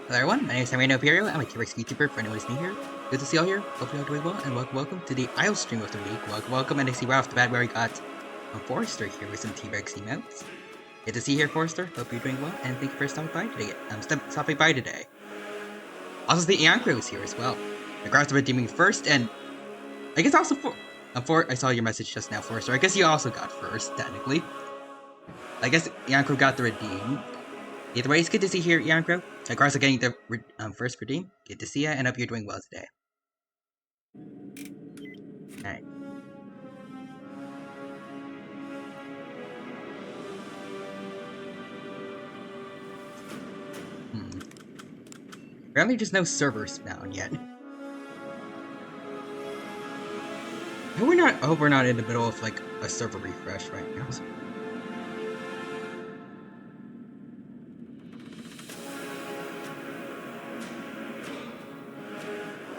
Hello everyone, my name is Reno Imperial. I'm a T-Rex YouTuber for anyone who's new here. Good to see you all here. Hope you're all doing well, and welcome to the Isle stream of the week. Welcome, and I see right off the bat where we got Forrester here with some T-Rex emotes. Good to see you here, Forrester. Hope you're doing well, and thank you for stopping by today. Stopping by today. Also, the Iancro is here as well. Congrats on redeeming first, and I guess also I saw your message just now, Forrester. I guess you also got first, technically. I guess Iancro got the redeem. Either way, it's good to see you here, Iancro. Congrats on getting the first redeem. Good to see you, and hope you're doing well today. Alright. Apparently just no servers found yet. I hope we're not in the middle of like a server refresh right now.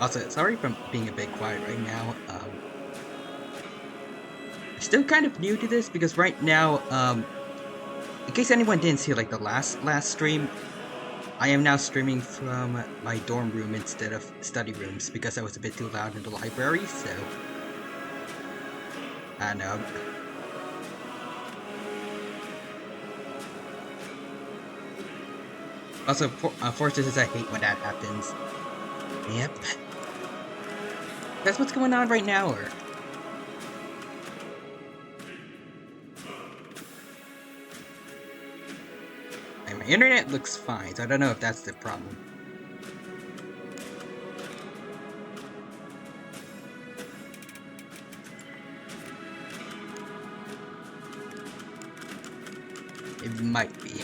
Also, sorry for being a bit quiet right now. I'm still kind of new to this because right now, in case anyone didn't see like the last stream, I am now streaming from my dorm room instead of study rooms because I was a bit too loud in the library, so I know. Also, Forrester says I hate when that happens. Yep. That's what's going on right now, or? My internet looks fine, so I don't know if that's the problem. It might be.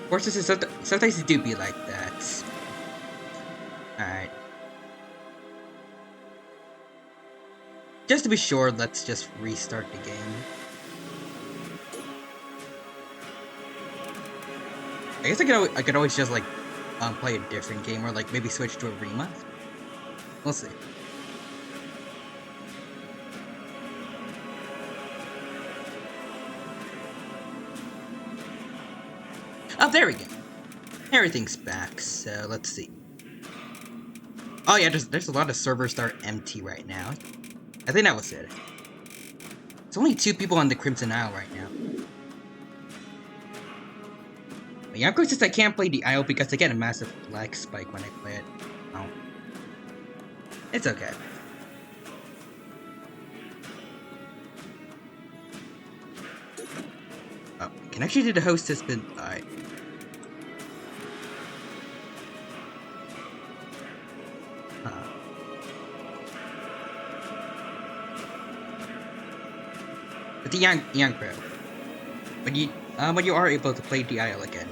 Forces sometimes it do be like that. Alright. Just to be sure, let's just restart the game. I guess I could always just like play a different game or like maybe switch to a Rima. We'll see. Oh, there we go. Everything's back, so let's see. Oh yeah, there's a lot of servers that are empty right now. I think that was it. It's only 2 people on the Crimson Isle right now. But yeah, of course, I can't play the Isle because I get a massive lag spike when I play it. Oh. It's okay. Oh, connection to the host has been... Alright. But the Iancro, when you are able to play the Isle again,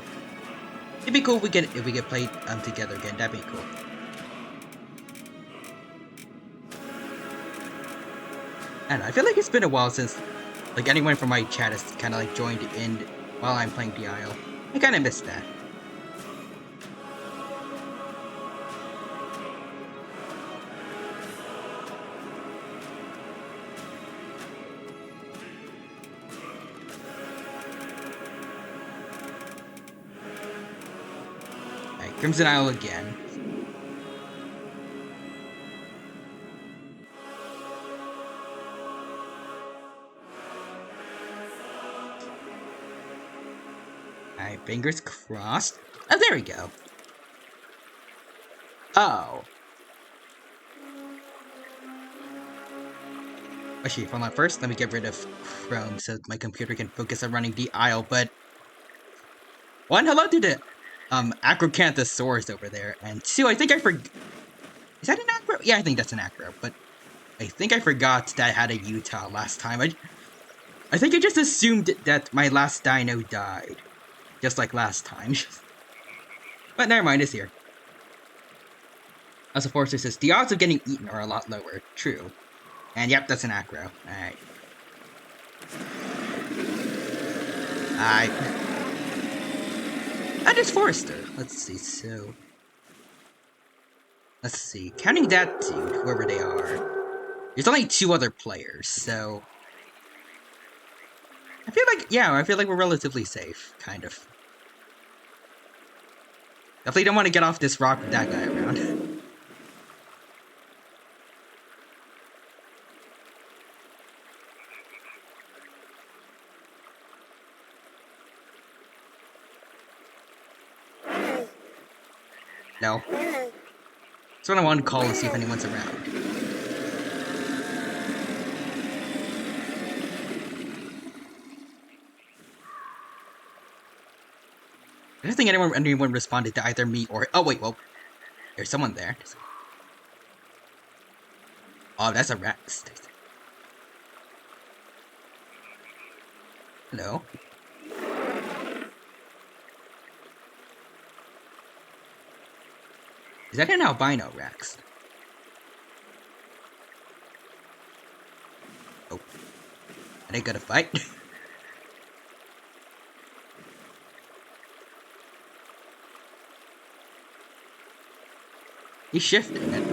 it'd be cool if we get played together again. That'd be cool. And I feel like it's been a while since like anyone from my chat has kind of like joined in while I'm playing the Isle. I kind of miss that. Crimson Isle again. Alright, fingers crossed. Oh, there we go. Oh. Actually, hold on. First, let me get rid of Chrome so my computer can focus on running the Isle, but... One, hello to the Acrocanthosaurus over there, and 2, I think I forgot... Is that an Acro? Yeah, I think that's an Acro, but I think I forgot that I had a Utah last time. I think I just assumed that my last dino died, just like last time. But never mind, it's here. As a Forrester says, the odds of getting eaten are a lot lower. True. And yep, that's an Acro. Alright. That is Forrester. Let's see, so... Let's see. Counting that dude, whoever they are. There's only 2 other players, so I feel like, yeah, I feel like we're relatively safe, kind of. Definitely don't want to get off this rock with that guy around. No. That's what I wanted to call and see if anyone's around. I don't think anyone responded to either me or... Oh, wait, well, there's someone there. Oh, that's a Rex. Hello? Is that an albino Rex? Oh. Are they gonna fight? He's shifting it.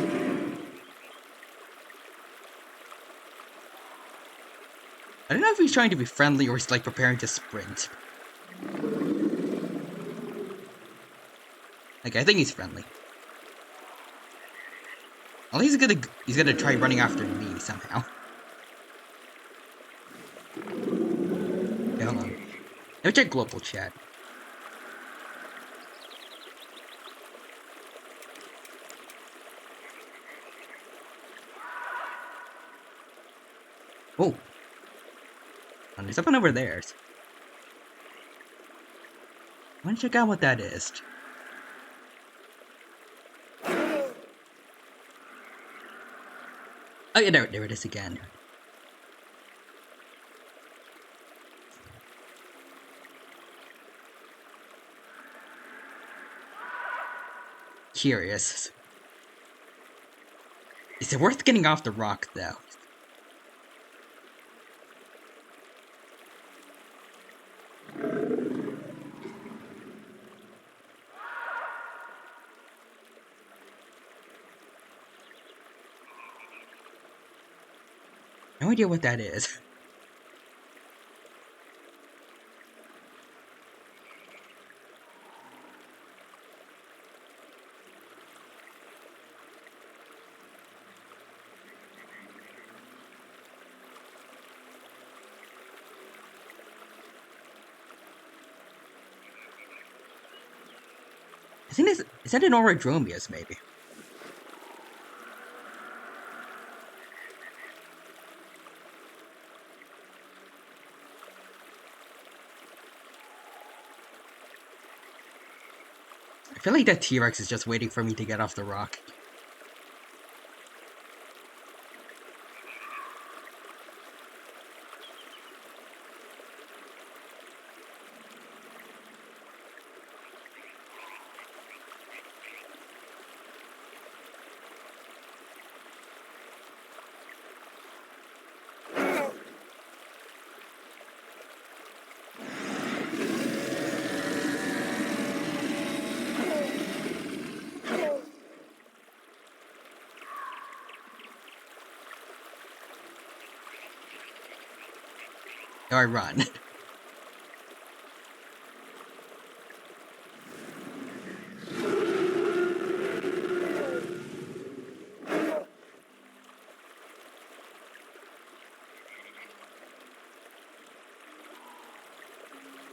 I don't know if he's trying to be friendly or he's like preparing to sprint. Like, I think he's friendly. Well, he's gonna try running after me somehow. Okay, hold on. Let me check global chat. Oh. And there's something over there. I wanna check out what that is. Oh yeah, there it is again. Curious. Is it worth getting off the rock, though? No idea what that is. I think is that an Orodromius, maybe? I feel like that T-Rex is just waiting for me to get off the rock. So I run. I'm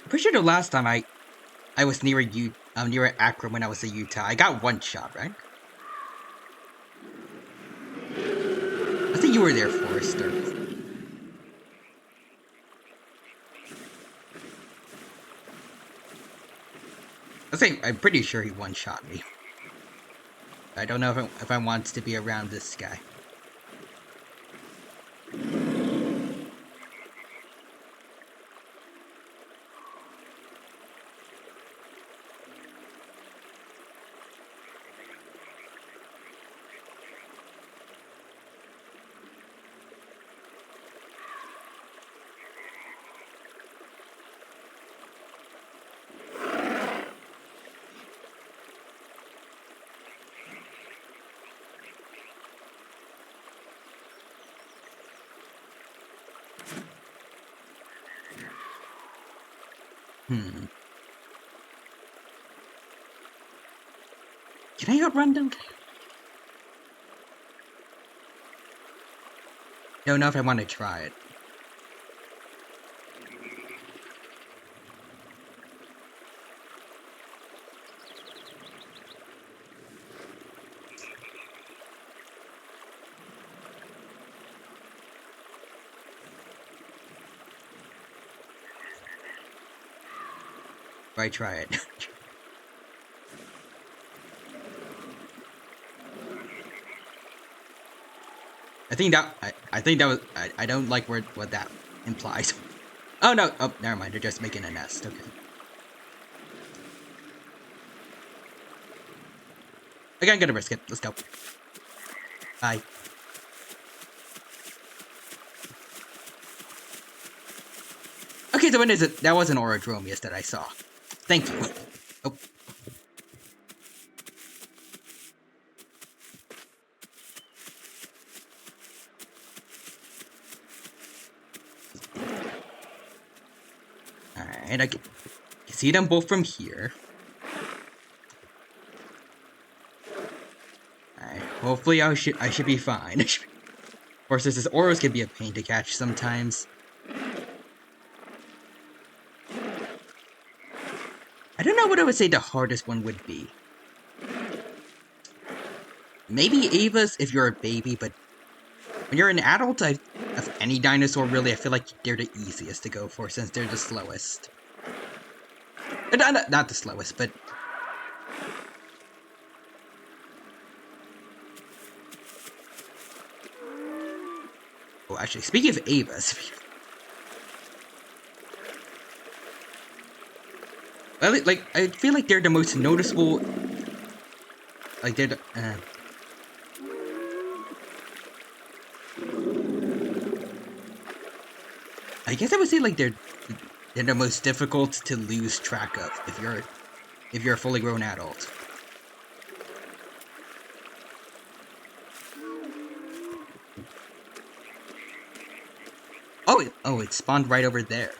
pretty sure the last time I was near near Akron when I was in Utah, I got one shot, right? I think you were there, Forrester. I'm pretty sure he one-shot me. I don't know if I want to be around this guy. Hmm. Can I outrun them? Don't know if I want to try it. If I try it. I think that was I don't like what that implies. Oh no, oh never mind, they're just making a nest, okay. Okay, I'm gonna risk it. Let's go. Bye. Okay, so when is it? That was an Orodromius that I saw. Thank you. Oh. Alright, I can see them both from here. Alright, hopefully I should be fine. Of course, this Oros can be a pain to catch sometimes. I don't know what I would say the hardest one would be. Maybe Ava's if you're a baby, but when you're an adult, of any dinosaur really, I feel like they're the easiest to go for since they're the slowest. Not the slowest, but... Oh, actually, speaking of Ava's... Like, I feel like they're the most noticeable... Like, they're the... I guess I would say, like, they're the most difficult to lose track of if you're a fully grown adult. Oh, it spawned right over there.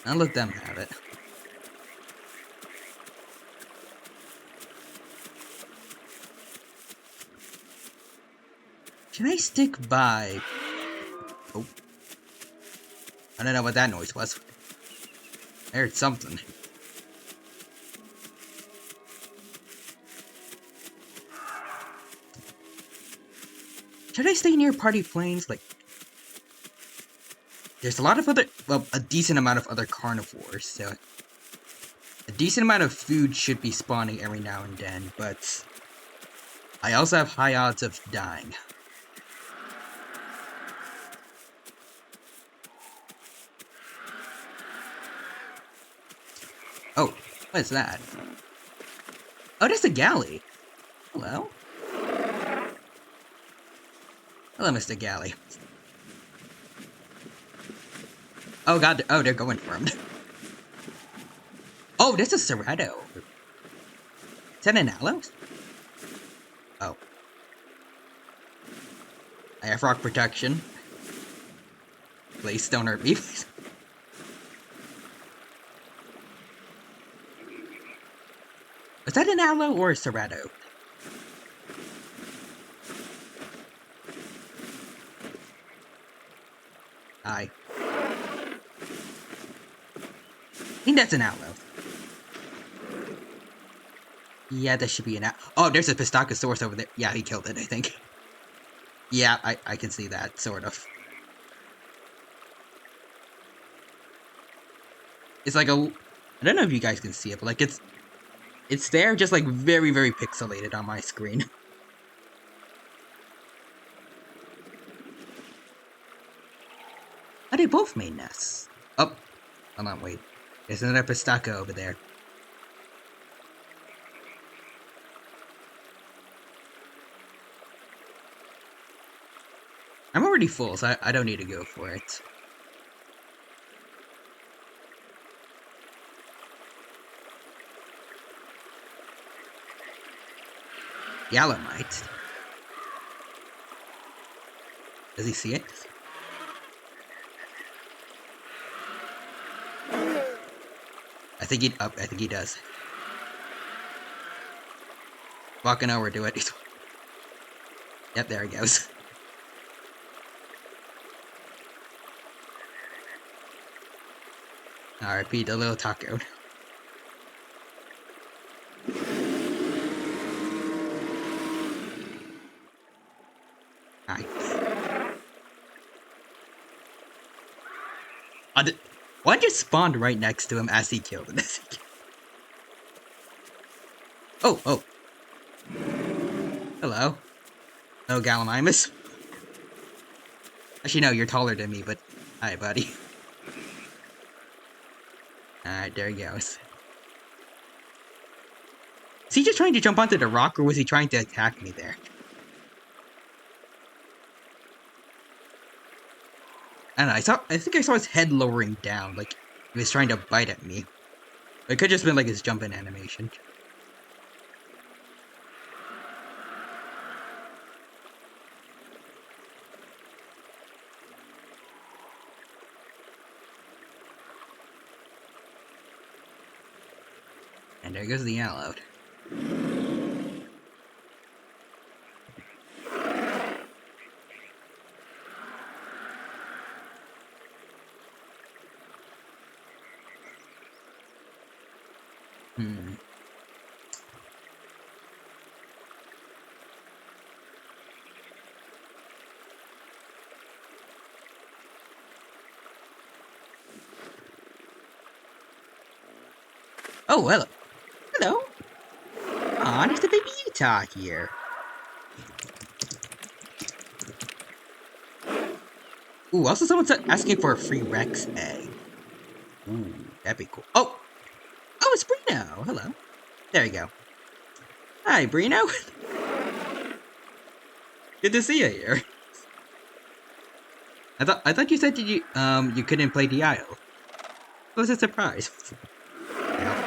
I'll let them have it. Can I stick by? Oh. I don't know what that noise was. I heard something. Should I stay near party planes? Like, there's a lot of other, well, a decent amount of other carnivores, so a decent amount of food should be spawning every now and then, but I also have high odds of dying. Oh, what is that? Oh, that's a galley. Hello? Hello, Mr. Galley. Oh god, oh, they're going for him. Oh, this is Cerrato. Is that an aloe? Oh. I have rock protection. Please don't hurt me. Was that an aloe or a Cerrato? I think that's an aloe. Yeah, that should be an aloe. Oh, there's a Pistachosaurus over there. Yeah, he killed it, I think. Yeah, I can see that, sort of. It's like a... I don't know if you guys can see it, but like it's there, just like very, very pixelated on my screen. Oh, they both made nests. Oh, hold on, wait. There's another Pistacho over there. I'm already full, so I don't need to go for it. Yellow might. Does he see it? I think he does. Walking over to it. Yep, there he goes. Alright, Pete, the little taco. Nice. One just spawned right next to him as he killed him. Oh. Hello. Oh, Gallimimus. Actually, no, you're taller than me, but... Hi, buddy. Alright, there he goes. Is he just trying to jump onto the rock, or was he trying to attack me there? I don't know, I think I saw his head lowering down, like he was trying to bite at me. It could just been like his jumping animation. And there goes the yellow. Oh, hello. Hello. Aw, there's the baby Utah here. Ooh, also someone's asking for a free Rex egg. Ooh, that'd be cool. Oh! Oh, it's Brino! Hello. There you go. Hi, Brino. Good to see you here. I thought you said you couldn't play the Isle. It was a surprise. Yeah.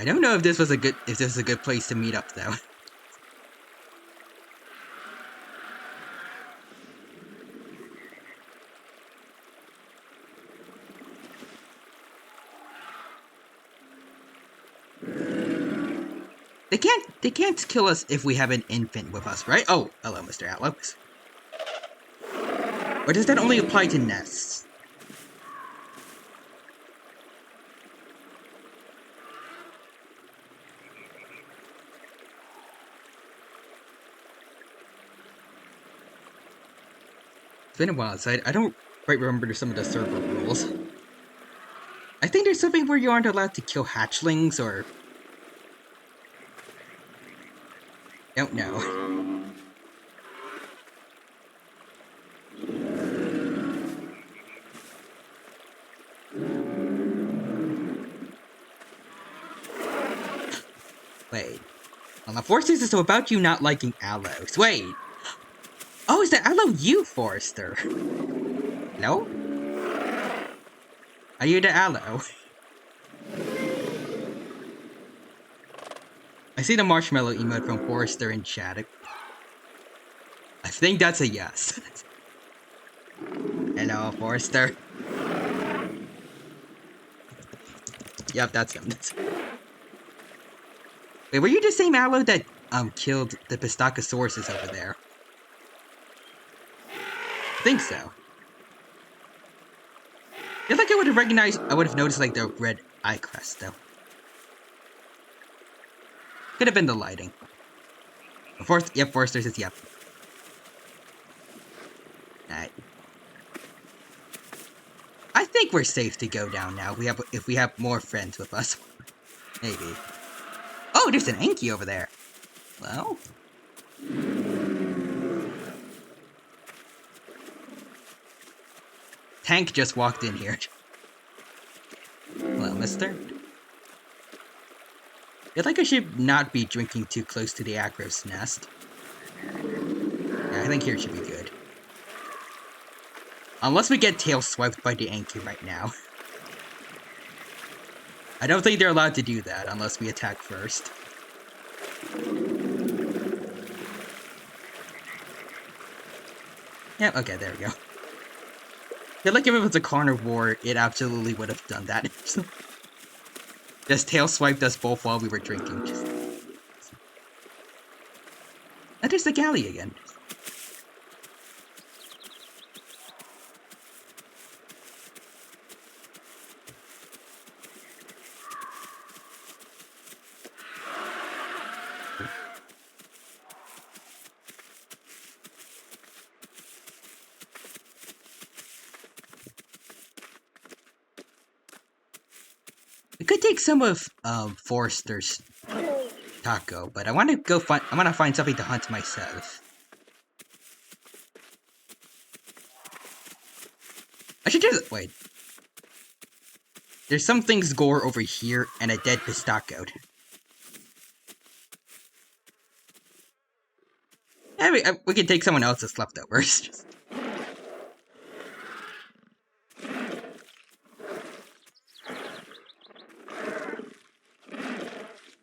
I don't know if this is a good place to meet up though. They can't kill us if we have an infant with us, right? Oh, hello, Mr. Atlas. Or does that only apply to nests? It's been a while, so I don't quite remember some of the server rules. I think there's something where you aren't allowed to kill hatchlings, or... Don't know. Wait. Well, the Foresters is about you not liking aloes. Wait. Oh, is that aloe you, Forester? No? Are you the aloe? I see the marshmallow emote from Forester in chat. I think that's a yes. Hello, Forester. Yep, that's him. Wait, were you the same aloe that killed the Pistachosauruses over there? I think so. I feel like I would have noticed like the red eye crest though. Could have been the lighting. Yep, Forester says yep. Alright. I think we're safe to go down now. If we have more friends with us. Maybe. Oh, there's an Anki over there. Well. Tank just walked in here. Hello, mister. I feel like I should not be drinking too close to the Acro's nest. Yeah, I think here should be good. Unless we get tail swiped by the Anki right now. I don't think they're allowed to do that unless we attack first. Yeah, okay, there we go. I feel like if it was a carnivore, it absolutely would have done that. Just tail swiped us both while we were drinking. And there's the galley again. We could take some of Forrester's taco, but I want to go find. I want to find something to hunt myself. I should just wait. There's some things gore over here and a dead pistaco. Yeah, we can take someone else's leftovers.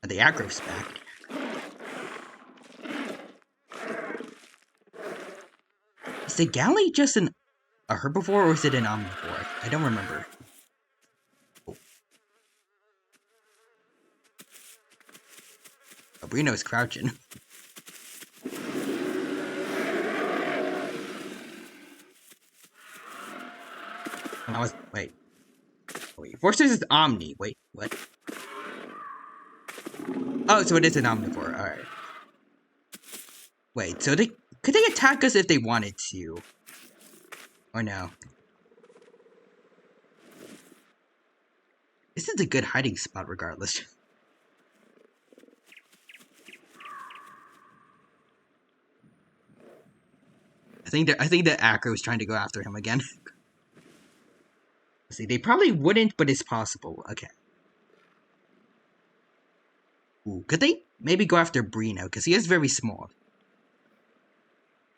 The aggro's back. Is the galley just a herbivore or is it an omnivore? I don't remember. Oh, Bruno's crouching. Wait. Forces is omni. Wait, what? Oh, so it is an omnivore. Alright. Wait, so could they attack us if they wanted to? Or no? This is a good hiding spot regardless. I think the Acro is trying to go after him again. See, they probably wouldn't, but it's possible. Okay. Ooh, could they maybe go after Brino? Because he is very small.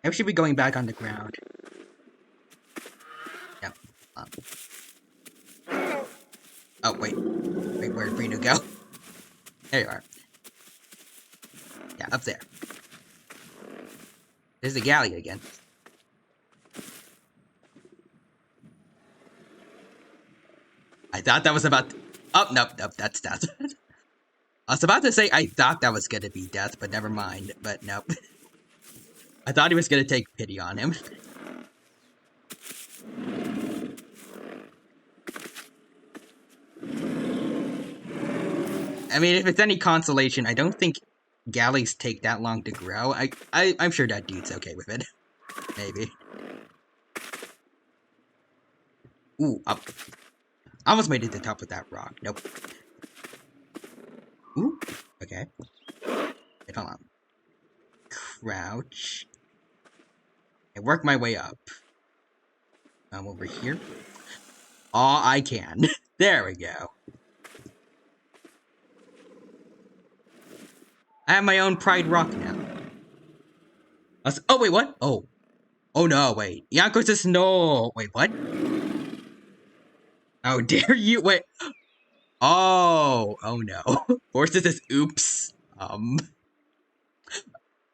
I should be going back on the ground. Yep. Oh, wait. Wait, where'd Brino go? There you are. Yeah, up there. There's the galley again. I thought that was about... Oh, nope, that's death. I was about to say I thought that was gonna be death, but never mind. But nope. I thought he was gonna take pity on him. I mean, if it's any consolation, I don't think galleys take that long to grow. I'm sure that dude's okay with it. Maybe. Ooh, up. I almost made it to the top with that rock. Nope. Ooh, okay. Wait, hold on. Crouch. I work my way up. Over here. Aw, I can. There we go. I have my own pride rock now. Oh, wait, what? Oh. Oh, no, wait. Yanko says no. Wait, what? How dare you? Wait. Oh. Oh, no. Forces says oops.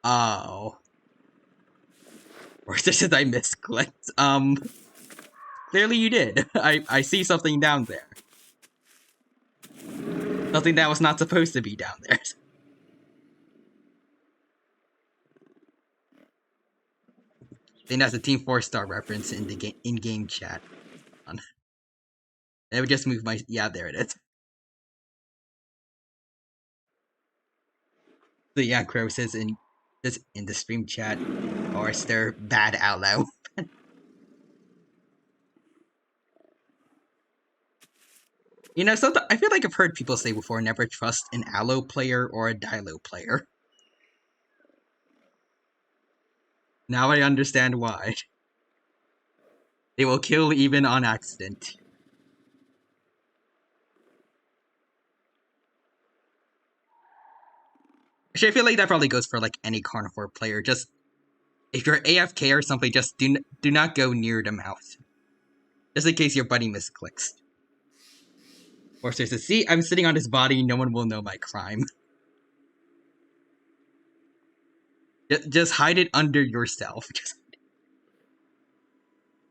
Oh. Forces says I misclicked. Clearly you did. I see something down there. Something that was not supposed to be down there. I think that's a Team 4-star reference in the in-game chat. I would just move my... Yeah, there it is. So yeah, Crow says in the stream chat, Forrester, bad aloe. You know, I feel like I've heard people say before, never trust an aloe player or a dilo player. Now I understand why. They will kill even on accident. Actually, I feel like that probably goes for like any carnivore player. Just if you're AFK or something, just do not go near the mouth, just in case your buddy misclicks. Or says, "See, I'm sitting on his body. No one will know my crime." Just hide it under yourself.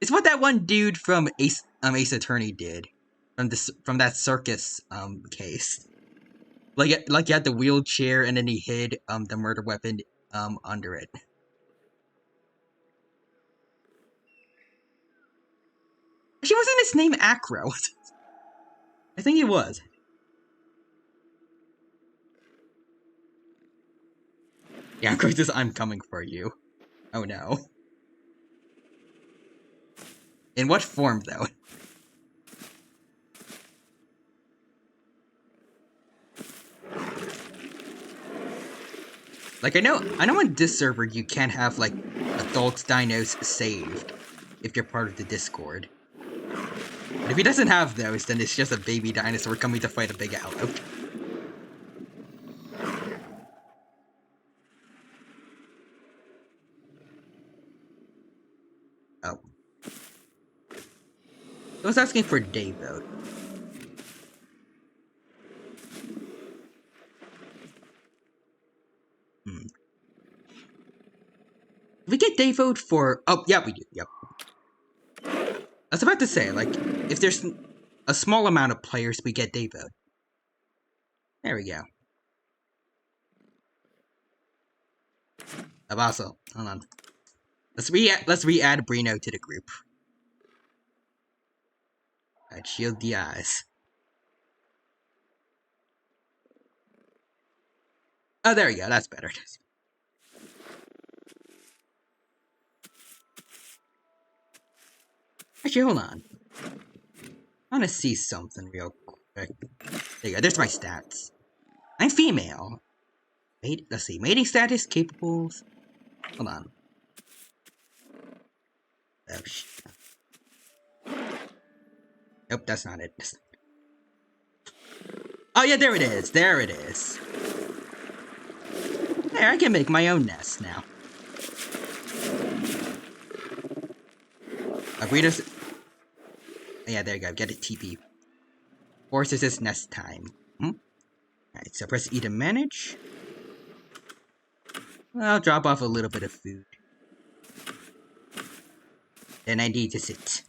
It's what that one dude from Ace Attorney did from that circus case. Like he had the wheelchair and then he hid the murder weapon under it. Actually, wasn't his name Acro? I think it was. Yeah, Acro says, "I'm coming for you." Oh no. In what form, though? Like, I know on this server you can't have, like, adult dinos saved if you're part of the Discord. But if he doesn't have those, then it's just a baby dinosaur coming to fight a big aloe. Oh. I was asking for Dave, though. We get day vote for... Oh, yeah, we do. Yep. I was about to say, like, if there's a small amount of players, we get day vote. There we go. Also, hold on. Let's re-add Brino to the group. Alright, shield the eyes. Oh, there we go. That's better. Actually, hold on. I want to see something real quick. There you go. There's my stats. I'm female. Wait, let's see. Mating status, capables. Hold on. Oh, shit. Nope, that's not it. Oh, yeah, there it is. There it is. There, I can make my own nest now. Breeders. Yeah, there you go. Get a TP. Forces is nest time. Alright, so press E to manage. I'll drop off a little bit of food. Then I need to sit.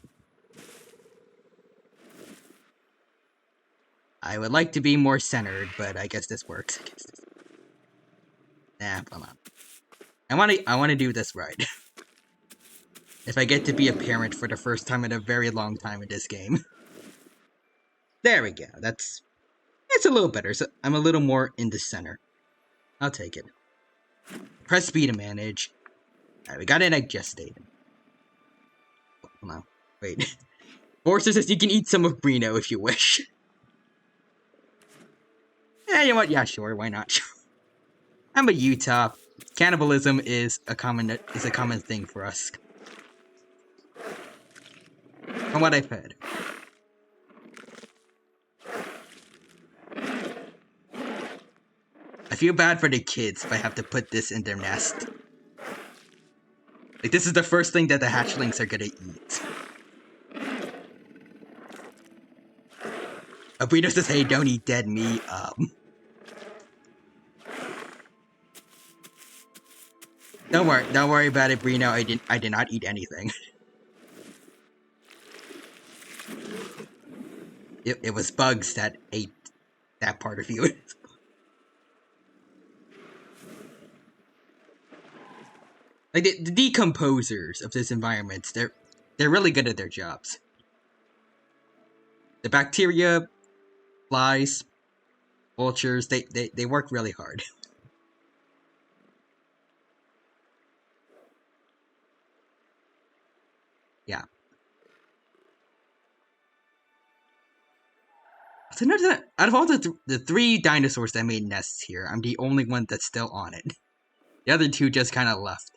I would like to be more centered, but I guess this works. Nah, come on. I wanna do this right. If I get to be a parent for the first time in a very long time in this game. There we go. It's a little better, so I'm a little more in the center. I'll take it. Press B to manage. Alright, we got an egg gestated. Oh, hold on. Wait. Forcer says you can eat some of Brino if you wish. Yeah, you know what? Yeah, sure. Why not? I'm a Utah. Cannibalism is a common thing for us. From what I've heard. I feel bad for the kids if I have to put this in their nest. Like, this is the first thing that the hatchlings are gonna eat. Abrito says, hey, don't eat dead meat. Don't worry about it, Brino. I did not eat anything. It was bugs that ate that part of you. Like, the decomposers of this environment, they're really good at their jobs. The bacteria, flies, vultures, they work really hard. Yeah. So notice that out of all the three dinosaurs that made nests here, I'm the only one that's still on it. The other two just kind of left.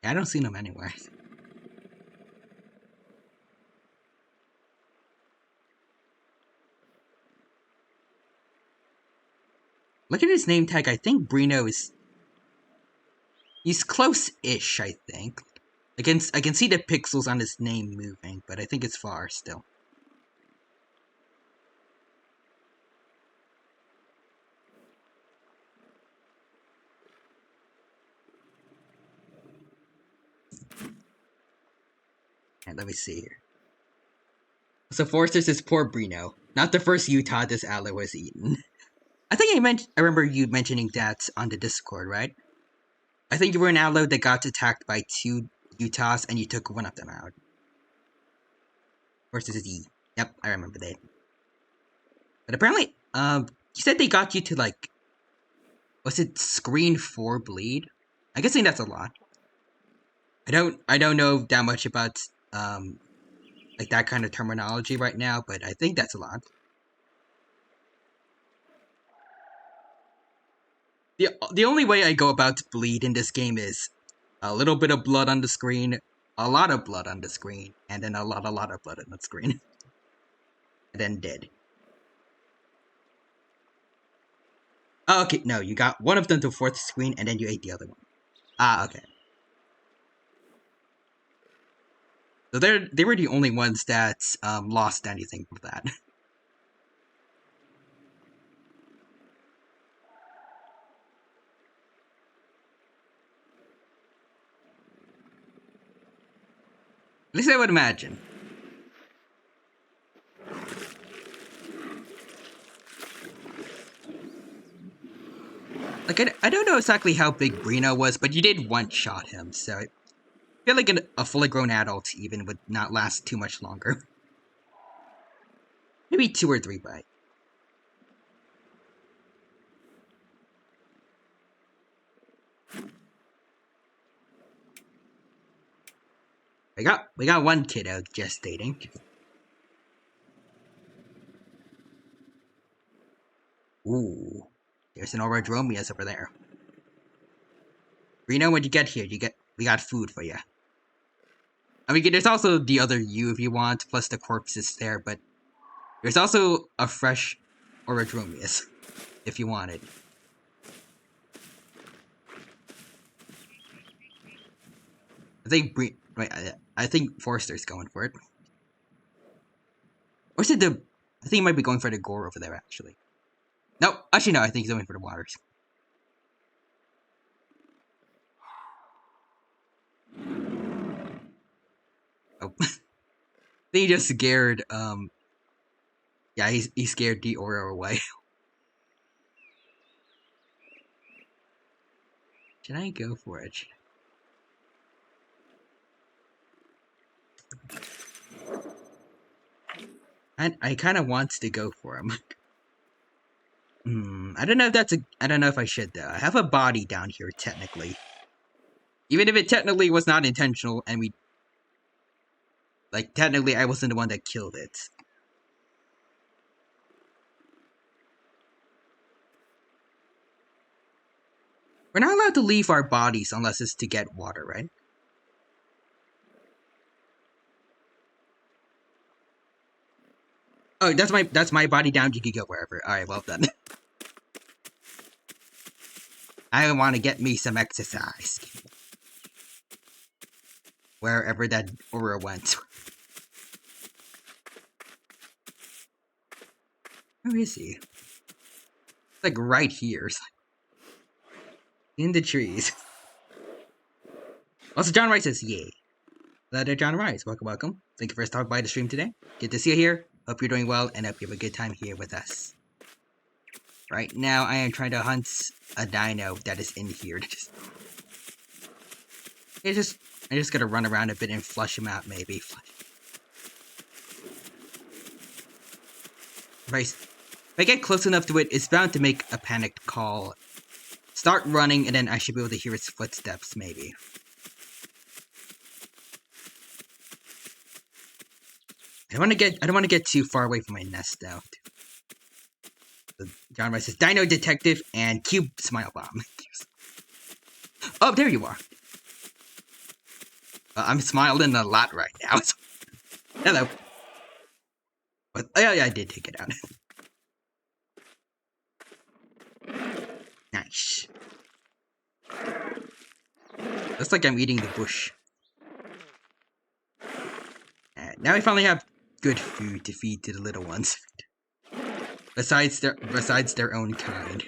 Yeah, I don't see them anywhere. Look at his name tag. I think Brino is... He's close-ish, I think. I can see the pixels on his name moving, but I think it's far still. And let me see here. So Forster says, poor Brino. Not the first Utah this aloe was eaten. I think I remember you mentioning that on the Discord, right? I think you were an aloe that got attacked by 2 Utahs and you took one of them out. Forster says E. Yep, I remember that. But apparently, you said they got you to, like, was it screen 4 bleed? I'm guessing that's a lot. I don't know that much about, like, that kind of terminology right now, but I think that's a lot. The only way I go about bleed in this game is a little bit of blood on the screen, a lot of blood on the screen, and then a lot of blood on the screen. And then dead. Oh, okay, no, you got one of them to 4th screen, and then you ate the other one. Ah, okay. So they were the only ones that lost anything from that. At least I would imagine. Like, I don't know exactly how big Brino was, but you did one-shot him, so I feel like a fully grown adult even would not last too much longer. Maybe 2 or 3 bites. We got one kiddo gestating. Ooh, there's an Orodromius over there. Reno, when you get here, we got food for you. I mean, there's also the other U if you want, plus the corpses there, but there's also a fresh Orodromius if you want it. I think Forster's going for it. Or is it I think he might be going for the gore over there, actually. No, actually no, I think he's going for the waters. Oh. He just scared, yeah, he scared the Oro away. Should I go for it? I kind of want to go for him. I don't know if I don't know if I should, though. I have a body down here, technically. Even if it technically was not intentional, and like, technically I wasn't the one that killed it. We're not allowed to leave our bodies unless it's to get water, right? Oh, that's my body down. You can go wherever. All right, well done. I want to get me some exercise. Wherever that aura went. Where is he? It's like right here. In the trees. Also, John Rice says, yay. Hello there, John Rice. Welcome, welcome. Thank you for stopping by the stream today. Good to see you here. Hope you're doing well, and hope you have a good time here with us. Right now, I am trying to hunt a dino that is in here. I just gotta run around a bit and flush him out, maybe. If I get close enough to it, it's bound to make a panicked call. Start running, and then I should be able to hear its footsteps, maybe. I don't want to get too far away from my nest, though. So John Rice says, Dino Detective and Cube Smile Bomb. Oh, there you are. I'm smiling a lot right now. Hello. But, oh, yeah, I did take it out. Nice. Looks like I'm eating the bush. Now I finally have good food to feed to the little ones. Besides their own kind.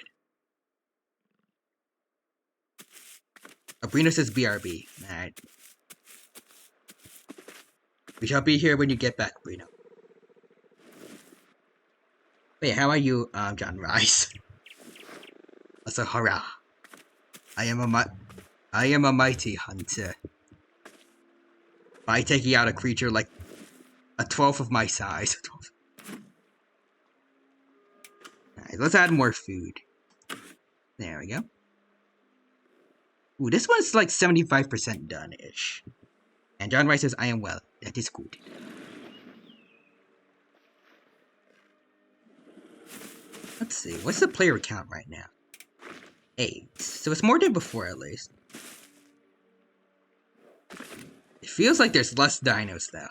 Abrino says BRB. Alright. We shall be here when you get back, Bruno. Wait, how are you, John Rice? Also, hurrah! I am a mighty hunter. By taking out a creature like a 12th of my size. Alright, let's add more food. There we go. Ooh, this one's like 75% done-ish. And John Rice says, I am well. That is good. Let's see, what's the player count right now? 8. So it's more than before, at least. It feels like there's less dinos, though.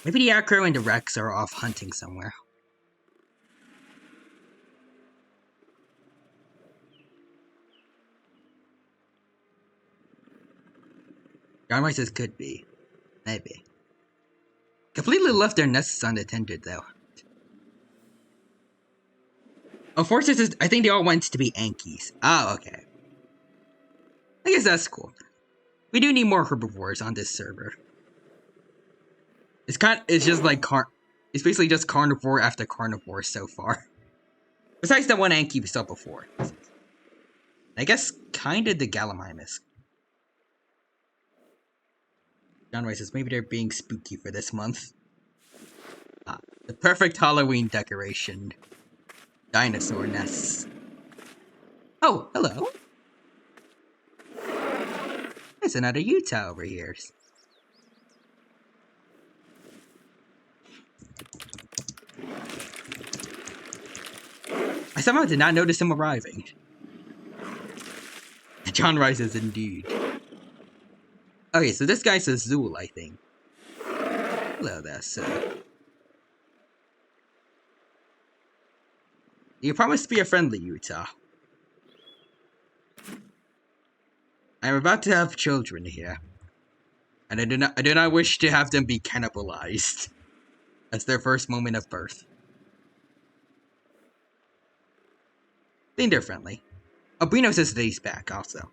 Maybe the Acro and the Rex are off hunting somewhere. John Rice says could be. Maybe. Completely left their nests unattended, though. Oh, Forces is, I think they all went to be Ankies. Oh, okay. I guess that's cool. We do need more herbivores on this server. It's just like it's basically just carnivore after carnivore so far. Besides the one Anki we saw before. I guess kinda the Gallimimus. John Rice says maybe they're being spooky for this month. The perfect Halloween decoration. Dinosaur nests. Oh, hello. There's another Utah over here. I somehow did not notice him arriving. John Rice is indeed. Okay, so this guy's Azul, I think. Hello there, sir. You promised to be a friendly Utah. I am about to have children here, and I do not wish to have them be cannibalized as their first moment of birth. I think they're friendly. Oh, Brino says that he's back also.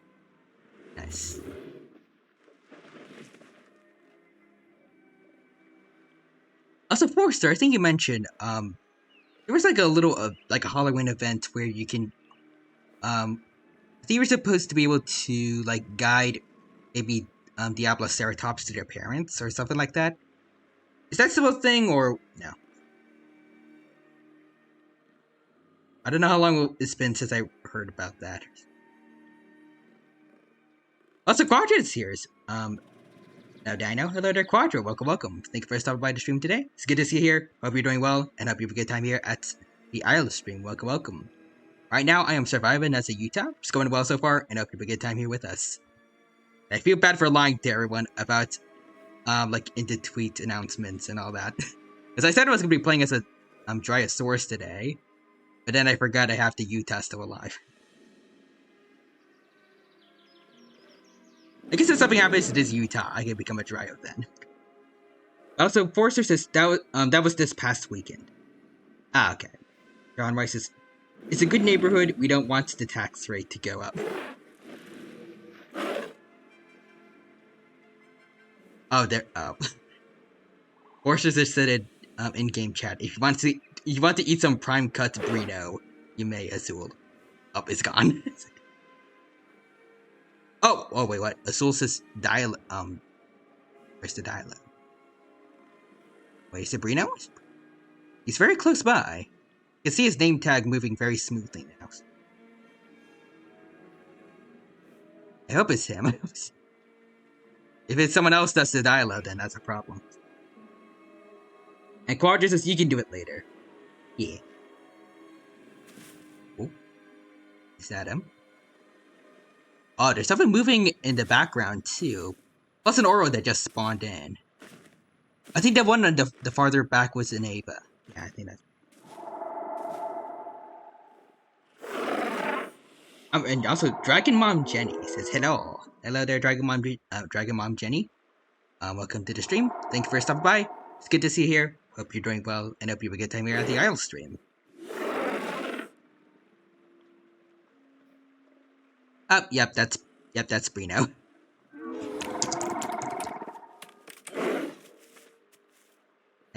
Nice. Also, Forster, I think you mentioned there was like a little like a Halloween event where you can I think you were supposed to be able to like guide maybe Diabloceratops to their parents or something like that. Is that still a thing or no? I don't know how long it's been since I heard about that. Also, Quadra is here. Now Dino, hello there, Quadra. Welcome. Thank you for stopping by the stream today. It's good to see you here. Hope you're doing well, and hope you have a good time here at the Isle stream. Welcome. Right now, I am surviving as a Utah. It's going well so far, and hope you have a good time here with us. I feel bad for lying to everyone about, like, into tweet announcements and all that. Because I said I was going to be playing as a Dryosaurus today, but then I forgot I have the Utah still alive. I guess if something happens to this Utah, I can become a Dryo then. Also, Forster says that was this past weekend. Ah, okay. John Rice says, it's a good neighborhood, we don't want the tax rate to go up. Oh, there, Forster just said it in-game chat. If you want to eat some prime cut burrito, you may, Azul. Oh, it's gone. Oh, wait, what? Azul says where's the dialogue? Wait, is it Brino? He's very close by. You can see his name tag moving very smoothly now. I hope it's him. If it's someone else that's the dialogue, then that's a problem. And Quadra says you can do it later. Yeah. Oh. Is that him? Oh, there's something moving in the background, too. Plus an Oro that just spawned in. I think the one on the farther back was an Ava. Yeah, I think that's... and also, Dragon Mom Jenny says, hello. Hello there, Dragon Mom Jenny. Welcome to the stream. Thank you for stopping by. It's good to see you here. Hope you're doing well, and hope you have a good time here at the Isle stream. Yep, that's Brino.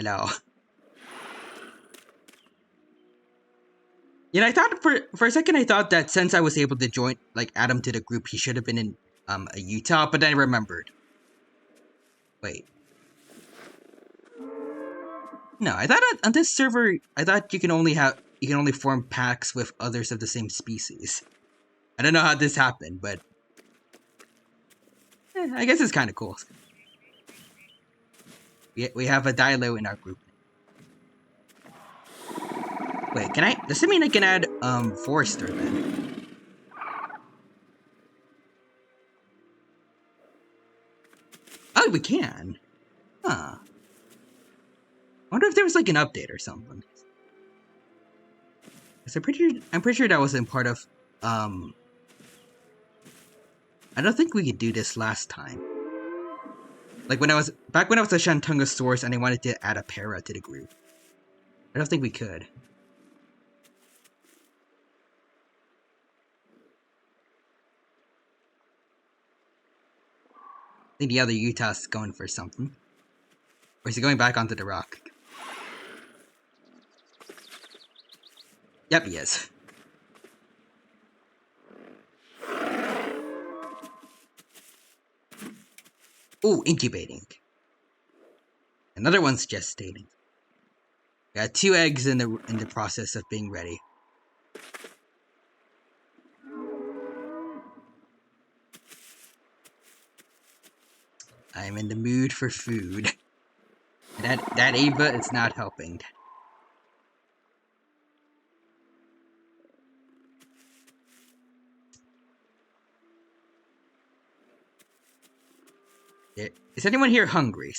Hello. You know, I thought for a second I thought that since I was able to join, like, add him to the group, he should have been in a Utah, but then I remembered. Wait. No, I thought on this server, I thought you can only form packs with others of the same species. I don't know how this happened, but I guess it's kind of cool. We have a Dilo in our group. Wait, can I? Does it mean I can add Forester then? Oh, we can. Huh. I wonder if there was like an update or something. Cause I'm pretty sure that wasn't part of I don't think we could do this last time. Like when I was back when I was a Shantunga source and I wanted to add a para to the group. I don't think we could. I think the other Utah's going for something. Or is he going back onto the rock? Yep, he is. Ooh, incubating. Another one's gestating. Got 2 eggs in the process of being ready. I'm in the mood for food. That Ava is not helping. Is anyone here hungry?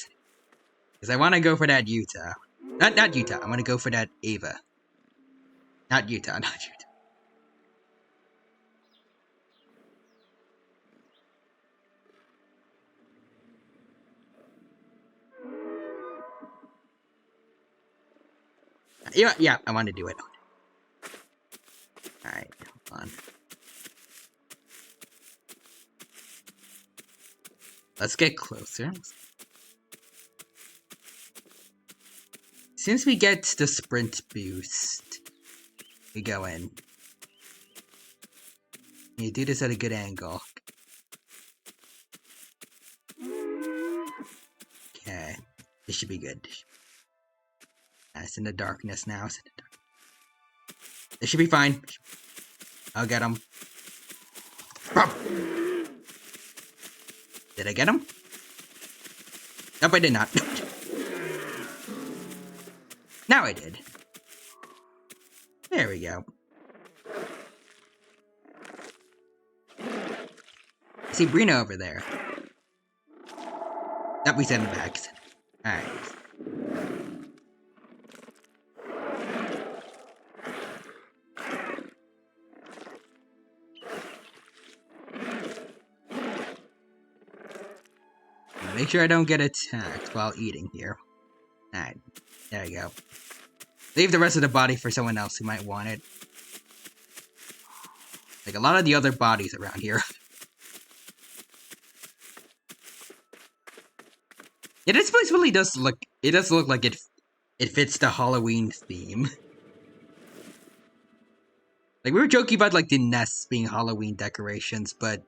Because I want to go for that Utah. Not Utah. I want to go for that Ava. Not Utah. Not Utah. Yeah, I want to do it. Alright, hold on. Let's get closer. Since we get the sprint boost, we go in. You do this at a good angle. Okay, this should be good. It's in the darkness now. It should be fine. I'll get him. Did I get him? Nope, I did not. Now I did. There we go. See Brina over there. Nope, we send him back. Alright. Make sure I don't get attacked while eating here. Alright, there you go. Leave the rest of the body for someone else who might want it. Like a lot of the other bodies around here. Yeah, this place really does look, it does look like it fits the Halloween theme. Like, we were joking about, like, the nests being Halloween decorations, but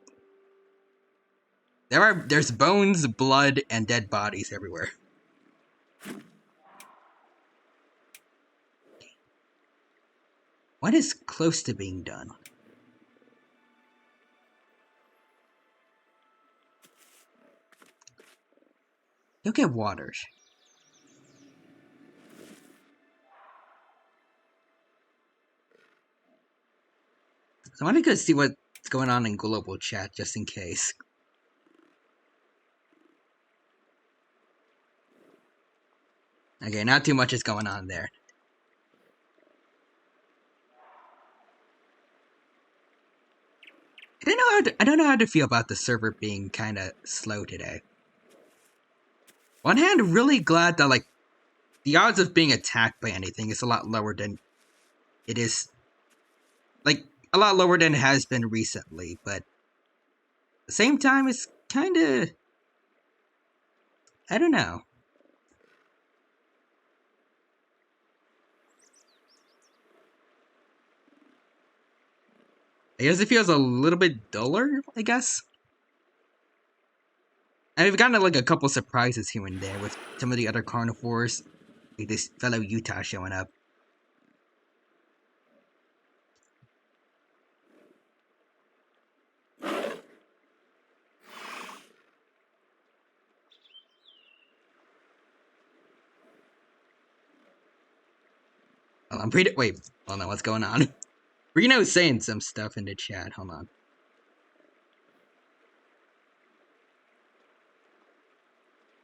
there's bones, blood, and dead bodies everywhere. What is close to being done? You'll get waters. So I want to go see what's going on in global chat, just in case. Okay, not too much is going on there. I don't know how to feel about the server being kind of slow today. One hand, really glad that, like, the odds of being attacked by anything is a lot lower than it is, like, a lot lower than it has been recently, but at the same time, it's kind of, I don't know. I guess it feels a little bit duller, I guess. And we've gotten like a couple surprises here and there with some of the other carnivores, like this fellow Utah showing up. Well, I'm pretty. Wait, hold on, what's going on? Reno's saying some stuff in the chat. Hold on.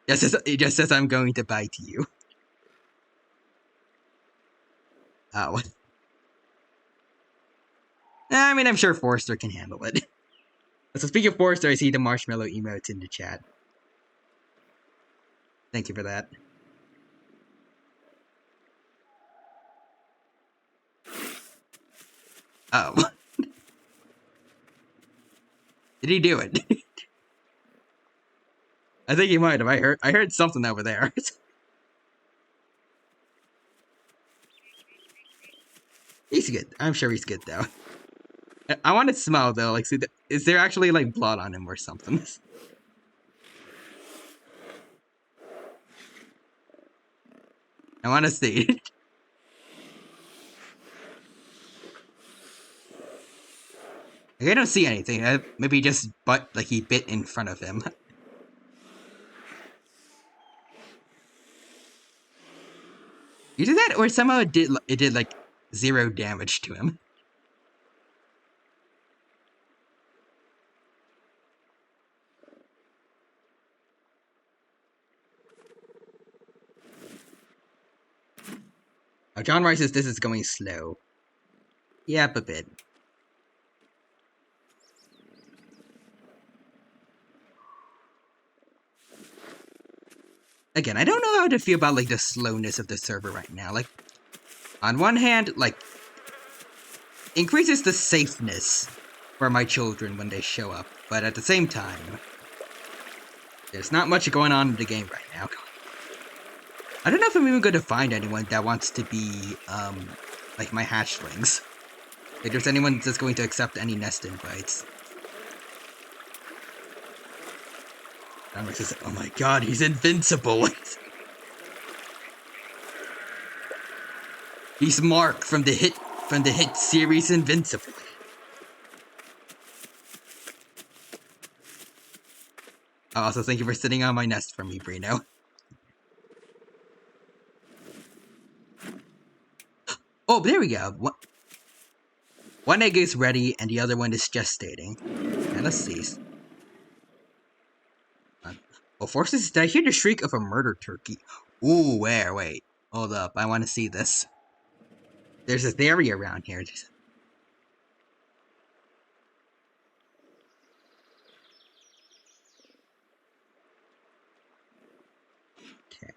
It just says I'm going to bite you. Oh. I mean, I'm sure Forrester can handle it. So speaking of Forrester, I see the marshmallow emotes in the chat. Thank you for that. Oh. Did he do it? I think he might have. I heard something over there. He's good. I'm sure he's good though. I want to smell though. Like, see, is there actually like blood on him or something? I want to see. I don't see anything. Maybe just like he bit in front of him. You did that, or somehow it did like 0 damage to him. Oh, John Rice says this is going slow. Yep, a bit. Again, I don't know how to feel about like the slowness of the server right now. Like, on one hand, like, increases the safeness for my children when they show up, but at the same time, there's not much going on in the game right now. I don't know if I'm even going to find anyone that wants to be, like my hatchlings. Like, there's anyone that's going to accept any nest invites. Alex says, oh my god, he's invincible! He's Mark from the hit series Invincible. Also, thank you for sitting on my nest for me, Brino. Oh, there we go. One egg is ready, and the other one is gestating. And let's see. Oh, forces, did I hear the shriek of a murder turkey? Ooh, where? Wait. Hold up, I want to see this. There's a theory around here. Okay.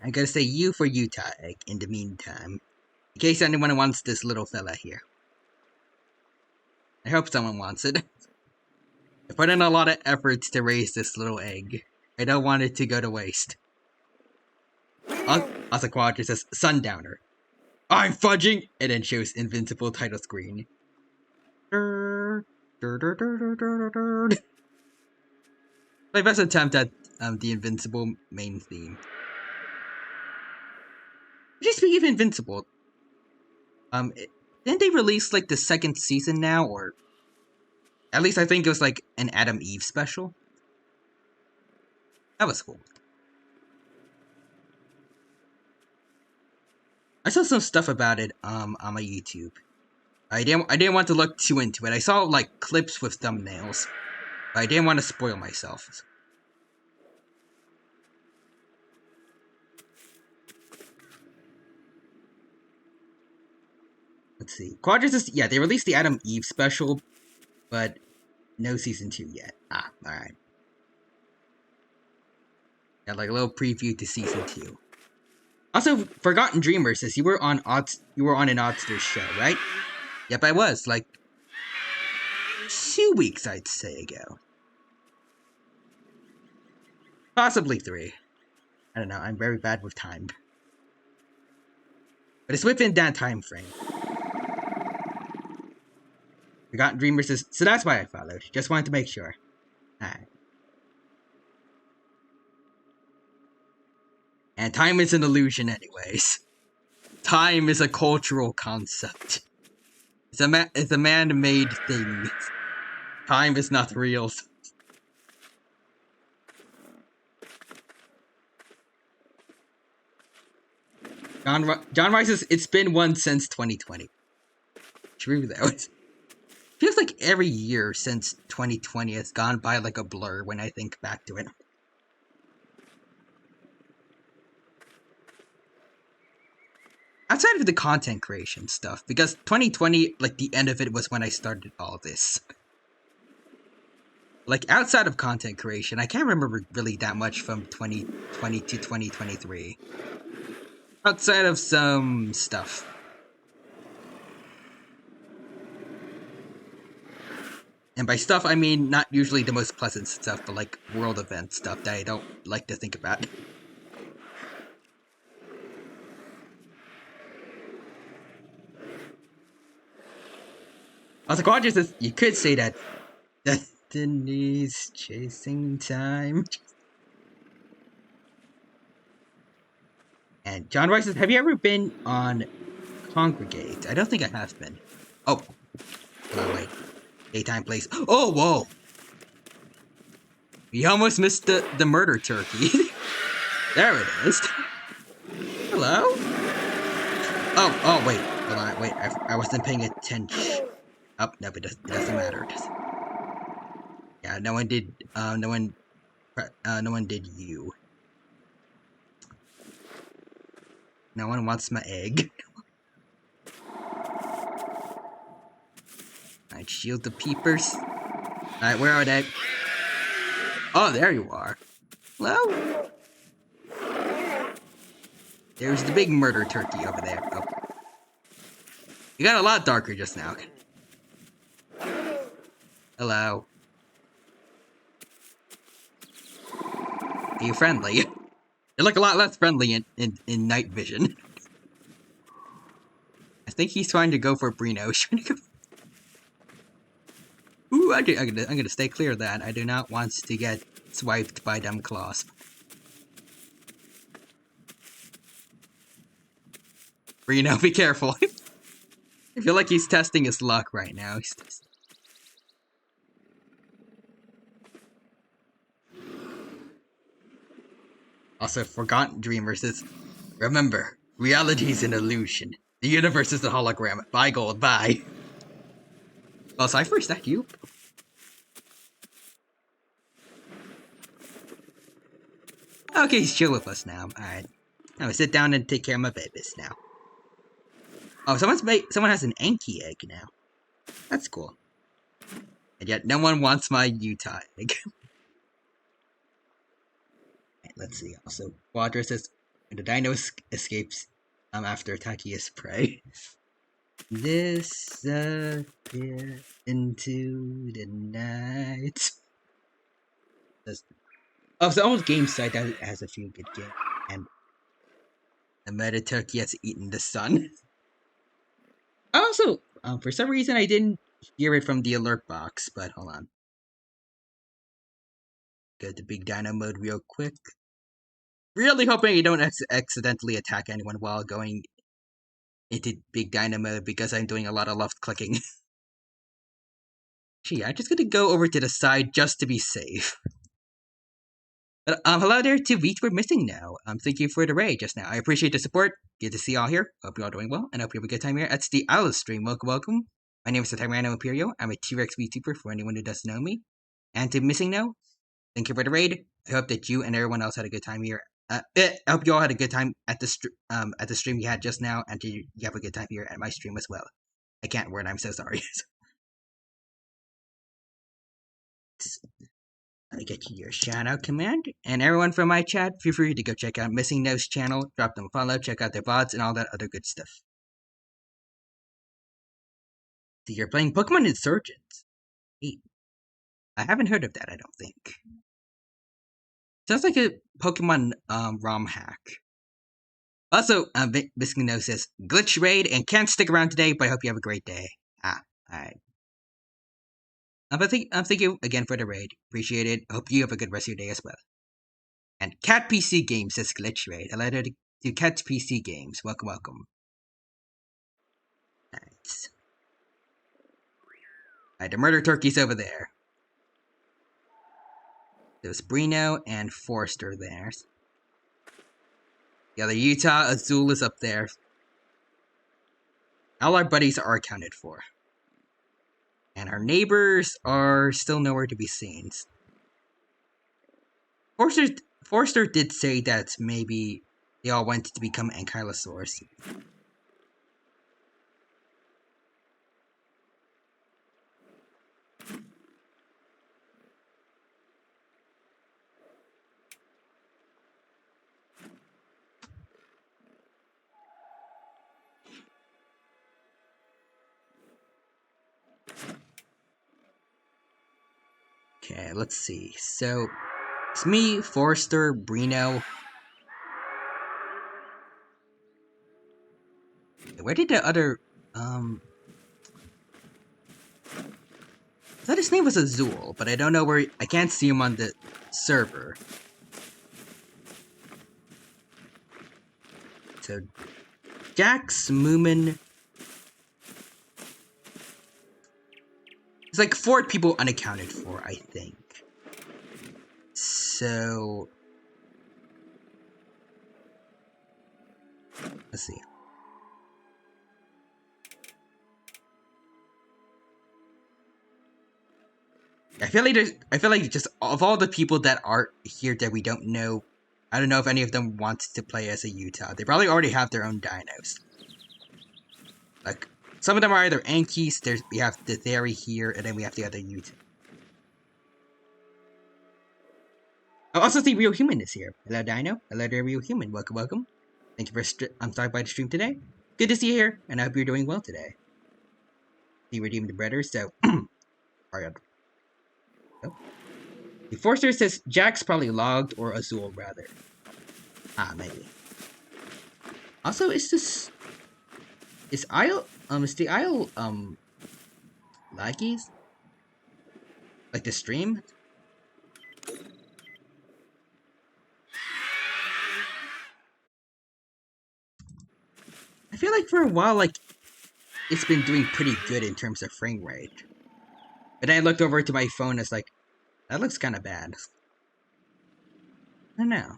I'm gonna say you for Utah egg in the meantime. In case anyone wants this little fella here. I hope someone wants it. I put in a lot of efforts to raise this little egg. I don't want it to go to waste. Also, Quadra says, Sundowner. I'm fudging! And then shows Invincible title screen. My best attempt at the Invincible main theme. Just speaking of Invincible, didn't they release like the 2nd season now, or at least I think it was like an Adam Eve special? That was cool. I saw some stuff about it on my YouTube. I didn't want to look too into it. I saw like clips with thumbnails, but I didn't want to spoil myself. Let's see. Quadrants is, yeah, they released the Adam Eve special, but no season 2 yet. Ah, alright. Got like a little preview to season 2. Also, Forgotten Dreamer says you were on an Oddsters show, right? Yep, I was, like 2 weeks, I'd say, ago. Possibly 3. I don't know, I'm very bad with time. But it's within that time frame. Forgotten Dreamers is... So that's why I followed. Just wanted to make sure. Alright. And time is an illusion anyways. Time is a cultural concept. It's a man-made thing. Time is not real. John Rice's It's Been One Since 2020. True though. It feels like every year since 2020 has gone by like a blur when I think back to it. Outside of the content creation stuff, because 2020, like the end of it was when I started all this. Like outside of content creation, I can't remember really that much from 2020 to 2023. Outside of some stuff. And by stuff, I mean not usually the most pleasant stuff, but like world event stuff that I don't like to think about. I was like, Rogers, you could say that Destiny's chasing time. And John Rice says, have you ever been on Congregate? I don't think I have been. Oh. Wait. Daytime place. Oh, whoa. We almost missed the murder turkey. There it is. Hello? Oh, wait. Hold on, wait. I wasn't paying attention. Oh, no, it doesn't matter. Yeah, no one did, no one did you. No one wants my egg. Alright, shield the peepers. Alright, where are they? Oh, there you are. Hello? There's the big murder turkey over there. Oh. You got a lot darker just now. Hello. Are you friendly? You look a lot less friendly in night vision. I think he's trying to go for Brino. Ooh, I'm gonna stay clear of that. I do not want to get swiped by them claws. Brino, be careful. I feel like he's testing his luck right now. Also, Forgotten Dreamers is... Remember, reality is an illusion. The universe is a hologram. Bye, gold, bye. Oh, Cypher, is that you? Okay, he's chill with us now. Alright. Now sit down and take care of my babies now. Oh, someone has an Anki egg now. That's cool. And yet no one wants my Utah egg. Right, let's see. Also, Quadra says the dino escapes after attacking his prey. Disappear into the night. Oh, so almost game site that has a few good games. And the meta turkey has eaten the sun. Also, for some reason I didn't hear it from the alert box, but hold on. Go to big dino mode real quick. Really hoping you don't accidentally attack anyone while going into big dino mode because I'm doing a lot of left clicking. Gee, I'm just gonna go over to the side just to be safe. But hello there to Wheat we're missing now. Thank you for the raid just now. I appreciate the support. Good to see y'all here. Hope you're all doing well, and hope you have a good time here. It's the Owl stream. Welcome. My name is the Tyrano Imperial. I'm a T-Rex VTuber for anyone who doesn't know me. And to missing now, thank you for the raid. I hope that you and everyone else had a good time here. I hope you all had a good time at the stream you had just now, and you have a good time here at my stream as well. I can't word. I'm so sorry. Let me get you your shout out command. And everyone from my chat, feel free to go check out Missing No's channel, drop them a follow, check out their VODs, and all that other good stuff. So you're playing Pokemon Insurgents. Hey, I haven't heard of that, I don't think. Sounds like a Pokemon ROM hack. Also, Biscuit says glitch raid and can't stick around today, but I hope you have a great day. Alright. Thank you again for the raid. Appreciate it. Hope you have a good rest of your day as well. And Cat PC Games says glitch raid. A letter to Cat PC Games. Welcome, welcome. Alright. Alright, the murder turkey's over there. There's Brino and Forster there. The other Utah, Azul is up there. All our buddies are accounted for. And our neighbors are still nowhere to be seen. Forster did say that maybe they all went to become ankylosaurs. Okay, let's see. So, it's me, Forster, Brino. Where did the other, I thought his name was Azul, but I don't know where, I can't see him on the server. So, Jax, Moomin. There's like 4 people unaccounted for, I think. So, let's see. I feel like just of all the people that are here that we don't know, I don't know if any of them want to play as a Utah. They probably already have their own dinos. Like, some of them are either Ankies, we have the Theory here, and then we have the other Utah. I also see Real Human is here. Hello, Dino. Hello there, Real Human. Welcome, welcome. Thank you for stopping by the stream today. Good to see you here, and I hope you're doing well today. See, redeemed the brothers, so... Alright. Oh. The Forster says Jack's probably logged, or Azul, rather. Maybe. Also, is this... Is the Isle, laggies? Like the stream? I feel like for a while, like, it's been doing pretty good in terms of frame rate. But then I looked over to my phone and it's like, that looks kind of bad. I don't know.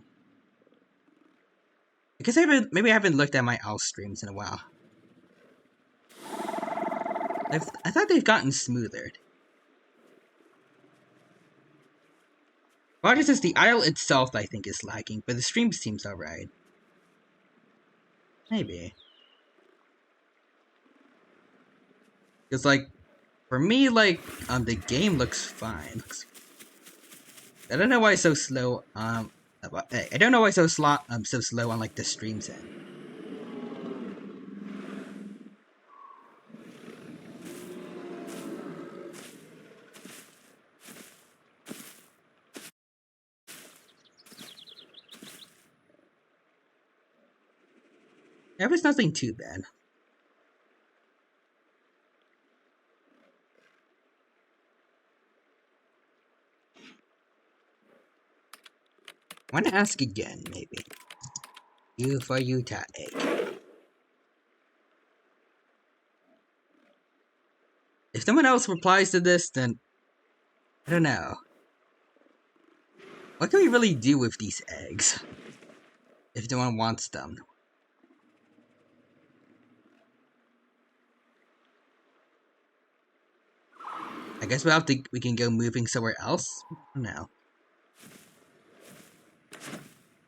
Because maybe I haven't looked at my OWL streams in a while. I thought they've gotten smoother. Roger says the Isle itself, I think, is lagging, but the stream seems alright. Maybe. Because, like, for me, like, the game looks fine. I don't know why it's so slow, I don't know why it's so slow on, like, the streams end. That was nothing too bad. I want to ask again, maybe. U for Utah egg. If someone else replies to this, then... I don't know. What can we really do with these eggs? If no one wants them. I guess we can go moving somewhere else? No.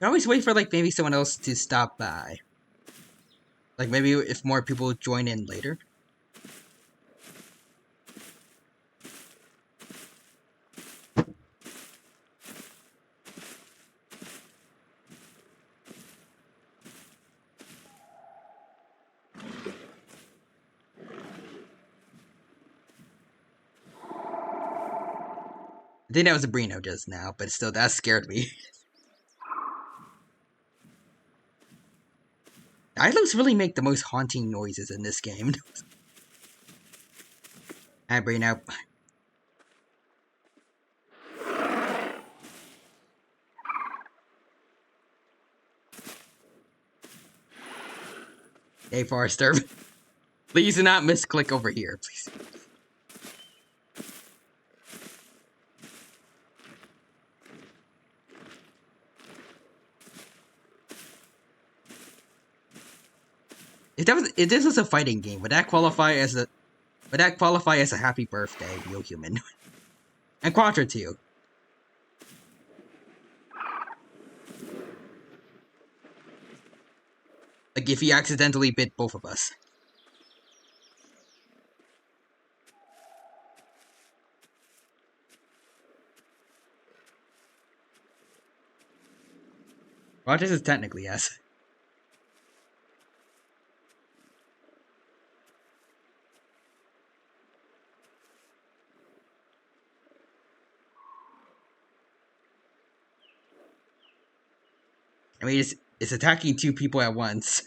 I always wait for, like, maybe someone else to stop by. Like, maybe if more people join in later. I think that was a Brino just now, but still, that scared me. Dinos really make the most haunting noises in this game. I bring out. Hey, Forrester. Please do not misclick over here, please. If this was a fighting game, would that qualify as a happy birthday, yo human? And Quadra too. Like if he accidentally bit both of us. Rogers is technically yes. I mean, it's attacking two people at once.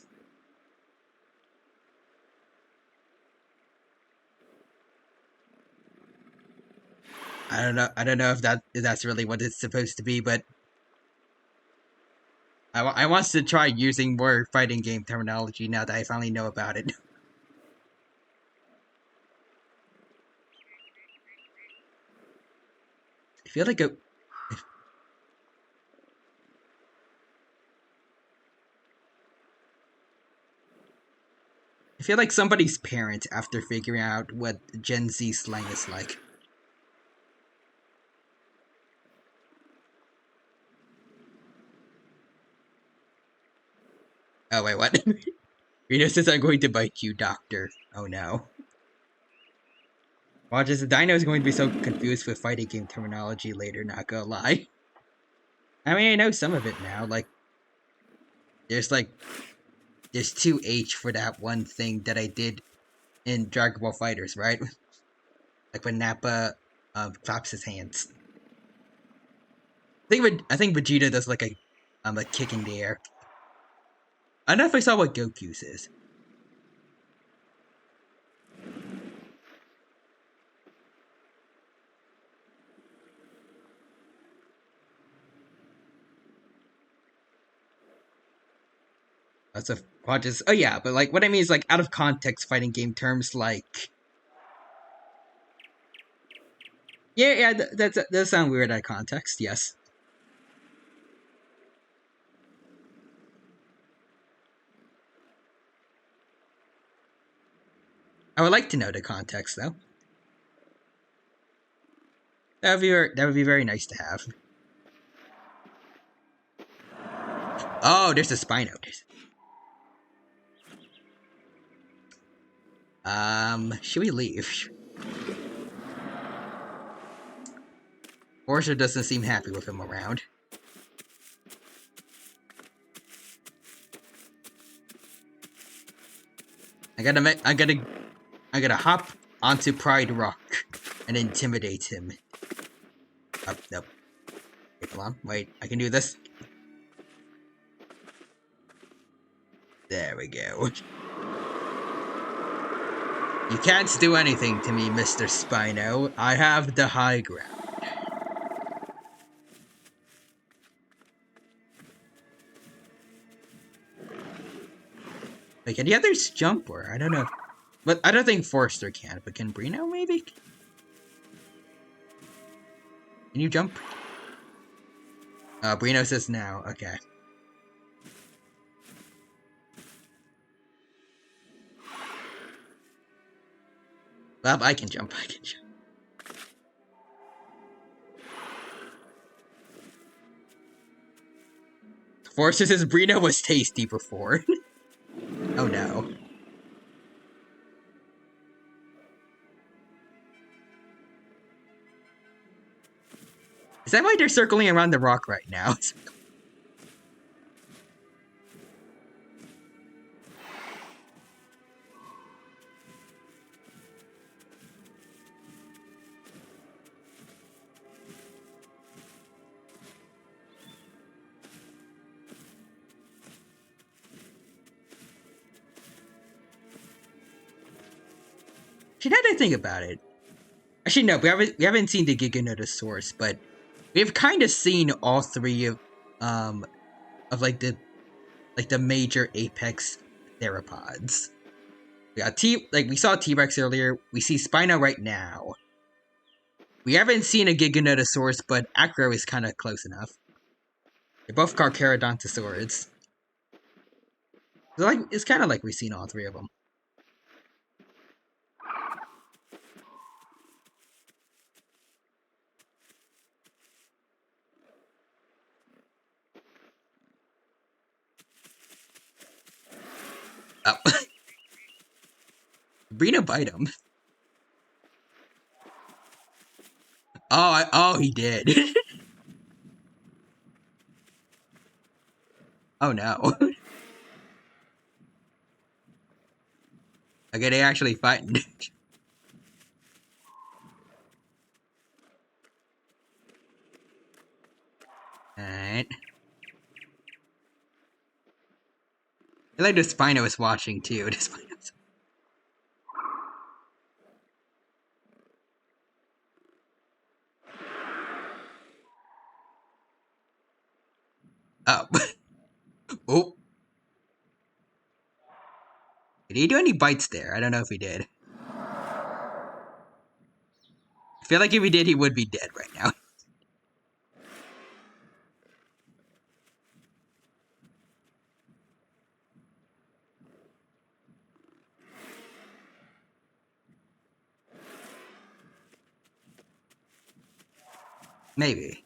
I don't know if that's really what it's supposed to be, but I want to try using more fighting game terminology now that I finally know about it. I feel like I feel like somebody's parent after figuring out what Gen Z slang is like. Oh wait, what? Reno says I'm going to bite you, doctor. Oh no. Watch as the dino is going to be so confused with fighting game terminology later, not gonna lie. I mean, I know some of it now, there's 2H for that one thing that I did in Dragon Ball Fighters, right? Like when Nappa claps his hands. I think Vegeta does like a kick in the air. I don't know if I saw what Goku's is. That's a just oh yeah, but like what I mean is like out of context fighting game terms like yeah that does sound weird out of context. Yes. I would like to know the context though. That would be very nice to have. Oh, there's a Spino. Should we leave? Forrester doesn't seem happy with him around. I gotta hop onto Pride Rock and intimidate him. Oh, nope. Wait, hold on. Wait, I can do this. There we go. You can't do anything to me, Mr. Spino. I have the high ground. Wait, can the others jump or I don't know. But I don't think Forrester can, but can Brino maybe? Can you jump? Brino says now. Okay. Well, I can jump. Forrester says Brino was tasty before. Oh no. Is that why they're circling around the rock right now? Actually, now that I think about it. Actually, no, we haven't seen the Giganotosaurus, but we've kind of seen all three of like the major apex theropods. We got we saw T-Rex earlier. We see Spino right now. We haven't seen a Giganotosaurus, but Acro is kind of close enough. They're both Carcharodontosaurids. So like, it's kind of like we've seen all three of them. Oh. Brina bite him. Oh, he did. Oh no. Okay, they actually fighting. Alright. I like the Spino is watching too. The Spino's... Oh. Oh. Did he do any bites there? I don't know if he did. I feel like if he did, he would be dead right now. Maybe.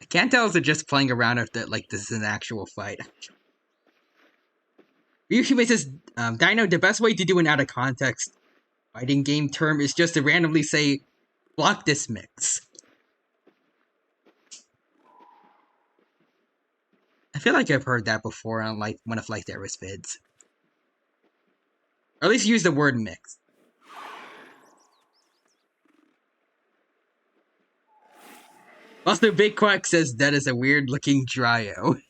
I can't tell if they're just playing around or if that like this is an actual fight. Ryuhime says, Dino, the best way to do an out of context fighting game term is just to randomly say, block this mix. I feel like I've heard that before on like one of like their vids. Or at least use the word mix. Also, Big Quack says that is a weird looking Dryo.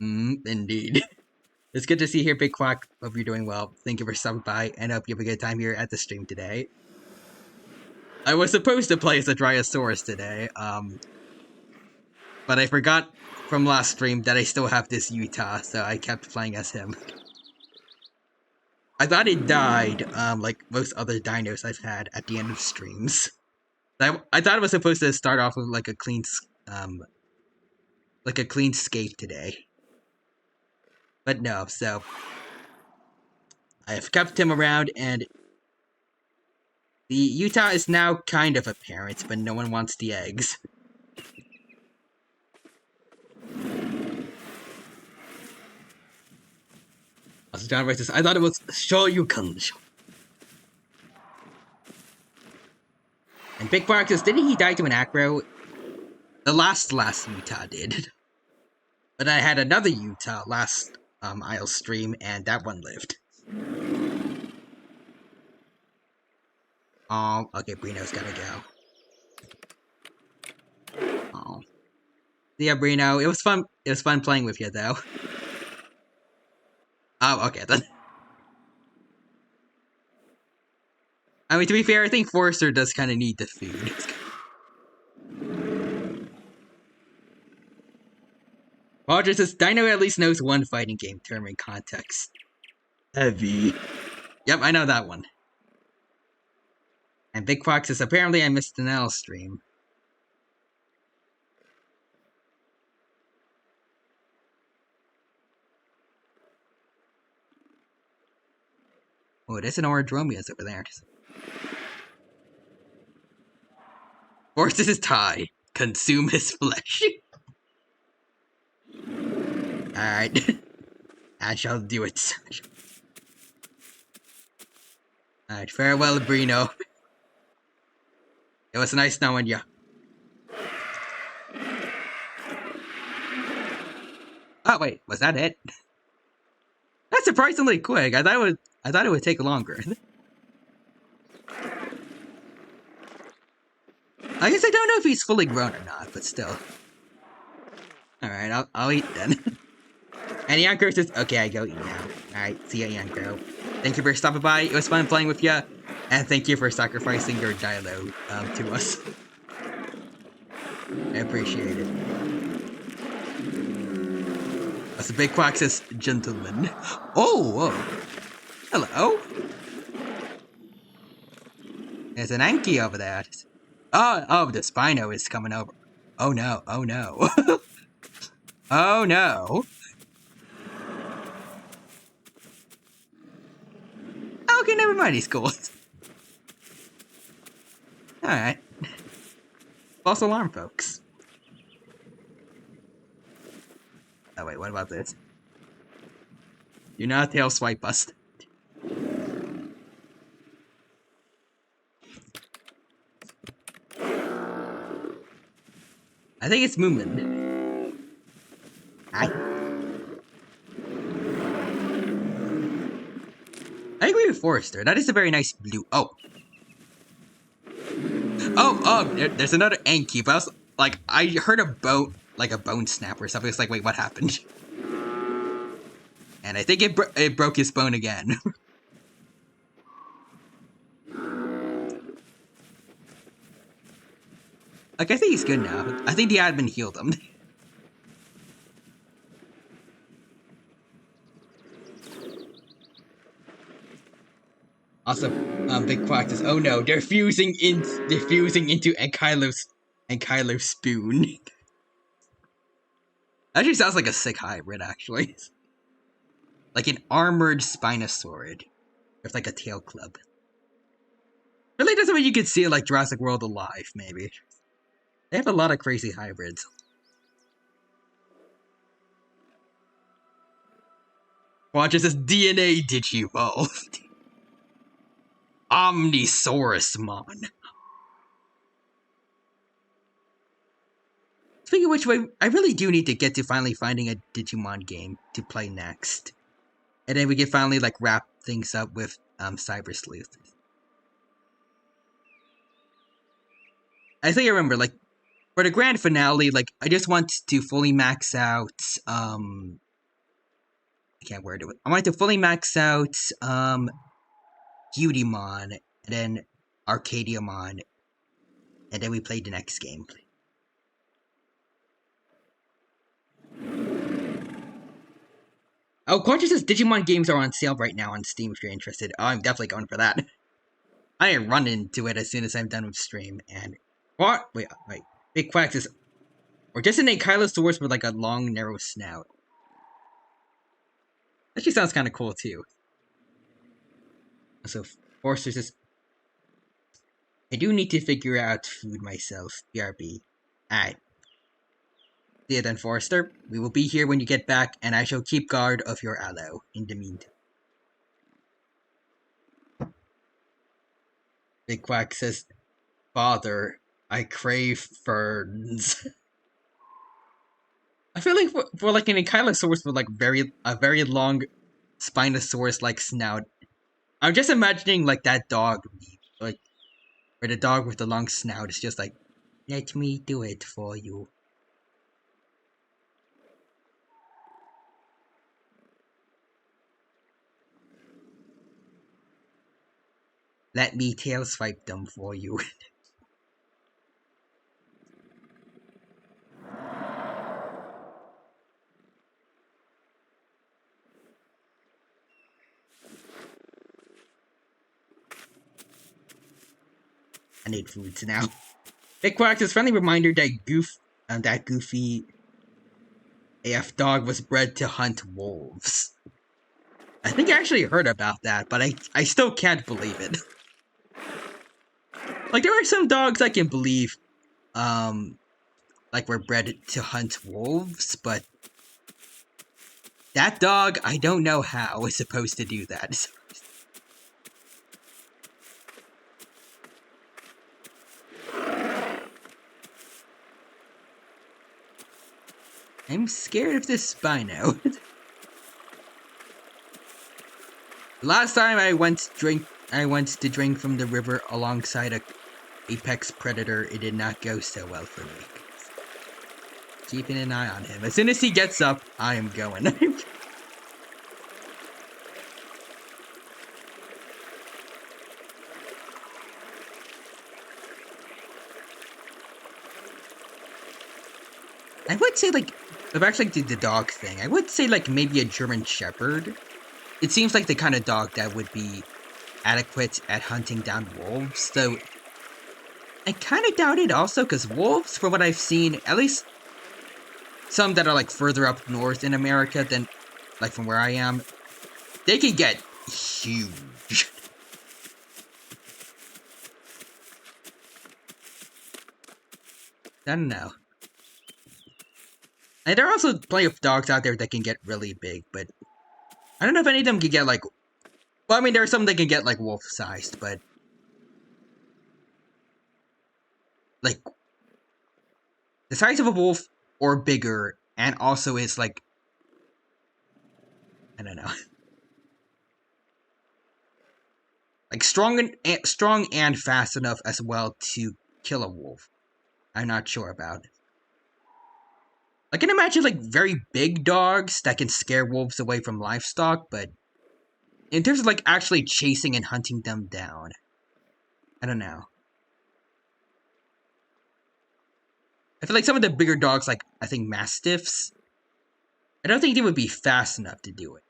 Indeed. It's good to see you here, Big Quack. Hope you're doing well. Thank you for stopping by, and hope you have a good time here at the stream today. I was supposed to play as a Dryosaurus today, but I forgot from last stream that I still have this Utah, so I kept playing as him. I thought it died, like most other dinos I've had at the end of streams. I thought it was supposed to start off with like a clean skate today. But no, so I have kept him around, and the Utah is now kind of apparent, but no one wants the eggs. Also, John writes this, I thought it was Shoryuken. And Big Bark says, didn't he die to an acro? The last Utah did. But I had another Utah last Isle stream, and that one lived. Oh, okay, Brino's gotta go. Oh. Yeah, Brino, it was fun. It was fun playing with you, though. Oh, okay then. I mean, to be fair, I think Forrester does kind of need the food. Roger says, Dino at least knows one fighting game term in context. Heavy. Yep, I know that one. And Big Fox says, apparently I missed an L stream. Oh, there's an Orodromius over there. Forces his tie. Consume his flesh. Alright. I shall do it. Alright, farewell, Brino. It was nice knowing you. Oh wait, was that it? That's surprisingly quick. I thought it would take longer. I guess I don't know if he's fully grown or not, but still. Alright, I'll eat then. And Yanko says, okay, I go eat now. Alright, see ya, Yanko. Thank you for stopping by. It was fun playing with you. And thank you for sacrificing your dino to us. I appreciate it. As the big quack says, gentlemen. Oh, whoa. Hello. There's an Anki over there. Oh, the Spino is coming over. Oh no, oh no. Oh no. Okay, never mind, he's cool. Alright. False alarm, folks. Oh wait, what about this? Do not tail swipe us. I think it's Moomin. I agree with Forrester. That is a very nice blue. Oh. There's another Anki, but I was like, I heard a bone, like a bone snap or something. It's like, wait, what happened? And I think it broke his bone again. Like, I think he's good now. I think the admin healed him. Also, Big Quack says, "Oh no, they're fusing into Ankylo's spoon." Actually sounds like a sick hybrid, actually. Like an armored Spinosaurid. With like a tail club. Really, that's what you could see in like Jurassic World Alive, maybe. They have a lot of crazy hybrids. Watch, it says DNA Digivolved. Omnisaurusmon. Speaking of which, I really do need to get to finally finding a Digimon game to play next. And then we can finally, like, wrap things up with, Cyber Sleuth. I think I remember, like, for the grand finale, like, I just want to fully max out, I can't word it. I want to fully max out, Beautymon, and then Arcadiamon, and then we play the next game. Oh, Consciousness Digimon games are on sale right now on Steam if you're interested. Oh, I'm definitely going for that. I am running into it as soon as I'm done with stream, and... What? Wait. Big Quack is... Or just an Ankylosaurus with like a long, narrow snout. That actually sounds kind of cool, too. So, Forster says... I do need to figure out food myself, BRB. Alright. See you then, Forrester. We will be here when you get back, and I shall keep guard of your aloe in the meantime. Big Quack says, Father, I crave ferns. I feel like for like an Ankylosaurus with like a very long Spinosaurus-like snout, I'm just imagining like that dog, like, where the dog with the long snout is just like, let me do it for you. Let me tail swipe them for you. I need foods now. Big Quack's friendly reminder that that goofy AF dog was bred to hunt wolves. I think I actually heard about that, but I still can't believe it. Like, there are some dogs I can believe, like, were bred to hunt wolves, but that dog, I don't know how is supposed to do that. I'm scared of this Spino. Last time I went to drink from the river alongside a apex predator. It did not go so well for me. Keeping an eye on him. As soon as he gets up, I am going. I would say like, if I actually did the dog thing, I would say like maybe a German Shepherd. It seems like the kind of dog that would be adequate at hunting down wolves, though I kind of doubt it also, because wolves, from what I've seen, at least some that are like further up north in America than like from where I am, they can get huge. I don't know. And there are also plenty of dogs out there that can get really big, but I don't know if any of them can get like. Well, I mean, there are some that can get like wolf-sized, but like the size of a wolf or bigger, and also is like, I don't know, like strong and fast enough as well to kill a wolf. I'm not sure about. I can imagine like very big dogs that can scare wolves away from livestock, but in terms of like actually chasing and hunting them down, I don't know. I feel like some of the bigger dogs, like I think mastiffs, I don't think they would be fast enough to do it.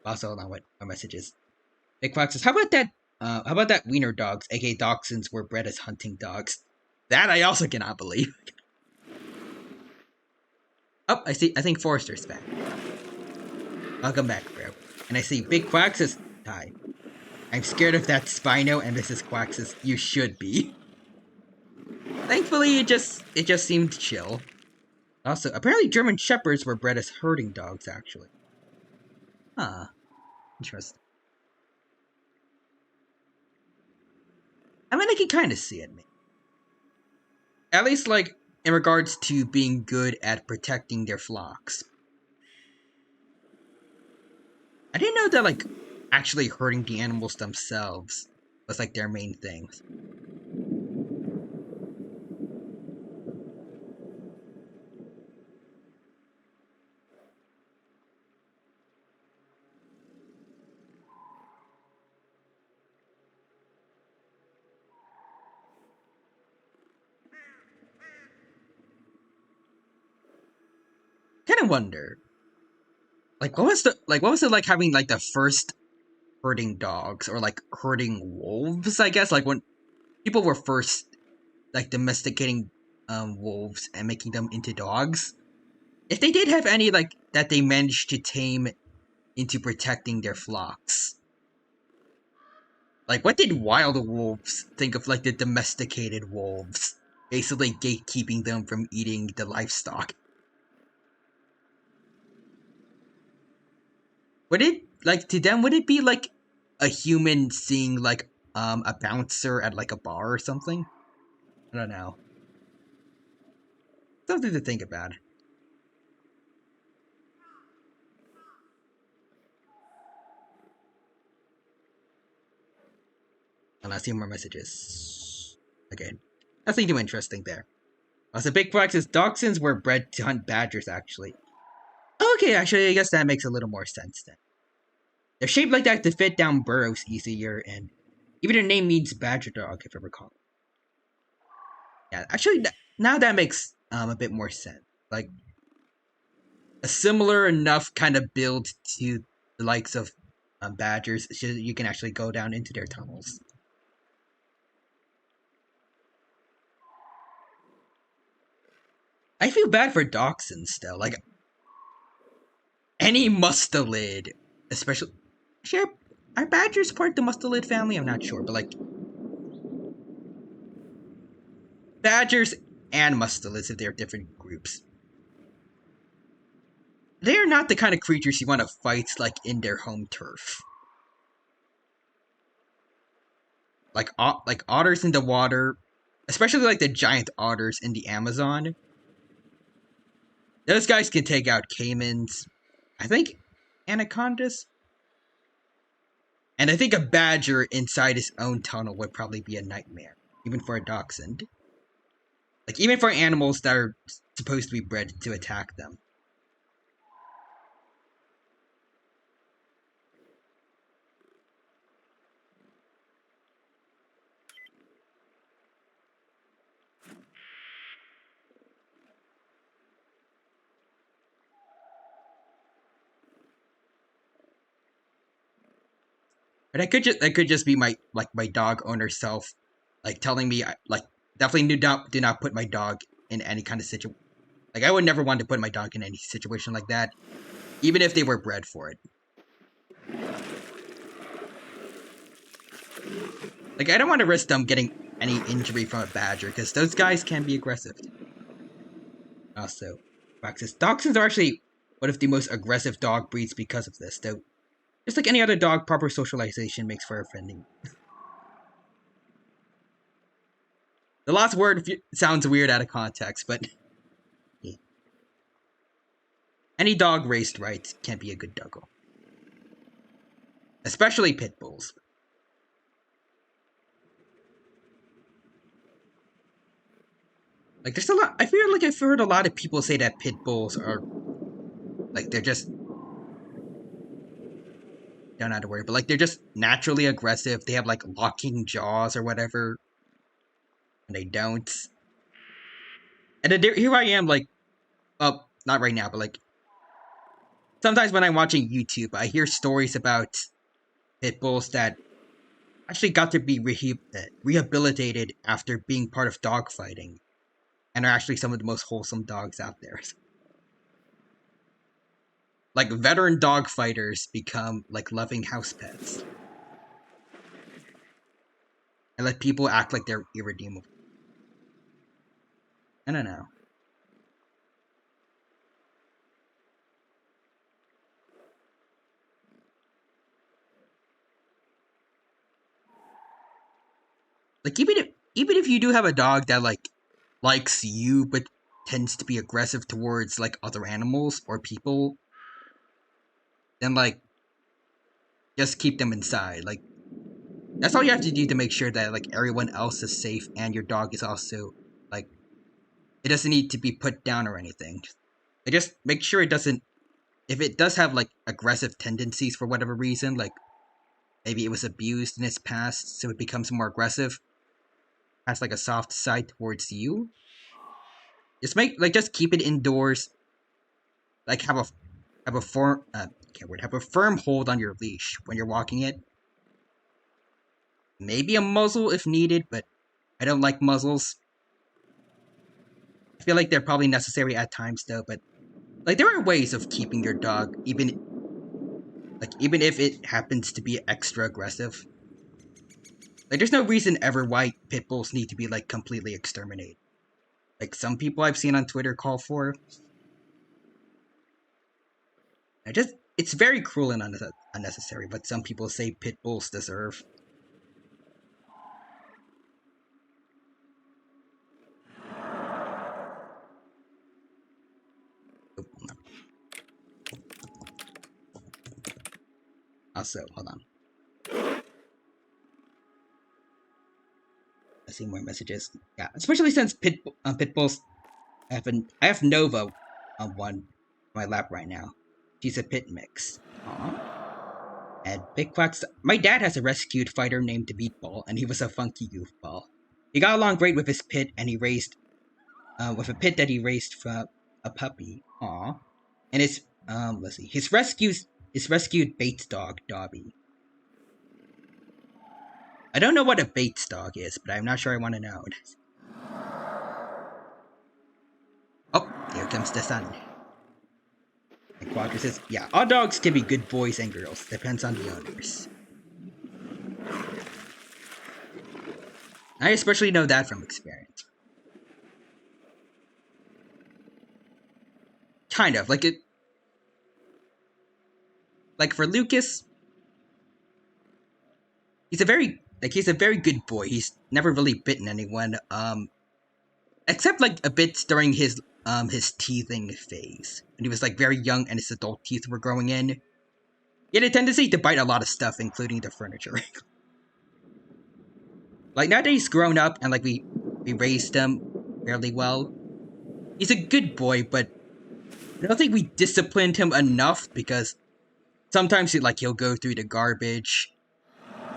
Also, hold on, what my message is. Big Fox says, "How about that? How about that wiener dogs, aka dachshunds, were bred as hunting dogs? That I also cannot believe." Oh, I see. I think Forrester's back. Welcome back, bro. And I see Big Quack says, "Hi. I'm scared of that Spino," and Mrs. Quack says, "You should be." Thankfully, it just seemed chill. Also, apparently German Shepherds were bred as herding dogs, actually. Huh. Interesting. I mean, I can kind of see it, maybe. At least, like, in regards to being good at protecting their flocks. I didn't know that, like, actually hurting the animals themselves was, like, their main thing. Kind of wonder, like, what was it like having, like, the first herding dogs, or, like, herding wolves, I guess? Like, when people were first, like, domesticating, wolves and making them into dogs? If they did have any, like, that they managed to tame into protecting their flocks. Like, what did wild wolves think of, like, the domesticated wolves? Basically gatekeeping them from eating the livestock. Would it, like, to them, would it be like a human seeing, like, a bouncer at, like, a bar or something? I don't know. Something to think about. And I see more messages. Okay. Nothing too interesting there. Also, Big Flag says dachshunds were bred to hunt badgers, actually. Okay, actually, I guess that makes a little more sense then. They're shaped like that to fit down burrows easier, and even their name means badger dog, if I recall. Yeah, actually, now that makes a bit more sense. Like, a similar enough kind of build to the likes of badgers, so you can actually go down into their tunnels. I feel bad for dachshunds, though. Like, any mustelid, especially. Sure, are badgers part of the mustelid family? I'm not sure, but like, badgers and mustelids, if they're different groups, they are not the kind of creatures you want to fight, like, in their home turf. Like otters in the water, especially like the giant otters in the Amazon. Those guys can take out caimans, I think anacondas, and I think a badger inside his own tunnel would probably be a nightmare, even for a dachshund. Like, even for animals that are supposed to be bred to attack them. But that could just be my dog owner self, like telling me like definitely do not put my dog in any kind of situation. Like I would never want to put my dog in any situation like that, even if they were bred for it. Like I don't want to risk them getting any injury from a badger because those guys can be aggressive. Also, Foxes. Dachshunds are actually one of the most aggressive dog breeds because of this, though. Just like any other dog, proper socialization makes for a friendly. The last word sounds weird out of context, but yeah. Any dog raised right can be a good doggo. Especially pit bulls. Like, there's a lot. I feel like I've heard a lot of people say that pit bulls are like they're just don't know how to word, but like they're just naturally aggressive. They have like locking jaws or whatever, and they don't. And then here I am, like, well, not right now, but like sometimes when I'm watching YouTube, I hear stories about pit bulls that actually got to be rehabilitated after being part of dogfighting, and are actually some of the most wholesome dogs out there. Like veteran dog fighters become like loving house pets and let people act like they're irredeemable. I don't know. Like even if you do have a dog that like likes you but tends to be aggressive towards like other animals or people, then like just keep them inside. Like that's all you have to do to make sure that like everyone else is safe and your dog is also like it doesn't need to be put down or anything. Just make sure it doesn't if it does have like aggressive tendencies for whatever reason, like maybe it was abused in its past, so it becomes more aggressive, has like a soft side towards you. Just keep it indoors. Like have a firm hold on your leash when you're walking it. Maybe a muzzle if needed, but I don't like muzzles. I feel like they're probably necessary at times though, but like there are ways of keeping your dog even if it happens to be extra aggressive. Like there's no reason ever why pit bulls need to be like completely exterminated. Like some people I've seen on Twitter call for. It's very cruel and unnecessary, but some people say pit bulls deserve. Oh, no. Also, hold on. I see more messages. Yeah, especially since pit bulls. I have Nova on one my lap right now. She's a pit mix. Aww. And Big Fox. My dad has a rescued fighter named Meatball, and he was a funky goofball. He got along great with his pit, and he raised with a pit that he raised from a puppy. Aw. And let's see, his rescued Bates dog, Dobby. I don't know what a Bates dog is, but I'm not sure I want to know. Oh, here comes the sun. And Quacker says, yeah, all dogs can be good boys and girls. Depends on the owners. I especially know that from experience. Kind of. Like for Lucas, he's a very good boy. He's never really bitten anyone, except like a bit during his teething phase. When he was like very young and his adult teeth were growing in. He had a tendency to bite a lot of stuff, including the furniture. Like now that he's grown up and like we raised him fairly well, he's a good boy, but I don't think we disciplined him enough because sometimes he'll go through the garbage.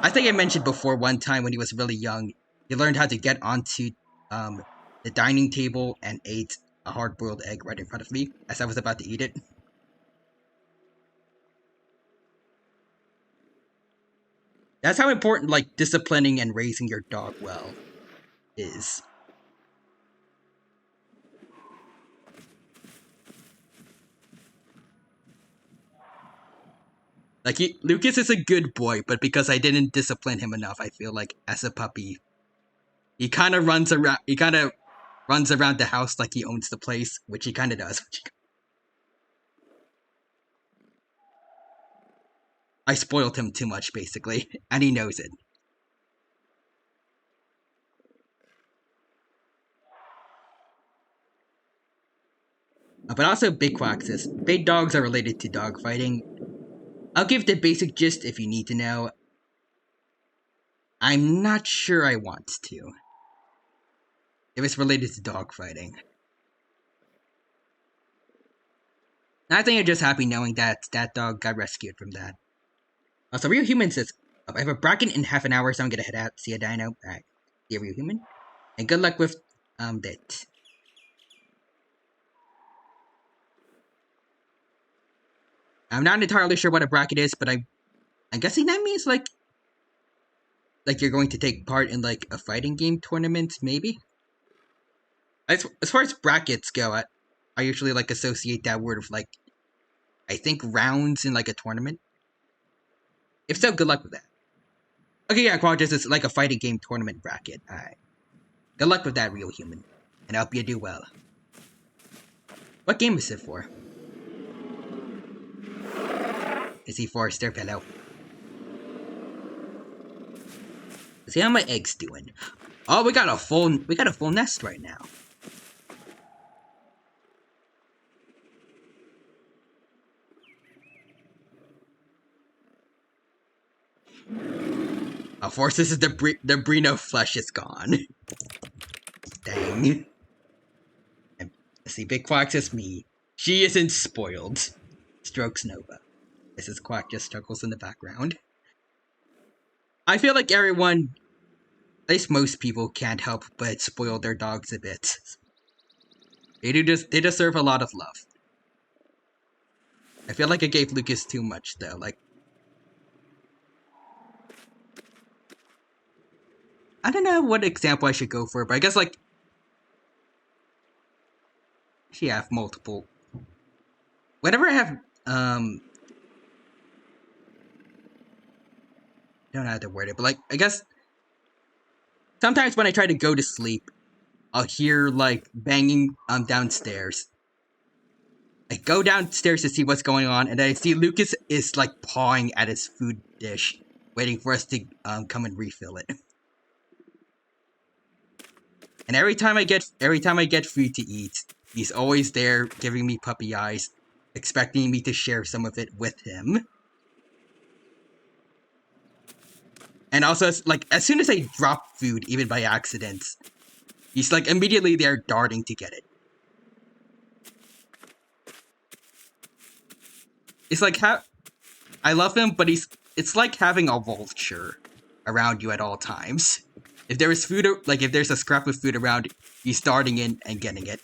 I think I mentioned before one time when he was really young, he learned how to get onto um the dining table and ate a hard-boiled egg right in front of me as I was about to eat it. That's how important, like, disciplining and raising your dog well is. Like, Lucas is a good boy, but because I didn't discipline him enough, I feel like as a puppy, he kind of runs around. He kind of runs around the house like he owns the place, which he kind of does. I spoiled him too much, basically, and he knows it. But also, big quaxes. Big dogs are related to dog fighting. I'll give the basic gist if you need to know. I'm not sure I want to. If it's related to dog fighting. I think I'm just happy knowing that that dog got rescued from that. Also, Real Human says, I have a bracket in half an hour, so I'm gonna head out. See a dino. Alright. See a Real Human. And good luck with that. I'm not entirely sure what a bracket is, but I'm guessing that means like you're going to take part in like a fighting game tournament, maybe? As far as brackets go, I usually like associate that word with like I think rounds in like a tournament. If so, good luck with that. Okay, yeah, Quadras is like a fighting game tournament bracket. Alright. Good luck with that, Real Human. And I hope you do well. What game is it for? Is he Forrester? Hello. See how my egg's doing. Oh, we got a full nest right now. Of course, this is the Brino flesh is gone. Dang. And see, Big Quack is me. She isn't spoiled. Strokes Nova. Mrs. Quack just struggles in the background. I feel like everyone, at least most people, can't help but spoil their dogs a bit. They deserve a lot of love. I feel like I gave Lucas too much though. Like, I don't know what example I should go for, but I guess like she have multiple. Whenever I have I don't know how to word it, but like I guess sometimes when I try to go to sleep, I'll hear like banging downstairs. I go downstairs to see what's going on, and then I see Lucas is like pawing at his food dish, waiting for us to come and refill it. And every time I get food to eat, he's always there giving me puppy eyes, expecting me to share some of it with him. And also, like, as soon as I drop food, even by accident, he's like immediately there darting to get it. It's like I love him, but it's like having a vulture around you at all times. If there is food, like if there's a scrap of food around, he's darting in and getting it.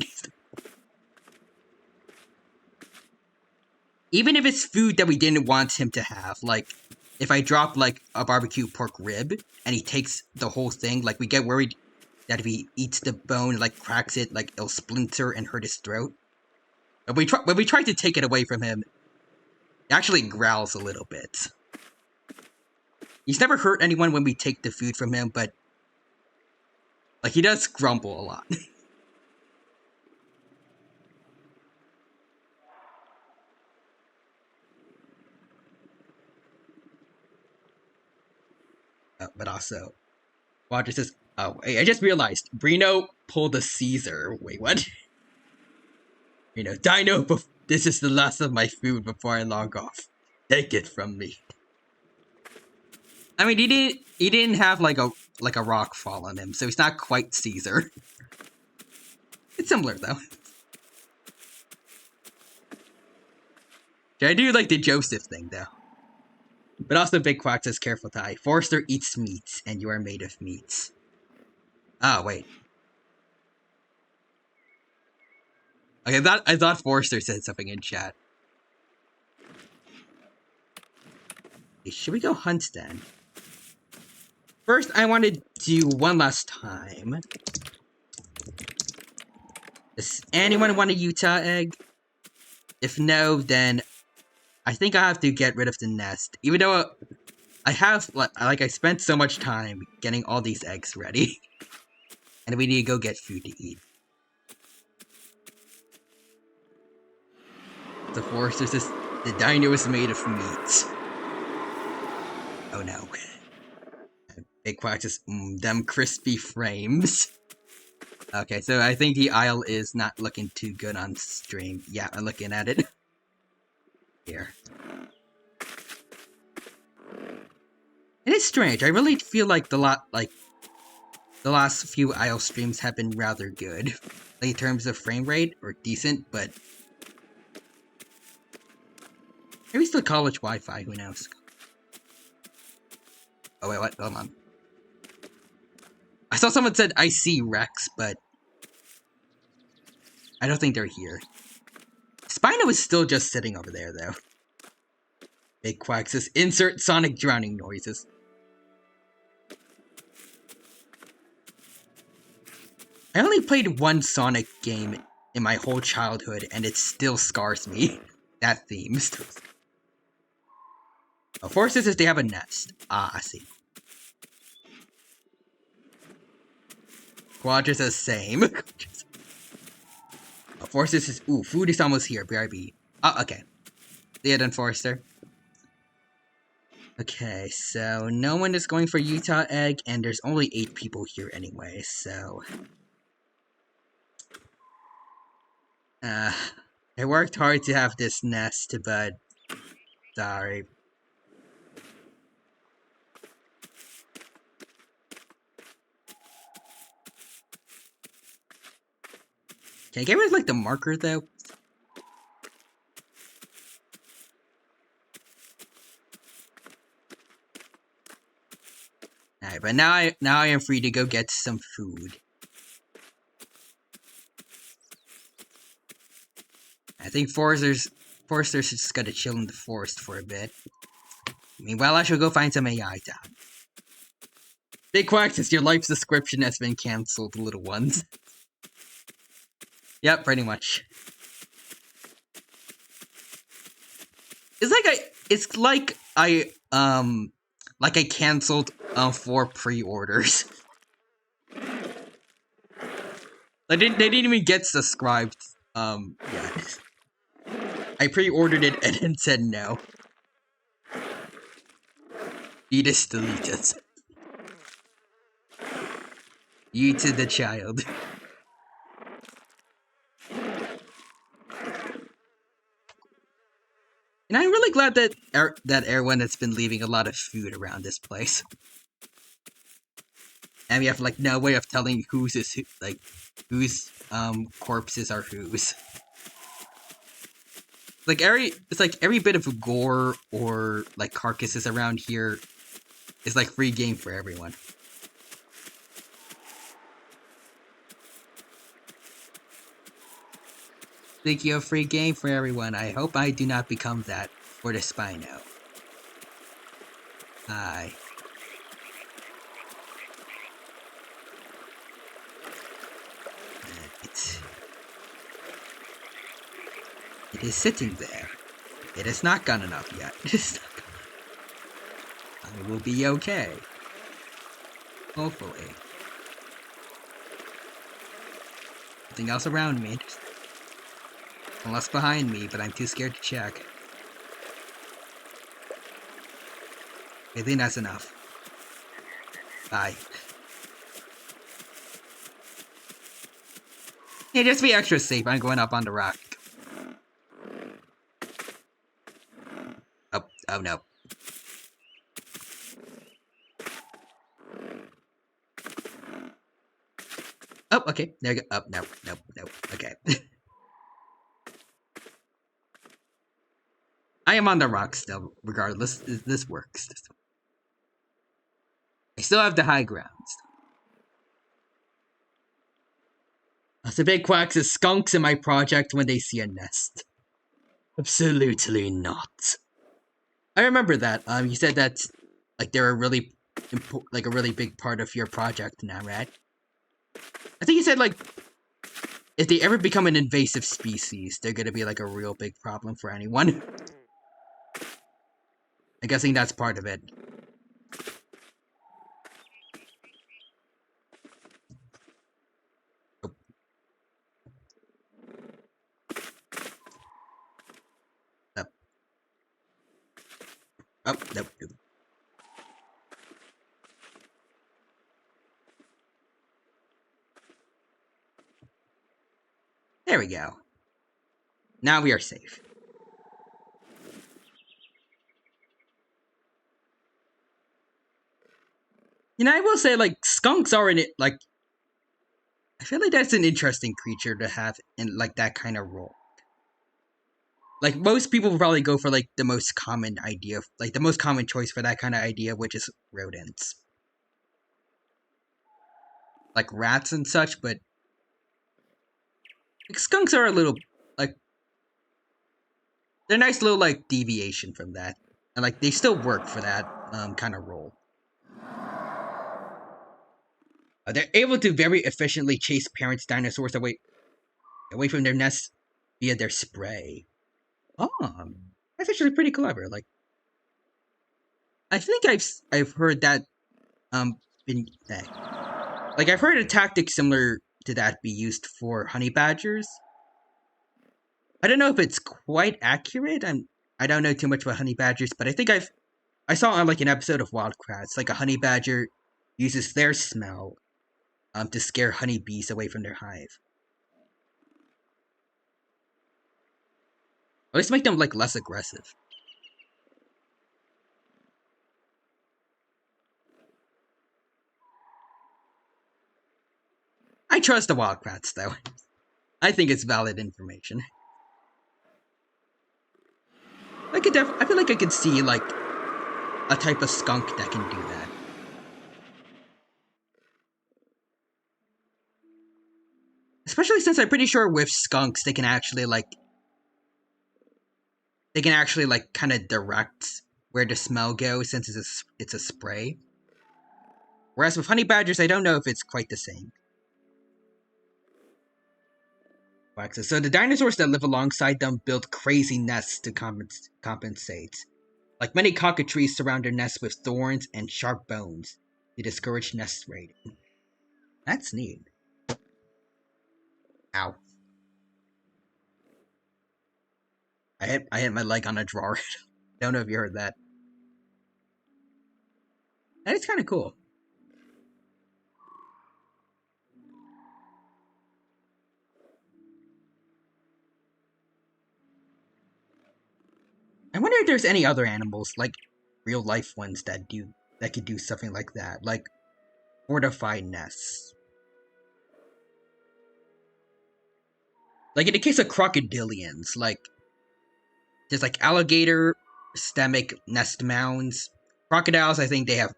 Even if it's food that we didn't want him to have, like if I drop like a barbecue pork rib and he takes the whole thing, like we get worried that if he eats the bone, like cracks it, like it'll splinter and hurt his throat. But when we try to take it away from him, he actually growls a little bit. He's never hurt anyone when we take the food from him, but like he does grumble a lot. But also, Roger says, "Oh, hey, I just realized Brino pulled a Caesar. Wait, what? Dino. This is the last of my food before I log off. Take it from me." I mean, he didn't have like a rock fall on him, so he's not quite Caesar. It's similar though. I do like the Joseph thing though. But also Big Quack says, "Careful, Ty. Forrester eats meat, and you are made of meat." Oh, wait. Okay, I thought Forrester said something in chat. Should we go hunt then? First, I want to do one last time. Does anyone want a Utah egg? If no, then I think I have to get rid of the nest. Even though I have, I spent so much time getting all these eggs ready. And we need to go get food to eat. The forest is just, the dino is made of meat. Oh no. Big Quack just, them crispy frames. Okay, so I think the aisle is not looking too good on stream. Yeah, I'm looking at it. Here. It is strange. I really feel like the last few aisle streams have been rather good. Like in terms of frame rate, or decent, but maybe it's the college Wi-Fi, who knows? Oh wait, what? Hold on. I saw someone said I see Rex, but I don't think they're here. Spino is still just sitting over there, though. Big Quack says, insert sonic drowning noises. I only played one Sonic game in my whole childhood, and it still scars me. That theme still. Oh, Forest says they have a nest. Ah, I see. Quadra says same. Oh, Forest says, ooh, food is almost here, BRB. Oh, okay. See ya then, Forrester. Okay, so no one is going for Utah egg, and there's only 8 people here anyway, so... I worked hard to have this nest, but... sorry. Can I get rid of, like, the marker, though? Alright, but now I am free to go get some food. I think Forrester's just gotta chill in the forest for a bit. Meanwhile, I shall go find some AI time. Big Quack says your life subscription has been cancelled, little ones. Yep, pretty much. It's like I canceled 4 pre-orders. They didn't even get subscribed. Yeah. I pre-ordered it and then said no. Fetus deleted. You to the child. And I'm really glad that Erwin has been leaving a lot of food around this place. And we have like no way of telling whose corpses are whose. It's like every bit of gore or like carcasses around here is like free game for everyone. Speaking of free game for everyone, I hope I do not become that for the Spino. Hi. It is sitting there. It has not gone enough yet. I will be okay. Hopefully. Nothing else around me. Unless behind me, but I'm too scared to check. I think that's enough. Bye. Yeah, just be extra safe. I'm going up on the rock. Oh no. Oh, okay. There you go. Oh, no. Okay. I am on the rock still, regardless. This works. I still have the high ground. The big quacks is skunks in my project when they see a nest. Absolutely not. I remember that. You said that, like, there were really like a really big part of your project now, right? I think you said like if they ever become an invasive species, they're gonna be like a real big problem for anyone. I'm guessing that's part of it. Oh, oh, oh, nope, nope. There we go. Now we are safe. You know, I will say, like, skunks are in it, like, I feel like that's an interesting creature to have in, like, that kind of role. Like, most people would probably go for, like, the most common idea, like, the most common choice for that kind of idea, which is rodents. Like, rats and such, but, like, skunks are a little, like, they're a nice little, like, deviation from that. And, like, they still work for that, kind of role. They're able to very efficiently chase parent dinosaurs away from their nests via their spray. Oh, that's actually pretty clever. Like, I think I've heard that been like I've heard a tactic similar to that be used for honey badgers. I don't know if it's quite accurate. I don't know too much about honey badgers, but I think I saw on like an episode of Wildcrafts like a honey badger uses their smell to scare honeybees away from their hive. At least make them like less aggressive. I trust the Wildcrats though. I think it's valid information. I feel like I could see like a type of skunk that can do that. Especially since I'm pretty sure with skunks they can actually like kind of direct where the smell goes since it's a spray. Whereas with honey badgers, I don't know if it's quite the same. So the dinosaurs that live alongside them build crazy nests to compensate. Like many cockatrices surround their nests with thorns and sharp bones to discourage nest raiding. That's neat. Ow. I hit my leg on a drawer. Don't know if you heard that. That is kind of cool. I wonder if there's any other animals, like real life ones that could do something like that, like fortified nests. Like in the case of crocodilians, like there's like alligator stomach nest mounds. Crocodiles, I think they have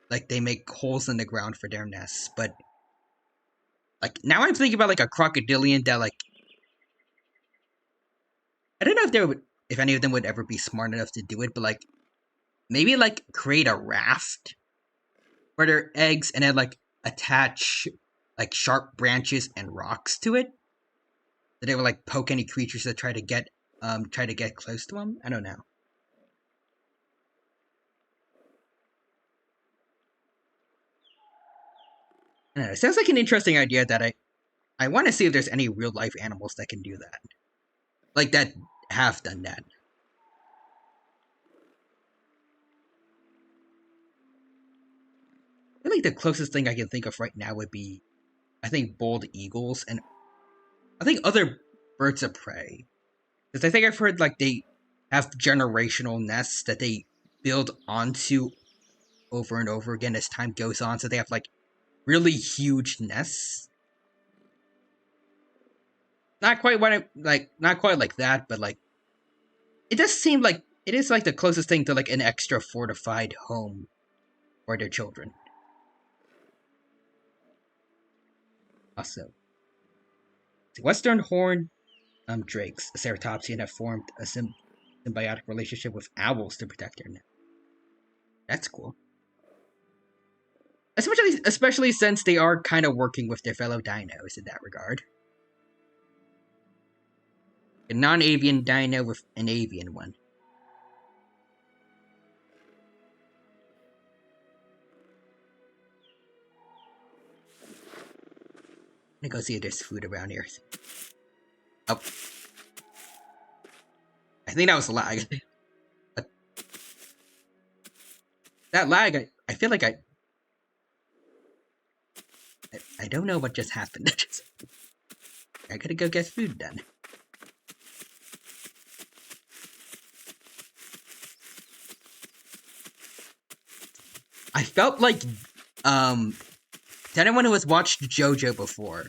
like they make holes in the ground for their nests, but like now I'm thinking about like a crocodilian that like I don't know if if any of them would ever be smart enough to do it, but like maybe like create a raft for their eggs and then like attach like sharp branches and rocks to it. That they would like poke any creatures that try to get close to them. I don't know. I don't know. It sounds like an interesting idea that I want to see if there's any real life animals that can do that, like that have done that. I feel like the closest thing I can think of right now would be, I think, bald eagles and I think other birds of prey. Because I think I've heard like they have generational nests that they build onto over and over again as time goes on. So they have like really huge nests. Not quite what I like, not quite like that, but like it does seem like it is like the closest thing to like an extra fortified home for their children. Also, the Western horn drakes, a ceratopsian, have formed a symbiotic relationship with owls to protect their nest. That's cool. Especially since they are kind of working with their fellow dinos in that regard. A non-avian dino with an avian one. I'm gonna go see if there's food around here. Oh. I think that was a lag. That lag, I feel like I don't know what just happened. I gotta go get food then. I felt like, to anyone who has watched JoJo before,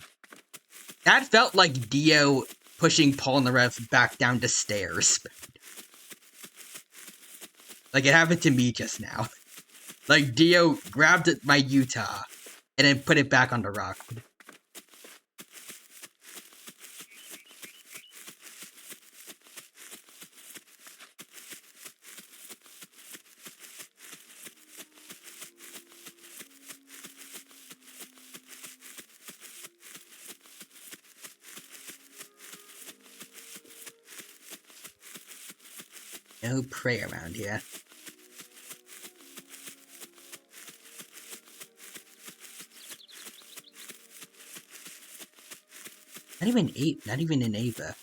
that felt like Dio pushing Polnareff back down the stairs. Like, it happened to me just now. Like, Dio grabbed my Utah, and then put it back on the rock. No prey around here. Not even an Ava.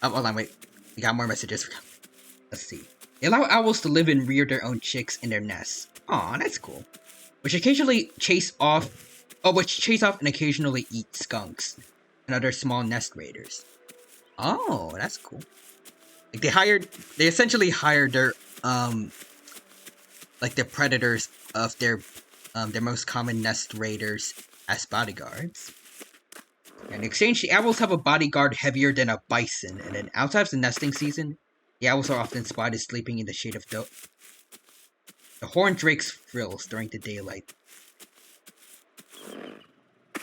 Oh, hold on, wait. We got more messages. Let's see. They allow owls to live and rear their own chicks in their nests. Aw, that's cool. Which chase off and occasionally eat skunks and other small nest raiders. Oh, that's cool. Like they essentially hired their like the predators of their most common nest raiders as bodyguards. In exchange, the owls have a bodyguard heavier than a bison, and then outside of the nesting season, the owls are often spotted sleeping in the shade of the horned drake's frills during the daylight.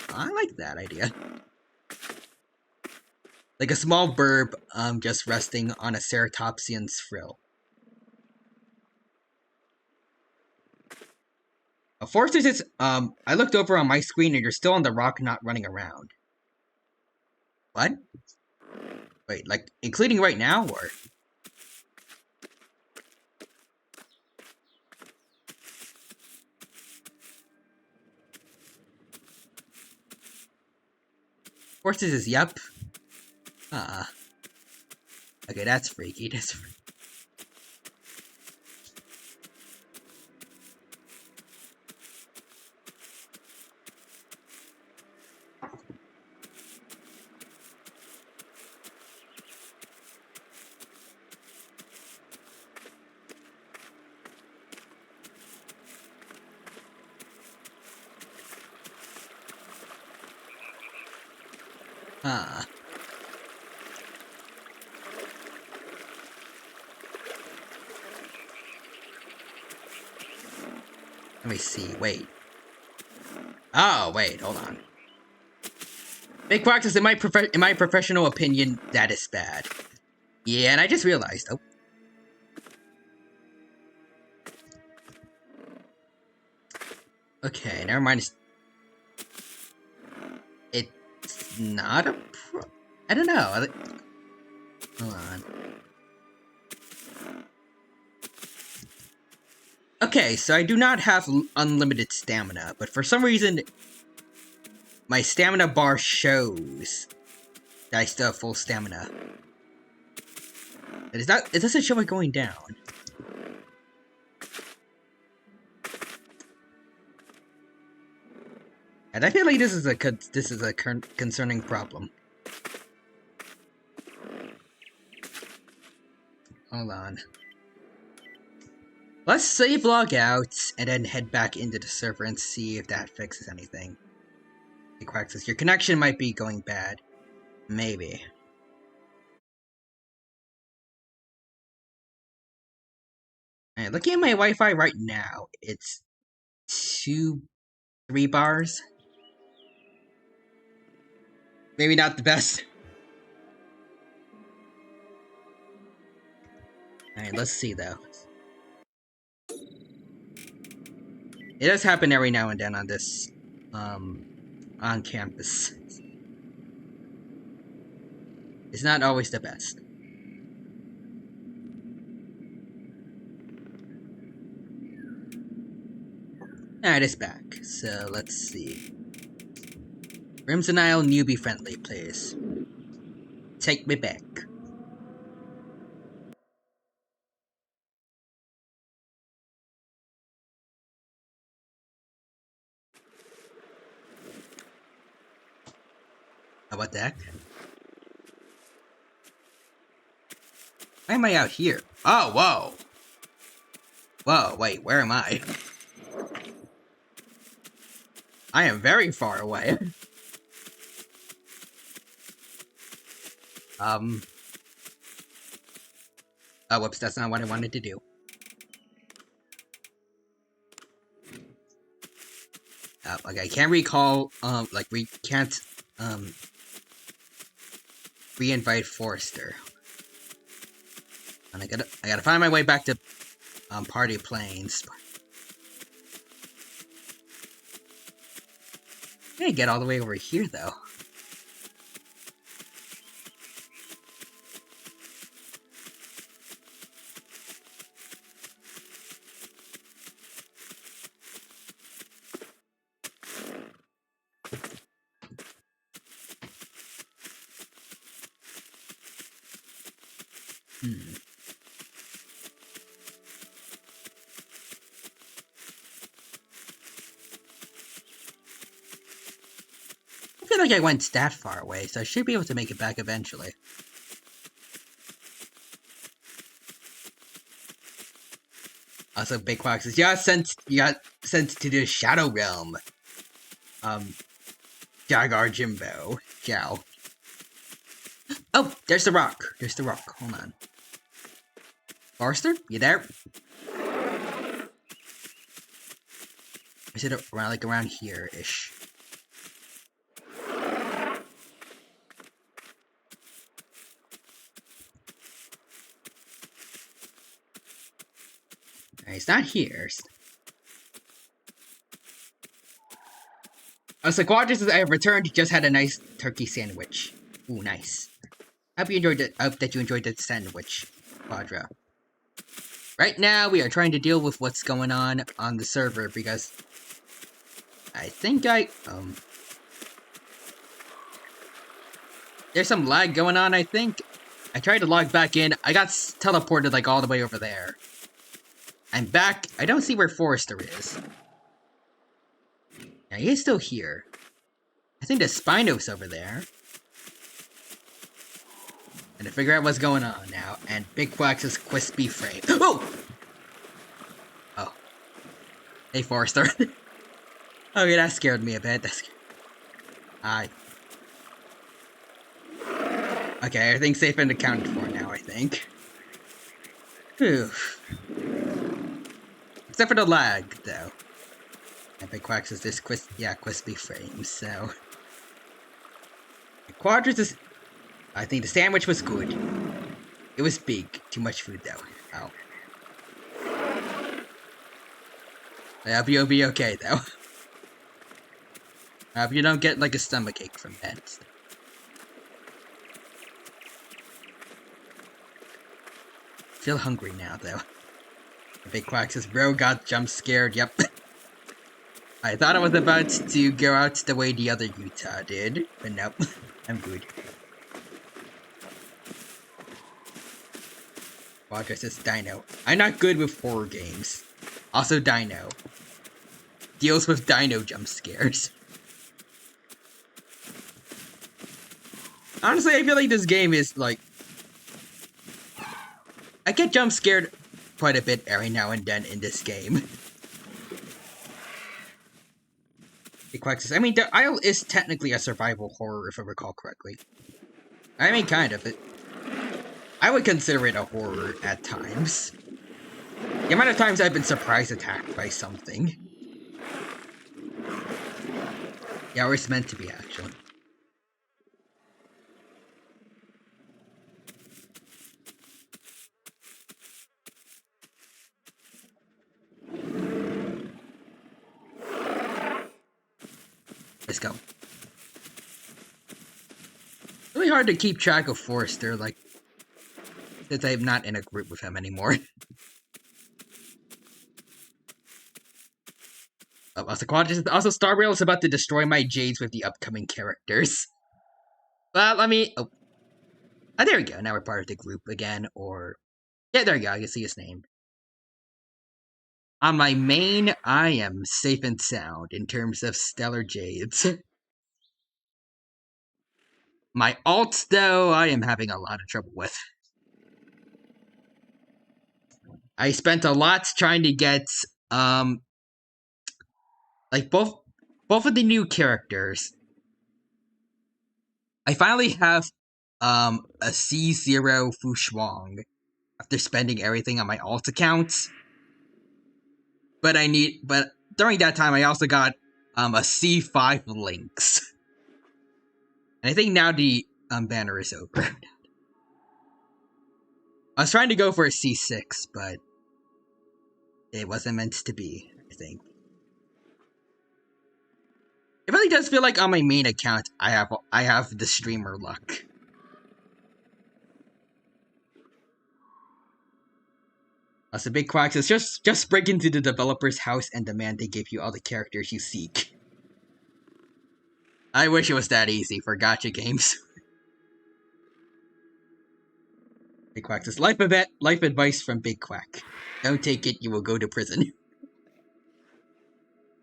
I like that idea. Like a small bird, just resting on a ceratopsian's frill. Forsters is, I looked over on my screen and you're still on the rock, not running around. What? Wait, like, including right now, or? Forsters is, yep. Okay, that's freaky, that's freaky. Let me see, wait. Oh, wait, hold on. Big practice, in my professional opinion, that is bad. Yeah, and I just realized, oh. Okay, never mind. It's not a I don't know. Hold on. Okay, so I do not have unlimited stamina, but for some reason, my stamina bar shows that I still have full stamina. It doesn't show it going down. And I feel like this is a concerning problem. Hold on. Let's save log out and then head back into the server and see if that fixes anything. Hey, Quack says your connection might be going bad. Maybe. Alright, looking at my Wi-Fi right now, it's 3 bars. Maybe not the best. Alright, let's see though. It does happen every now and then on this, on campus. It's not always the best. Alright, it's back. So, let's see. Crimson Isle newbie friendly, please. Take me back. How about that? Why am I out here? Oh, whoa! Whoa, wait, where am I? I am very far away. Oh, whoops, that's not what I wanted to do. Okay, I can't recall, we can't, re-invite Forrester. And I gotta find my way back to, Party Plains. I gotta get all the way over here, though. I feel like I went that far away, so I should be able to make it back eventually. Also, Big Quack says, you got sent to the Shadow Realm. Jagar Jimbo. Ciao. Oh, there's the rock. There's the rock. Hold on. Forrester, you there? Is it around here-ish? It's not here. So Quadras, as I have returned, just had a nice turkey sandwich. Ooh, nice. Hope you enjoyed it. Hope that you enjoyed the sandwich, Quadra. Right now, we are trying to deal with what's going on the server because I think there's some lag going on, I think. I tried to log back in. I got teleported like all the way over there. I'm back. I don't see where Forrester is. Yeah, he is still here. I think the Spinos over there. And to figure out what's going on now. And Big Quack's crispy frame. Oh! Oh. Hey, Forrester. Okay, that scared me a bit. Okay, everything's safe and accounted for now, I think. Whew. Except for the lag, though. And Big Quack says this crispy frame, so... The Quadrants is... I think the sandwich was good. It was big. Too much food, though. Oh. I hope you'll be okay, though. I hope you don't get, like, a stomachache from that. Feel hungry now, though. The Big Quack says, bro got jump scared, yep. I thought I was about to go out the way the other Utah did, but nope. I'm good. Quadra says, Dino. I'm not good with horror games. Also, Dino. Deals with Dino jump scares. Honestly, I feel like this game is, like... I get jump scared quite a bit every now and then in this game. I mean, the Isle is technically a survival horror, if I recall correctly. I mean, kind of. I would consider it a horror at times. The amount of times I've been surprise attacked by something. Yeah, or it's meant to be, actually. Let's go. Really hard to keep track of Forrester, like, since I'm not in a group with him anymore. Also, Star Rail is about to destroy my Jades with the upcoming characters. Well, let me... Oh, there we go. Now we're part of the group again, or... Yeah, there you go. I can see his name. On my main, I am safe and sound in terms of Stellar Jades. My alts, though, I am having a lot of trouble with. I spent a lot trying to get, like, both of the new characters. I finally have, a C0 Fu Shuang after spending everything on my alt accounts. But during that time, I also got, a C5 Lynx. And I think now the, banner is over. I was trying to go for a C6, but it wasn't meant to be, I think. It really does feel like on my main account, I have the streamer luck. That's a big quack. It's just break into the developer's house and demand they give you all the characters you seek. I wish it was that easy for gacha games. Big Quack says, life advice from Big Quack. Don't take it, you will go to prison.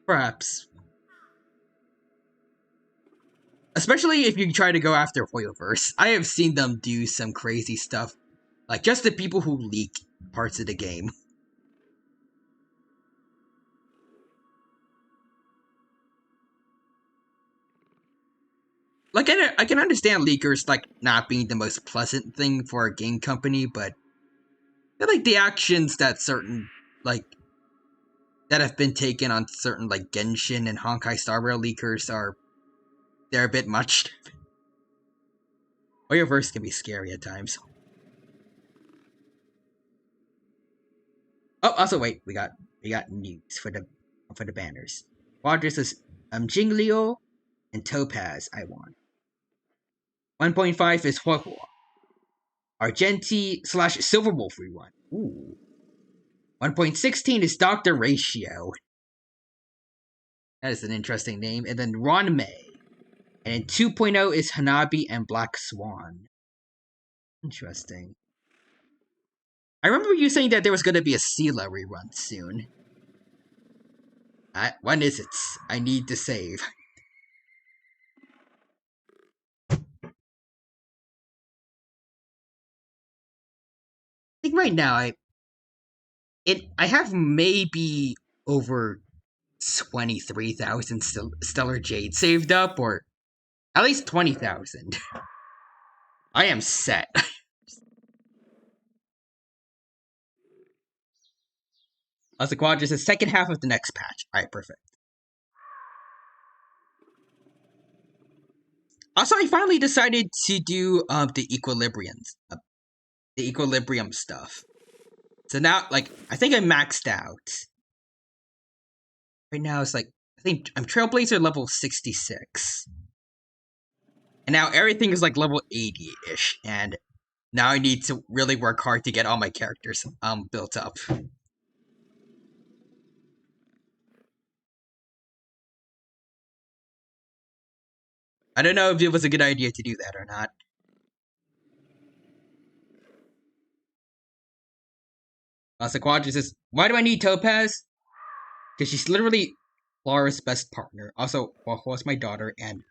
Perhaps. Especially if you try to go after Hoyoverse. I have seen them do some crazy stuff. Like, just the people who leak parts of the game. Like, I can understand leakers, like, not being the most pleasant thing for a game company, but I feel like the actions that certain, like, that have been taken on certain, like, Genshin and Honkai Star Rail leakers they're a bit much. Hoyoverse can be scary at times. Oh, also wait, we got news for the banners. Quadris says, Jinglio and Topaz I want. 1.5 is Huohuo. Argenti / Silverwolf we want. Ooh. 1.16 is Dr. Ratio. That is an interesting name. And then Ron May. And then 2.0 is Hanabi and Black Swan. Interesting. I remember you saying that there was going to be a Sela rerun soon. When is it? I need to save. I think right now I have maybe over 23,000 Stellar Jade saved up, or at least 20,000. I am set. Also, Quadras is second half of the next patch. Alright, perfect. Also, I finally decided to do the equilibrium stuff. So now, like, I think I maxed out. Right now, it's like, I think I'm Trailblazer level 66. And now everything is like level 80-ish. And now I need to really work hard to get all my characters built up. I don't know if it was a good idea to do that or not. Quadras says, why do I need Topaz? Because she's literally Laura's best partner. Also, Huohuo is my daughter, and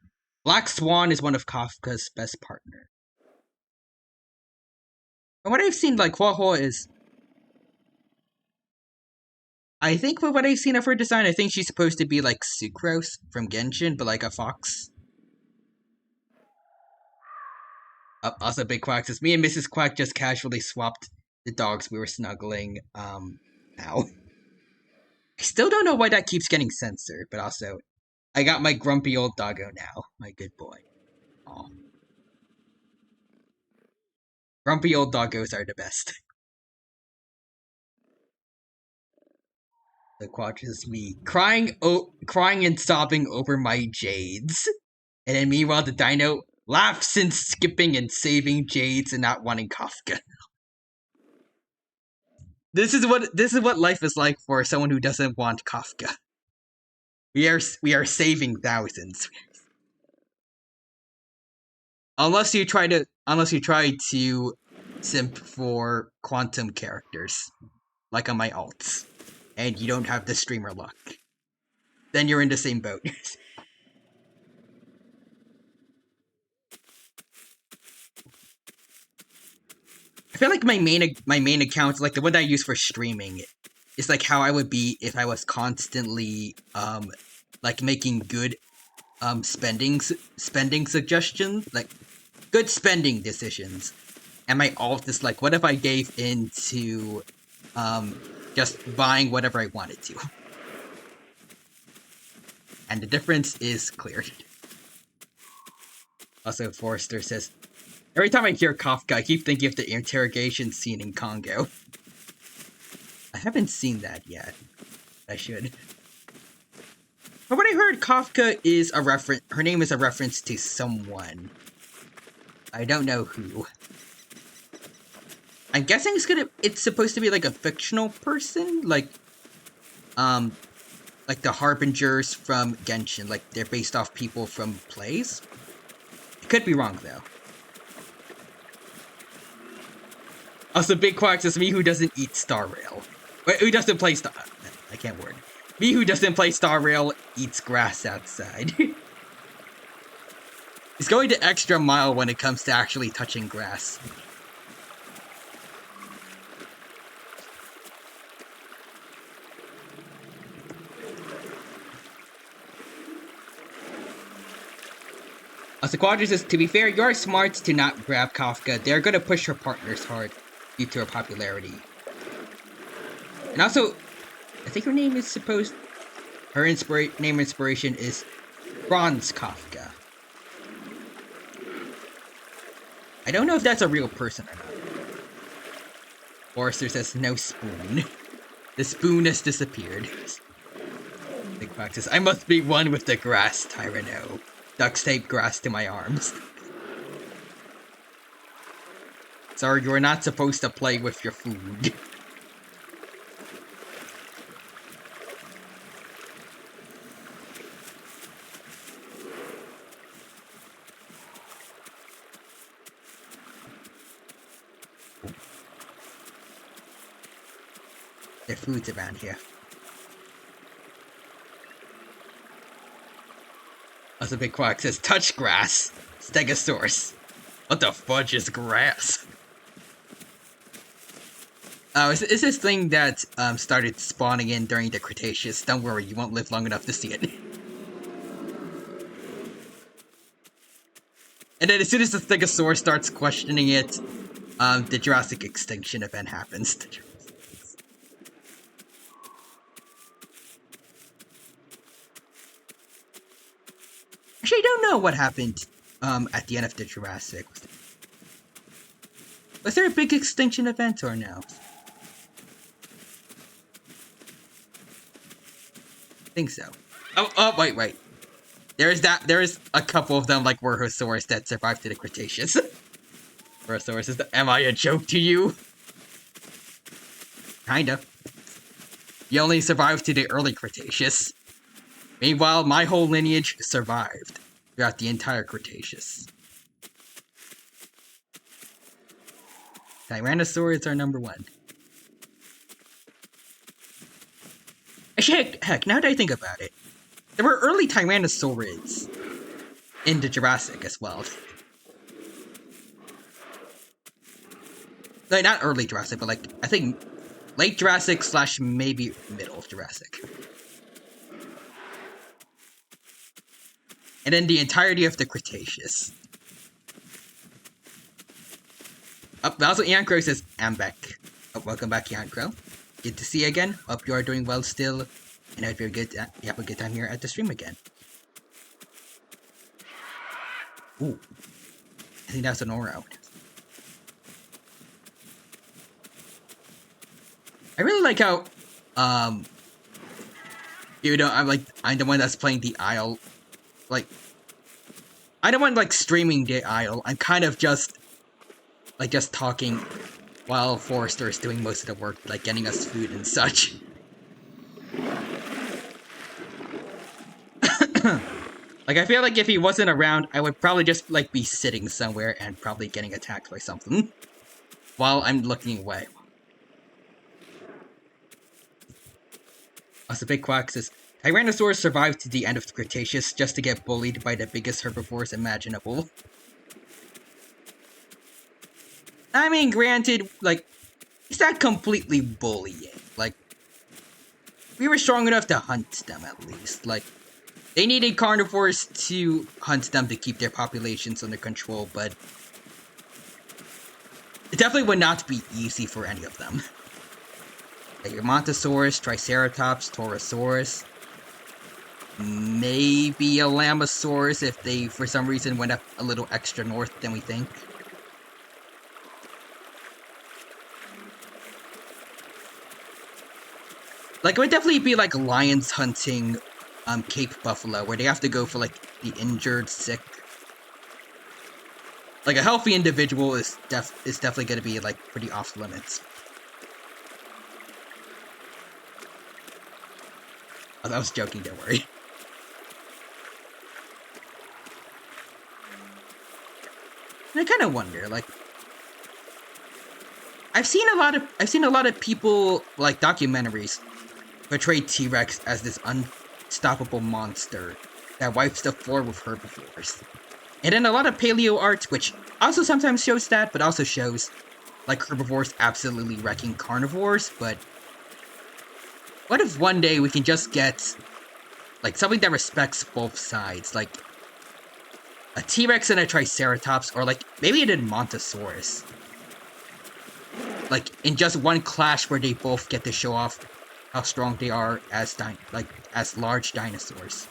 Black Swan is one of Kafka's best partner. From what I've seen, like, Huohuo is I think from what I've seen of her design, I think she's supposed to be like Sucrose from Genshin, but like a fox. Also, Big Quack says, me and Mrs. Quack just casually swapped the dogs we were snuggling, now. I still don't know why that keeps getting censored, but also, I got my grumpy old doggo now. My good boy. Aw. Grumpy old doggos are the best. The Quack is me, crying and sobbing over my jades. And then meanwhile, the dino laughs and skipping and saving jades and not wanting Kafka. This is what life is like for someone who doesn't want Kafka. We are saving thousands. Unless you try to simp for quantum characters, like on my alts, and you don't have the streamer luck. Then you're in the same boat. I feel like my main account, like the one that I use for streaming, is like how I would be if I was constantly like making good spending suggestions, like good spending decisions. And my alt is like, what if I gave into just buying whatever I wanted to? And the difference is clear. Also, Forrester says, every time I hear Kafka, I keep thinking of the interrogation scene in Congo. I haven't seen that yet. I should. But what I heard, Kafka is a reference. Her name is a reference to someone. I don't know who. I'm guessing it's supposed to be like a fictional person, like the Harbingers from Genshin, like they're based off people from plays. Could be wrong though. Also, Big Quack says, me who doesn't eat Star Rail. Wait, who doesn't play Star... I can't word. Me who doesn't play Star Rail eats grass outside. He's going the extra mile when it comes to actually touching grass. Quadri says, to be fair, you're smart to not grab Kafka. They're gonna push her partners hard due to her popularity. And also, I think her name is supposed... Her name inspiration is Franz Kafka. I don't know if that's a real person or not. Forrester says, no spoon. The spoon has disappeared. Big Quack says, I must be one with the grass, Tyranno. Duct tape grass to my arms. Sorry, you're not supposed to play with your food. There's food's around here. Also, Big Quack says, touch grass. Stegosaurus. What the fudge is grass? Oh, it's this thing that started spawning in during the Cretaceous. Don't worry, you won't live long enough to see it. And then as soon as the Stegosaurus starts questioning it, the Jurassic extinction event happens. Actually, I don't know what happened at the end of the Jurassic. Was there a big extinction event or no? I think so. Oh, wait. There is a couple of them, like Werhosaurus, that survived to the Cretaceous. Werhosaurus is am I a joke to you? Kinda. You only survived to the early Cretaceous. Meanwhile, my whole lineage survived throughout the entire Cretaceous. Tyrannosaurids are number one. Actually, heck, now that I think about it, there were early Tyrannosaurids in the Jurassic as well. Like, not early Jurassic, but like, I think late Jurassic slash maybe middle of Jurassic. And then the entirety of the Cretaceous. Also, Ian Crow says, I'm back. Welcome back, Ian Crow. Good to see you again. Hope you are doing well still. And I hope you have a good time here at the stream again. Ooh. I think that's an aura out. I really like how, even though I'm the one that's playing the Isle, like, I'm the one, like, streaming the Isle. I'm kind of just talking while Forrester is doing most of the work, like, getting us food and such. Like, I feel like if he wasn't around, I would probably just, like, be sitting somewhere and probably getting attacked by something while I'm looking away. Also, Big Quack says, Tyrannosaurs survived to the end of the Cretaceous just to get bullied by the biggest herbivores imaginable. I mean, granted, like, it's not completely bullying. Like, we were strong enough to hunt them, at least. Like, they needed carnivores to hunt them to keep their populations under control, but it definitely would not be easy for any of them. Like your Montosaurus, Triceratops, Torosaurus, maybe a Lamosaurus if they, for some reason, went up a little extra north than we think. Like, it would definitely be like lions hunting Cape Buffalo, where they have to go for, like, the injured, sick. Like, a healthy individual is definitely going to be, like, pretty off limits. Oh, I was joking, don't worry. And I kind of wonder, like, I've seen a lot of people, like, documentaries portray T-Rex as this unstoppable monster that wipes the floor with herbivores. And then a lot of paleo art, which also sometimes shows that, but also shows, like, herbivores absolutely wrecking carnivores, but what if one day we can just get, like, something that respects both sides, like a T-Rex and a Triceratops, or, like, maybe an Montosaurus. Like, in just one clash where they both get to show off how strong they are as large dinosaurs.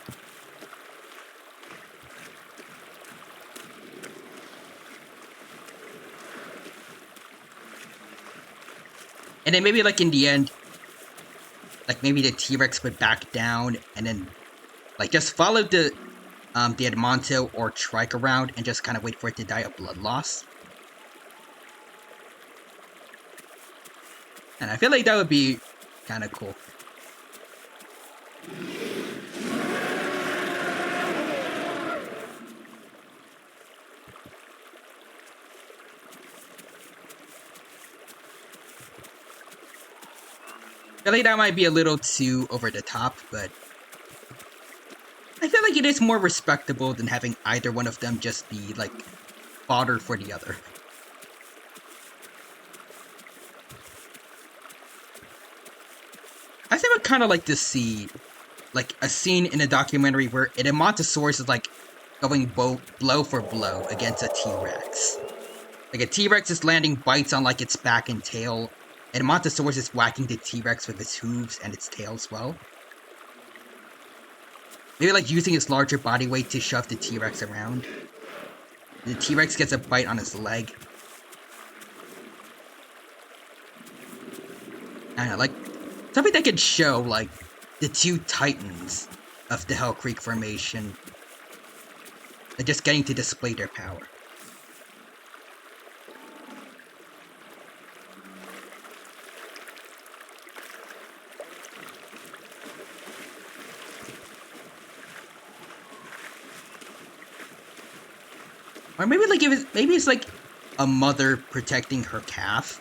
And then maybe, like, in the end, like, maybe the T-Rex would back down, and then, like, just follow the Edmonto or Trike around, and just kind of wait for it to die of blood loss. And I feel like that would be kind of cool. I feel like that might be a little too over the top, but I feel like it is more respectable than having either one of them just be, like, fodder for the other. I think I would kind of like to see, like, a scene in a documentary where an Edmontosaurus is, like, going blow for blow against a T-Rex. Like, a T-Rex is landing bites on, like, its back and tail, and Montosaurus is whacking the T-Rex with its hooves and its tail as well. Maybe, like, using its larger body weight to shove the T-Rex around. The T-Rex gets a bite on its leg. I don't know, like, something that could show, like, the two titans of the Hell Creek Formation. They're just getting to display their power. Or maybe, like, maybe it's like a mother protecting her calf.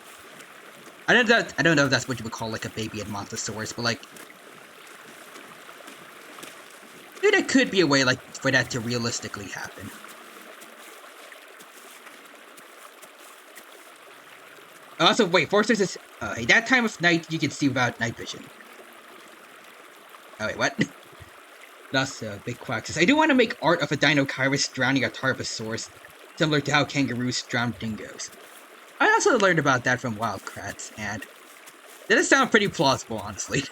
I don't know if that's what you would call, like, a baby Edmontosaurus, but, like, maybe that could be a way, like, for that to realistically happen. Also, wait, Forsters is at that time of night you can see without night vision. Oh wait, what? That's big quacks. I do want to make art of a Dinochirus drowning a Tarbosaurus, similar to how kangaroos drown dingoes. I also learned about that from Wildcrats, and that does sound pretty plausible, honestly.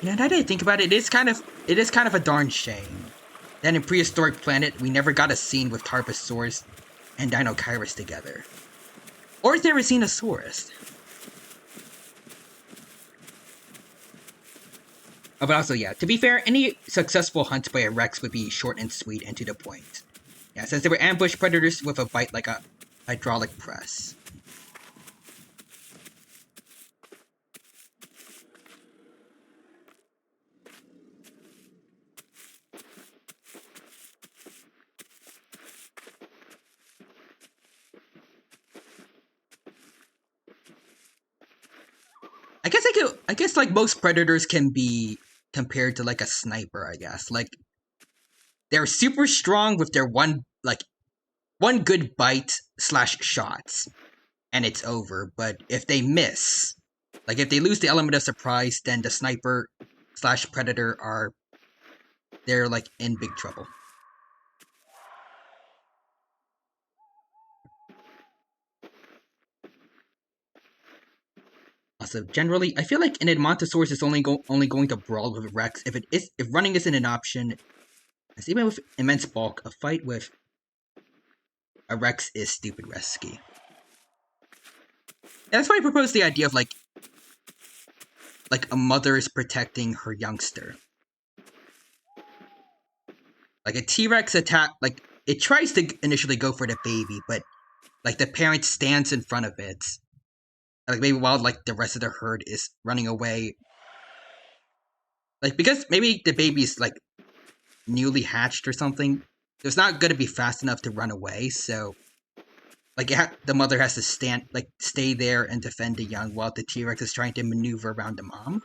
Yeah, now that I think about it, it is kind of a darn shame that in Prehistoric Planet we never got a scene with Tarbosaurus and Dinochirus together, or Therizinosaurus. Oh, but also, yeah, to be fair, any successful hunt by a Rex would be short and sweet and to the point. Yeah, since they were ambush predators with a bite like a hydraulic press. I guess like most predators can be compared to like a sniper, I guess. Like they're super strong with their one good bite slash shots, and it's over. But if they miss, like if they lose the element of surprise, then the sniper slash predator they're like in big trouble. Also, generally, I feel like an Edmontosaurus is only going to brawl with a Rex if running isn't an option. As even with immense bulk, a fight with a Rex is stupid risky. And that's why I propose the idea of like a mother is protecting her youngster. Like a T-Rex attack, like it tries to initially go for the baby, but like the parent stands in front of it, like maybe while like the rest of the herd is running away. Like because maybe the baby's like newly hatched or something, it's not going to be fast enough to run away. So like the mother has to stay there and defend the young while the T-Rex is trying to maneuver around the mom.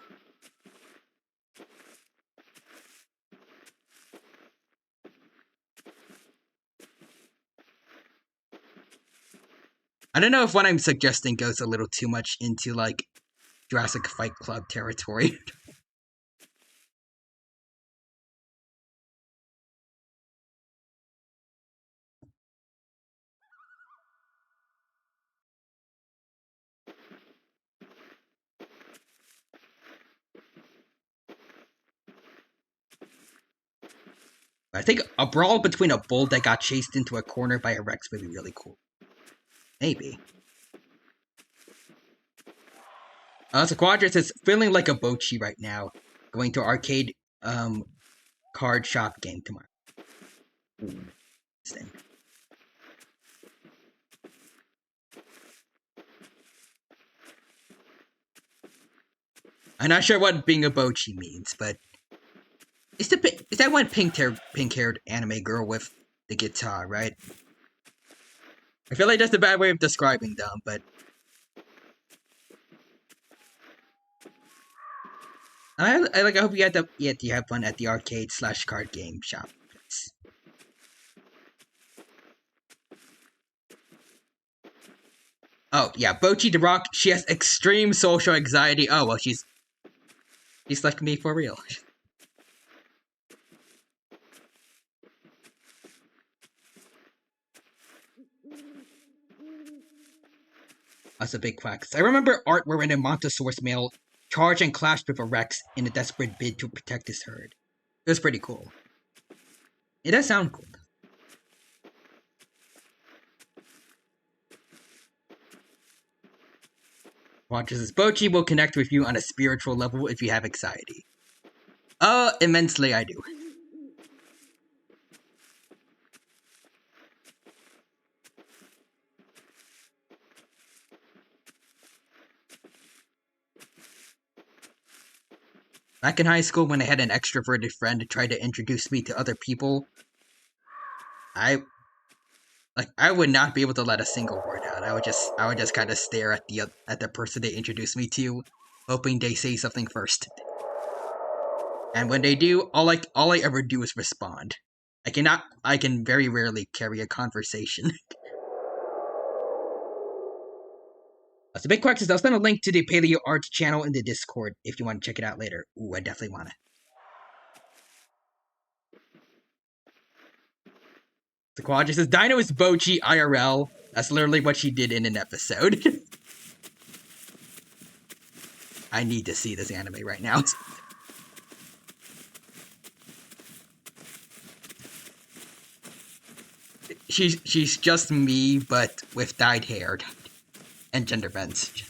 I don't know if what I'm suggesting goes a little too much into like Jurassic Fight Club territory. I think a brawl between a bull that got chased into a corner by a Rex would be really cool. Maybe. So Quadras is feeling like a Bochi right now, going to arcade card shop game tomorrow. Ooh, I'm not sure what being a Bochi means, but is that one pink-haired anime girl with the guitar, right? I feel like that's a bad way of describing them, but I hope you have fun at the arcade slash card game shop. Oh yeah, Bochi the Rock. She has extreme social anxiety. Oh well, she's left me for real. That's a big quack. I remember art wherein a Montosaurus male charged and clashed with a Rex in a desperate bid to protect his herd. It was pretty cool. It does sound cool. Watches Bochi will connect with you on a spiritual level if you have anxiety. Immensely I do. Back in high school, when I had an extroverted friend who tried to introduce me to other people, I would not be able to let a single word out. I would just kind of stare at the person they introduced me to, hoping they say something first. And when they do, all I ever do is respond. I can very rarely carry a conversation. So Big Quack says, I'll send a link to the Paleo Art channel in the Discord if you want to check it out later. Ooh, I definitely want to. The Quadra says, Dino is Bochi IRL. That's literally what she did in an episode. I need to see this anime right now. She's just me, but with dyed hair and gender bends.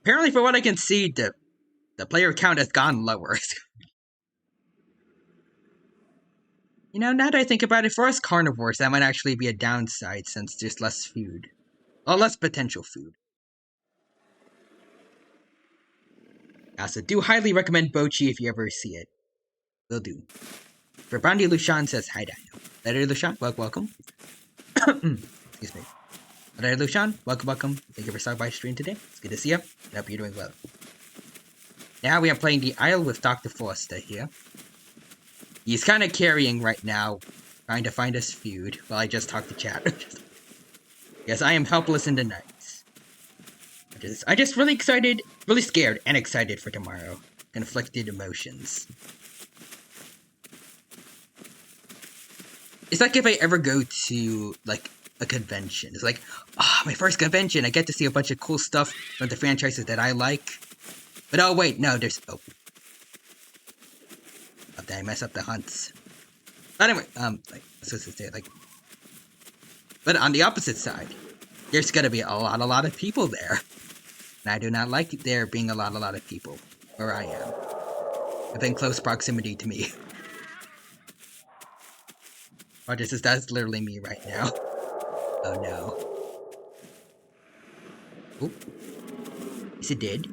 Apparently, for what I can see, the player count has gone lower. You know, now that I think about it, for us carnivores, that might actually be a downside since there's less food. Well, less potential food. So do highly recommend Bochi if you ever see it. Will do. For Brandy Lushan says, hi Dino. Letter Lushan, welcome. Excuse me. Letter Lushan, welcome. Thank you for stopping by stream today. It's good to see you. I hope you're doing well. Now we are playing the Isle with Dr. Foster here. He's kind of carrying right now, trying to find us food while I just talk to chat. Yes, I am helpless in the night. I'm just really excited, really scared and excited for tomorrow. Conflicted emotions. It's like if I ever go to, like, a convention. It's like, my first convention, I get to see a bunch of cool stuff from the franchises that I like. But oh wait, no, there's, oh, did I mess up the hunts? But anyway, like, let's just say, like, but on the opposite side, there's gonna be a lot of people there. And I do not like there being a lot of people where I am. Within close proximity to me. Oh, that's literally me right now. Oh no. Oop. Is it dead?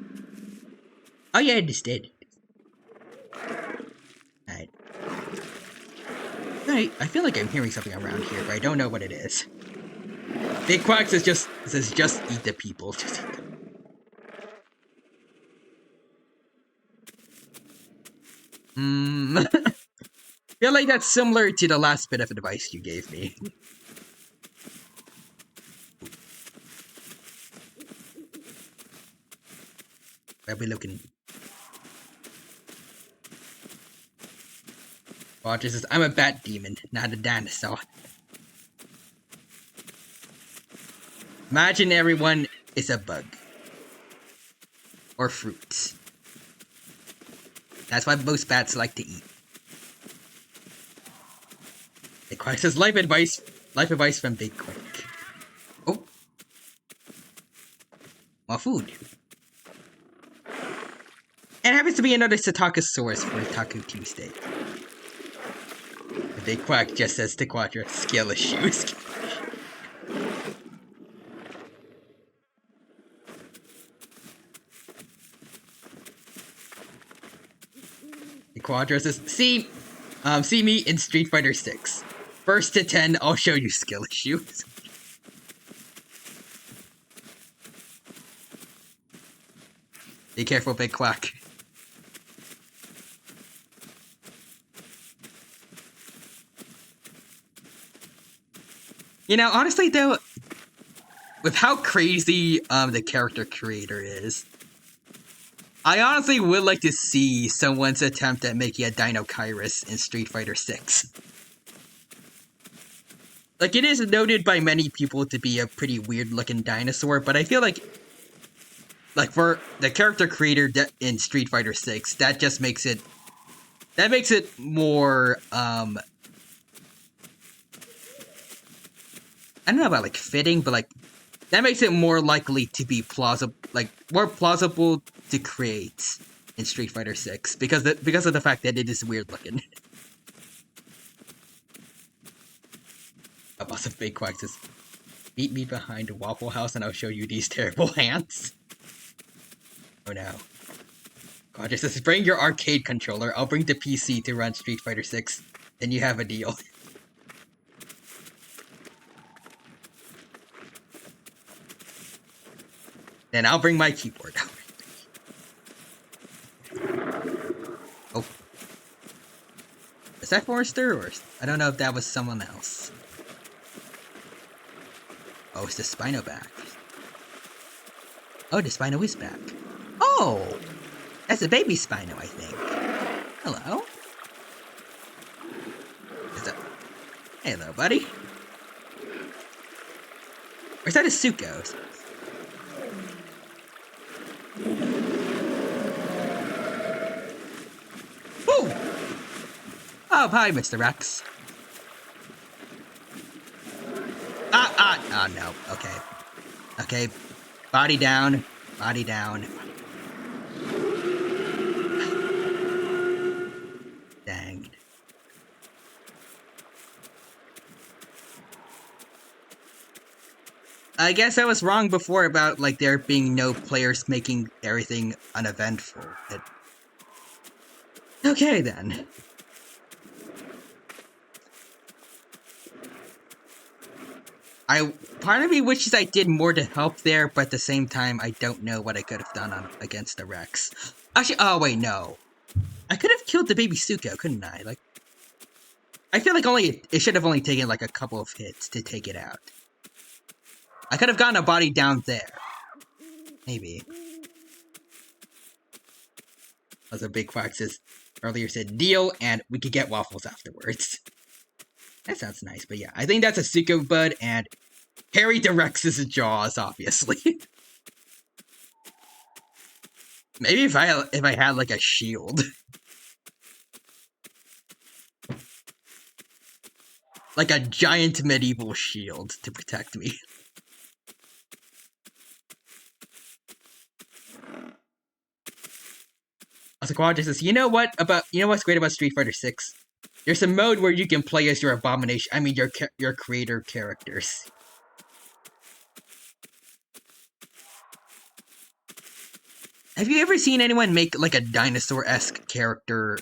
Oh yeah, it is dead. Alright. I feel like I'm hearing something around here, but I don't know what it is. Big Quack says just eat the people. Just eat them. Feel like that's similar to the last bit of advice you gave me. Where are we looking? Roger says, I'm a bat demon, not a dinosaur. Imagine everyone is a bug. Or fruits. That's what most bats like to eat. Big Quack says, life advice from Big Quack. Oh. More food. And it happens to be another Satakasaurus for Taco Tuesday. The Big Quack just says to Quadra, skill issues. The Quadra says, see me in Street Fighter 6. First to 10, I'll show you skill issues. Be careful, Big Quack. You know, honestly though, with how crazy the character creator is, I honestly would like to see someone's attempt at making a Dino Kairos in Street Fighter 6. Like, it is noted by many people to be a pretty weird-looking dinosaur, but I feel like for the character creator in Street Fighter 6, that just makes it... That makes it more, I don't know about, like, fitting, but, like, that makes it more likely to be plausible, like, more plausible to create in Street Fighter 6, because of the fact that it is weird-looking. A boss of Big Quack says, meet me behind a Waffle House and I'll show you these terrible hands. Oh no. God, just says, bring your arcade controller, I'll bring the PC to run Street Fighter 6, then you have a deal. And I'll bring my keyboard. Oh. Is that Forrester, or I don't know if that was someone else. Oh, it's the Spino back. Oh, the Spino is back. Oh! That's a baby Spino, I think. Hello? Hello, buddy. Or is that a Suko? Woo! Oh, hi, Mr. Rex. Oh, no. Okay. Okay. Body down. Body down. Dang. I guess I was wrong before about, like, there being no players making everything uneventful. Okay, then. Part of me wishes I did more to help there, but at the same time, I don't know what I could have done against the Rex. Actually, oh wait, no. I could have killed the baby Suko, couldn't I? Like, I feel like it should have only taken like a couple of hits to take it out. I could have gotten a body down there. Maybe. As a Big Quack says earlier said, deal, and we could get waffles afterwards. That sounds nice, but yeah, I think that's a Suko bud, and Harry the Rex's jaws, obviously. Maybe if I had like a shield. Like a giant medieval shield to protect me. Also, Quadra says, you know what's great about Street Fighter 6? There's a mode where you can play as your abomination. I mean, your creator characters. Have you ever seen anyone make like a dinosaur-esque character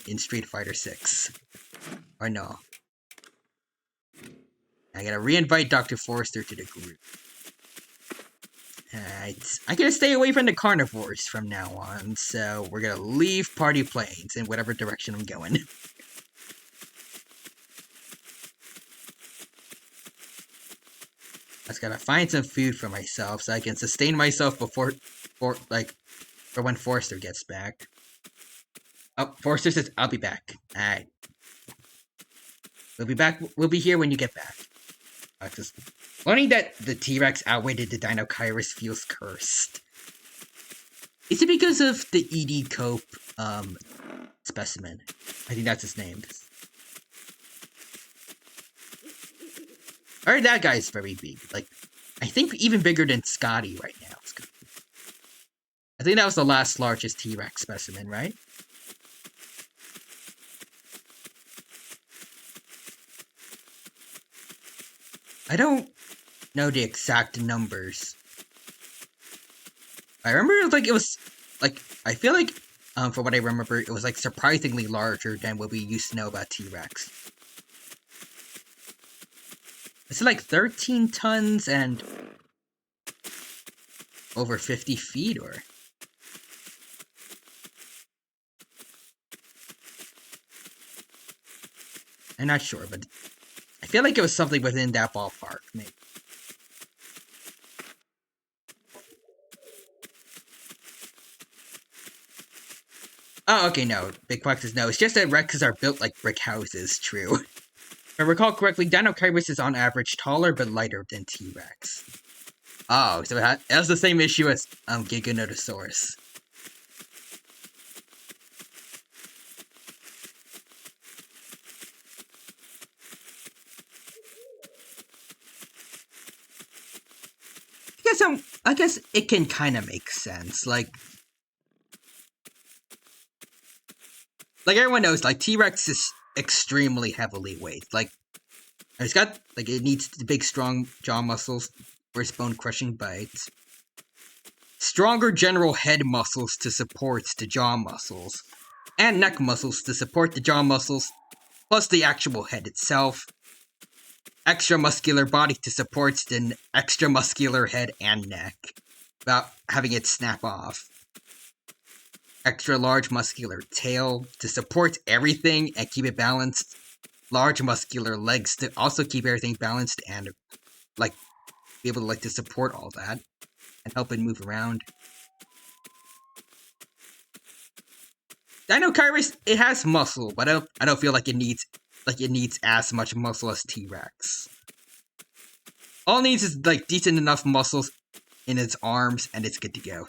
in Street Fighter 6? Or no? I gotta reinvite Dr. Forrester to the group. Alright, I gotta stay away from the carnivores from now on, so we're gonna leave party planes in whatever direction I'm going. I just gotta find some food for myself so I can sustain myself for when Forrester gets back. Oh, Forrester says, I'll be back. Alright. We'll be back. We'll be here when you get back. Just learning that the T-Rex outwitted the Dino Kairos feels cursed. Is it because of the ED Cope, specimen? I think that's his name. Or that guy's very big. Like, I think even bigger than Scotty right now. I think that was the last largest T-Rex specimen, right? I don't know the exact numbers. I remember it was like I feel like from what I remember it was like surprisingly larger than what we used to know about T-Rex. It's like 13 tons and over 50 feet, or I'm not sure, but I feel like it was something within that ballpark, maybe. Oh, okay, no. Big Quack says no. It's just that Rexes are built like brick houses, true. If I recall correctly, Dino Kairos is on average taller but lighter than T-Rex. Oh, so it has the same issue as Giganotosaurus. I guess it can kind of make sense. Like everyone knows, like T-Rex is extremely heavily weighted. Like it's got it needs the big, strong jaw muscles for its bone-crushing bites. Stronger general head muscles to support the jaw muscles, and neck muscles to support the jaw muscles, plus the actual head itself. Extra muscular body to support the extra muscular head and neck. about having it snap off. Extra large muscular tail to support everything and keep it balanced. Large muscular legs to also keep everything balanced and like be able to to support all that and help it move around. Dino Kyrus, it has muscle, but I don't feel like it needs as much muscle as T-Rex. All it needs is decent enough muscles in its arms and it's good to go.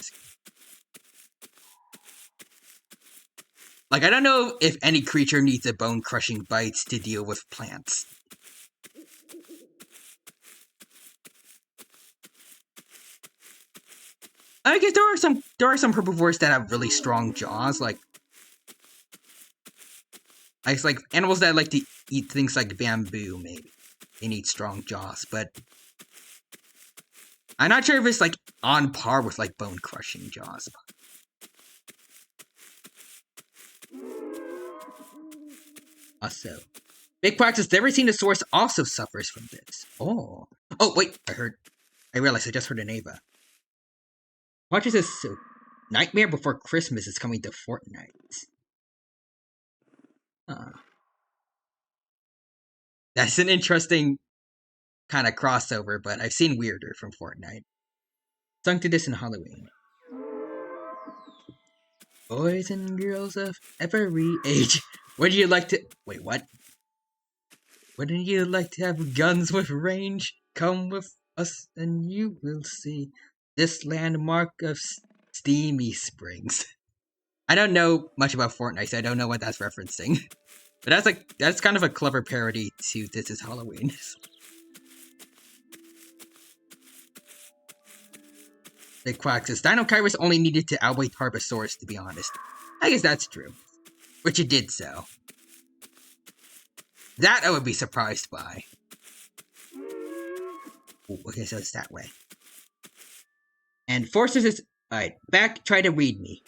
I don't know if any creature needs a bone-crushing bite to deal with plants. I guess there are some herbivores that have really strong jaws, it's like animals that like to eat things like bamboo, maybe. They need strong jaws, but I'm not sure if it's on par with bone-crushing jaws. Also, Big Praxis Never-Seen-a-Source also suffers from this. Oh, wait, I realized I just heard an Ava. Watch this. So, Nightmare Before Christmas is coming to Fortnite. That's an interesting kind of crossover, but I've seen weirder from Fortnite. Sung to this in Halloween. Boys and girls of every age. Would you like to... Wait, what? Wouldn't you like to have guns with range? Come with us and you will see this landmark of steamy springs. I don't know much about Fortnite, so I don't know what that's referencing. But that's kind of a clever parody to This Is Halloween. Big Quack says, Dino Kyrus only needed to outweigh Tarbosaurus, to be honest. I guess that's true. Which it did so. That I would be surprised by. Ooh, okay, so it's that way. And Forces is... Alright, back, try to read me.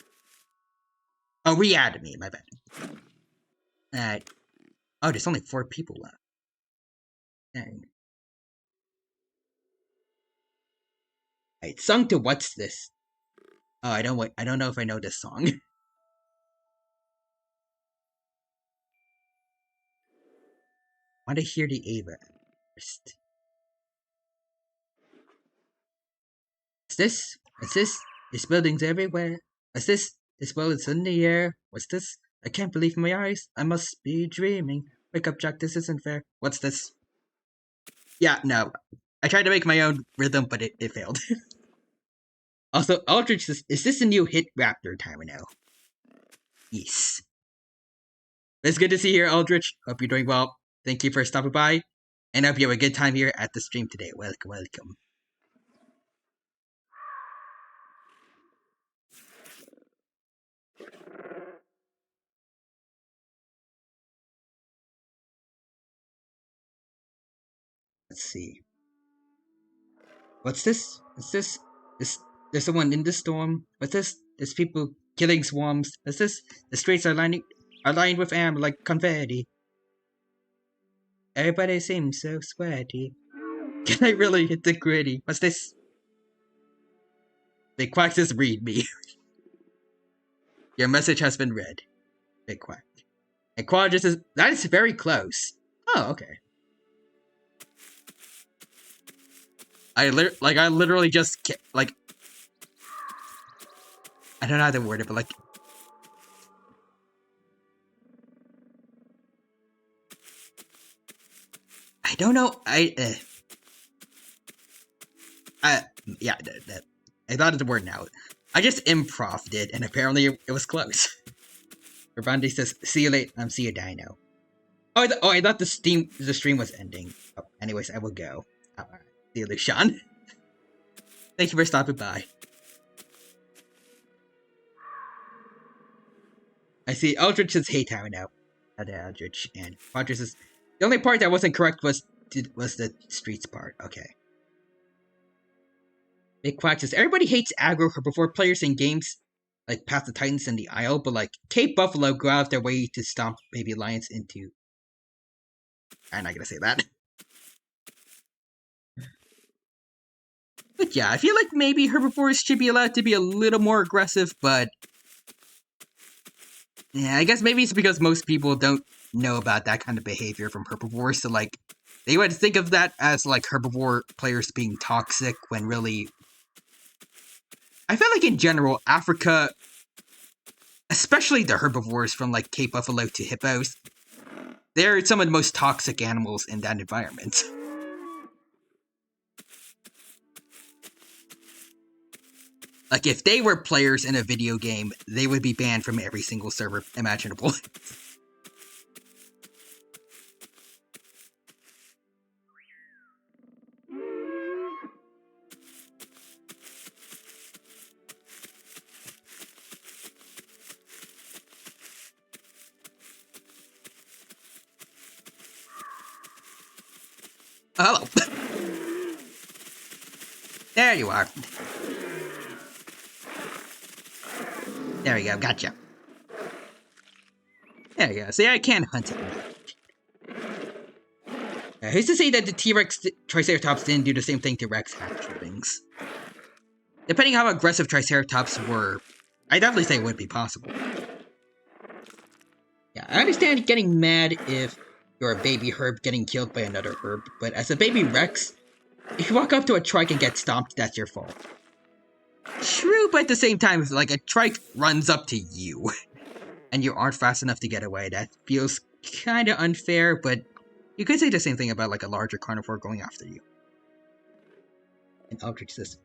Oh, re-add me, my bad. Alright. Oh, there's only 4 people left. Dang. Alright, sung to What's This? Oh, I don't know if I know this song. I want to hear the Ava first. What's this? What's this? There's buildings everywhere. What's this? This building's in the air. What's this? I can't believe my eyes. I must be dreaming. Wake up, Jack. This isn't fair. What's this? Yeah, no. I tried to make my own rhythm, but it failed. Also, Aldrich says, is this a new hit Raptor time now? Yes. It's good to see you here, Aldrich. Hope you're doing well. Thank you for stopping by. And I hope you have a good time here at the stream today. Welcome, welcome. Let's see. What's this? What's this? There's someone in the storm. What's this? There's people killing swarms. What's this? The streets are lined with amber like confetti. Everybody seems so sweaty. Can I really hit the gritty? What's this? Big Quack says read me. Your message has been read. Big Quack. And Quadra says, that is very close. Oh, okay. I literally just I don't know how to word it, but I don't know. Yeah, I thought of the word now. I just improv'd it, and apparently it was close. Rabandi says, "See you later. See you, Dino." Oh, I thought the stream was ending. Oh, anyways, I will go. Alright. See you, Lucian. Thank you for stopping by. I see Eldritch says, hey, Dino. Eldritch, and Roger says, the only part that wasn't correct was the streets part. Okay. Big Quack says, everybody hates aggro before players in games past the Titans and the Isle, but Cape Buffalo go out of their way to stomp baby lions into... I'm not gonna say that. But yeah, I feel like maybe herbivores should be allowed to be a little more aggressive, but yeah, I guess maybe it's because most people don't know about that kind of behavior from herbivores, so like they would think of that as like herbivore players being toxic when really I feel like in general Africa, especially the herbivores from like Cape buffalo to hippos, they're some of the most toxic animals in that environment. Like if they were players in a video game, they would be banned from every single server imaginable. Hello. There you are. There we go, gotcha. There you go. See, I can hunt it. Who's to say that the T-Rex Triceratops didn't do the same thing to Rex hatchlings? Depending how aggressive Triceratops were, I definitely say it would be possible. Yeah, I understand getting mad if you're a baby herb getting killed by another herb, but as a baby Rex, if you walk up to a trike and get stomped, that's your fault. True, but at the same time, if like a trike runs up to you, and you aren't fast enough to get away, that feels kinda unfair, but you could say the same thing about like a larger carnivore going after you. And Eldritch says,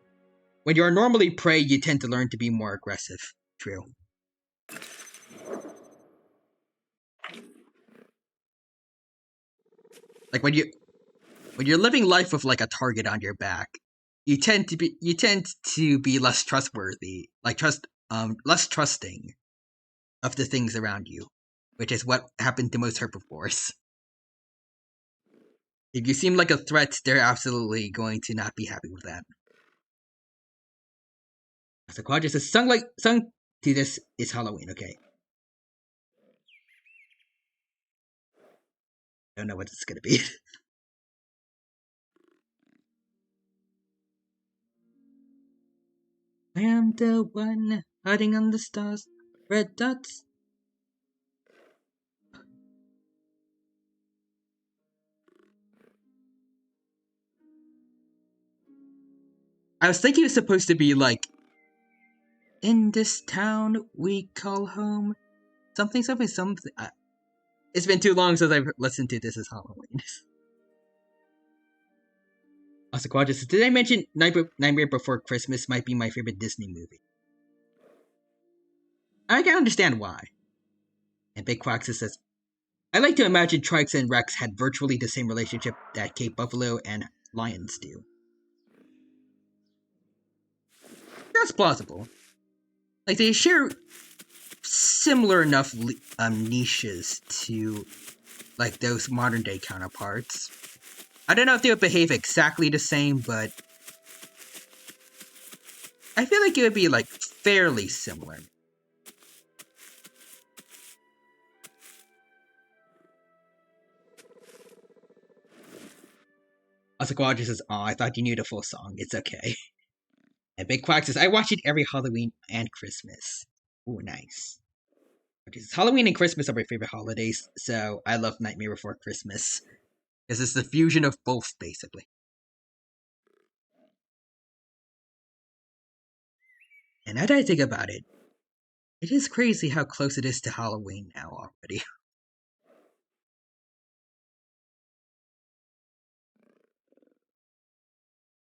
when you are normally prey, you tend to learn to be more aggressive. True. Like when you're living life with like a target on your back, you tend to be less trustworthy, like less trusting of the things around you, which is what happened to most herbivores. If you seem like a threat, they're absolutely going to not be happy with that. So Quadra says, sung to this is Halloween, okay. I don't know what it's gonna be. I am the one hiding on the stars, red dots. I was thinking it was supposed to be like, in this town we call home, something. It's been too long since I've listened to This Is Halloween. Also, Quadra says, did I mention Nightmare Before Christmas might be my favorite Disney movie? I can understand why. And Big Quaxus says, I like to imagine Trikes and Rex had virtually the same relationship that Cape Buffalo and lions do. That's plausible. Like, they share similar enough niches to, like, those modern-day counterparts. I don't know if they would behave exactly the same, but I feel like it would be, like, fairly similar. Asakwaja says, "Aw, I thought you knew the full song. It's okay." And Big Quack says, I watch it every Halloween and Christmas. Ooh, nice. Halloween and Christmas are my favorite holidays, so I love Nightmare Before Christmas. Because it's the fusion of both, basically. And now that I think about it, it is crazy how close it is to Halloween now already.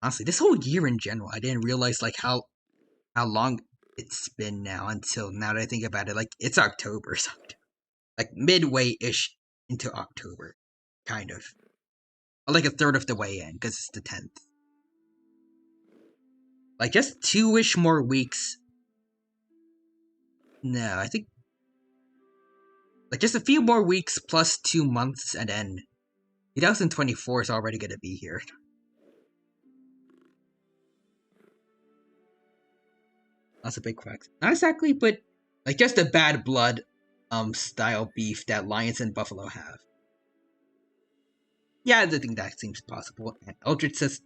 Honestly, this whole year in general, I didn't realize like how long it's been now until now that I think about it. Like, it's October, so like midway-ish into October, kind of. Or like a third of the way in, because it's the 10th. Like, just 2-ish more weeks. No, I think like just a few more weeks plus 2 months, and then 2024 is already gonna be here. That's a big fact. Not exactly, but like just the bad blood style beef that lions and buffalo have. Yeah, I think that seems possible. And Eldritch says,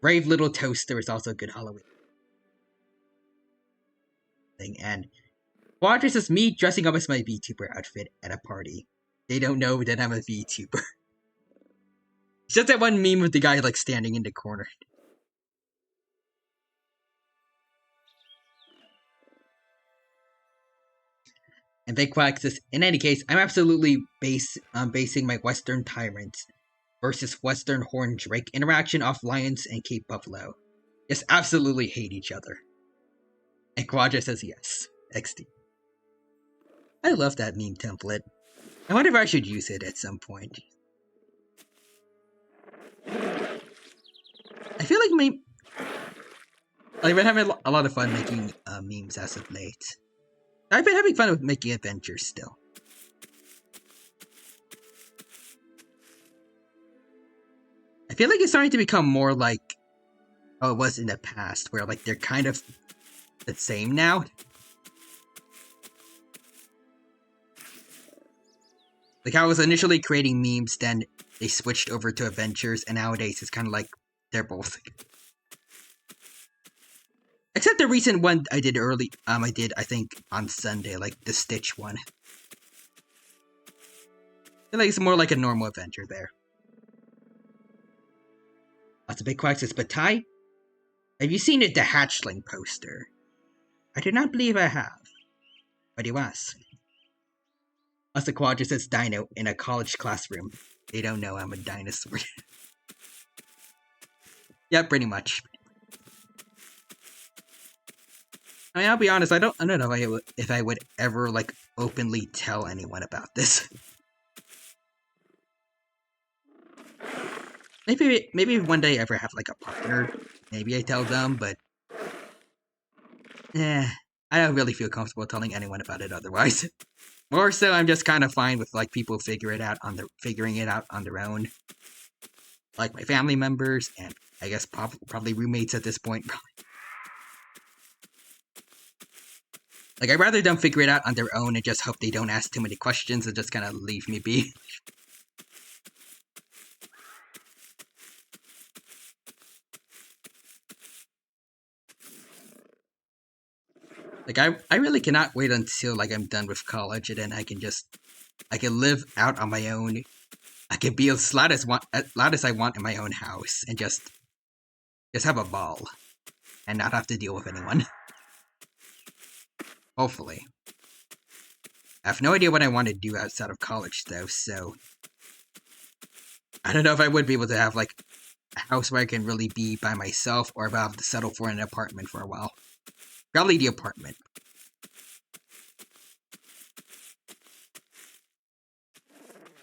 Brave Little Toaster is also a good Halloween thing. And Quadras is me dressing up as my VTuber outfit at a party. They don't know that I'm a VTuber. It's just that one meme of the guy like standing in the corner. And Big Quack says, in any case, I'm absolutely basing my Western Tyrant versus Western Horned Drake interaction off Lions and Cape Buffalo. Just absolutely hate each other. And Quadra says yes. XD. I love that meme template. I wonder if I should use it at some point. I feel like I've been having a lot of fun making memes as of late. I've been having fun with making adventures still. I feel like it's starting to become more like how it was in the past, where like they're kind of the same now. Like I was initially creating memes, then they switched over to adventures, and nowadays it's kind of like they're both. Except the recent one I did early, I think on Sunday, like the Stitch one. I feel like it's more like a normal adventure there. Lots of Big Quack says, but Ty, have you seen the Hatchling poster? I do not believe I have. Why do you ask? Lots of Quadra says dino in a college classroom. They don't know I'm a dinosaur. Yeah, pretty much. I mean, I'll be honest, I don't know if I would ever, like, openly tell anyone about this. Maybe one day I ever have, like, a partner, maybe I tell them, but... I don't really feel comfortable telling anyone about it otherwise. More so, I'm just kind of fine with, like, people figuring it out on their own. Like, my family members, and I guess probably roommates at this point. Like, I'd rather them figure it out on their own and just hope they don't ask too many questions and just kind of leave me be. Like, I really cannot wait until, like, I'm done with college and then I can live out on my own. I can be as loud as I want in my own house and just have a ball and not have to deal with anyone. Hopefully. I have no idea what I want to do outside of college, though, so... I don't know if I would be able to have, like, a house where I can really be by myself, or if I'll have to settle for an apartment for a while. Probably the apartment.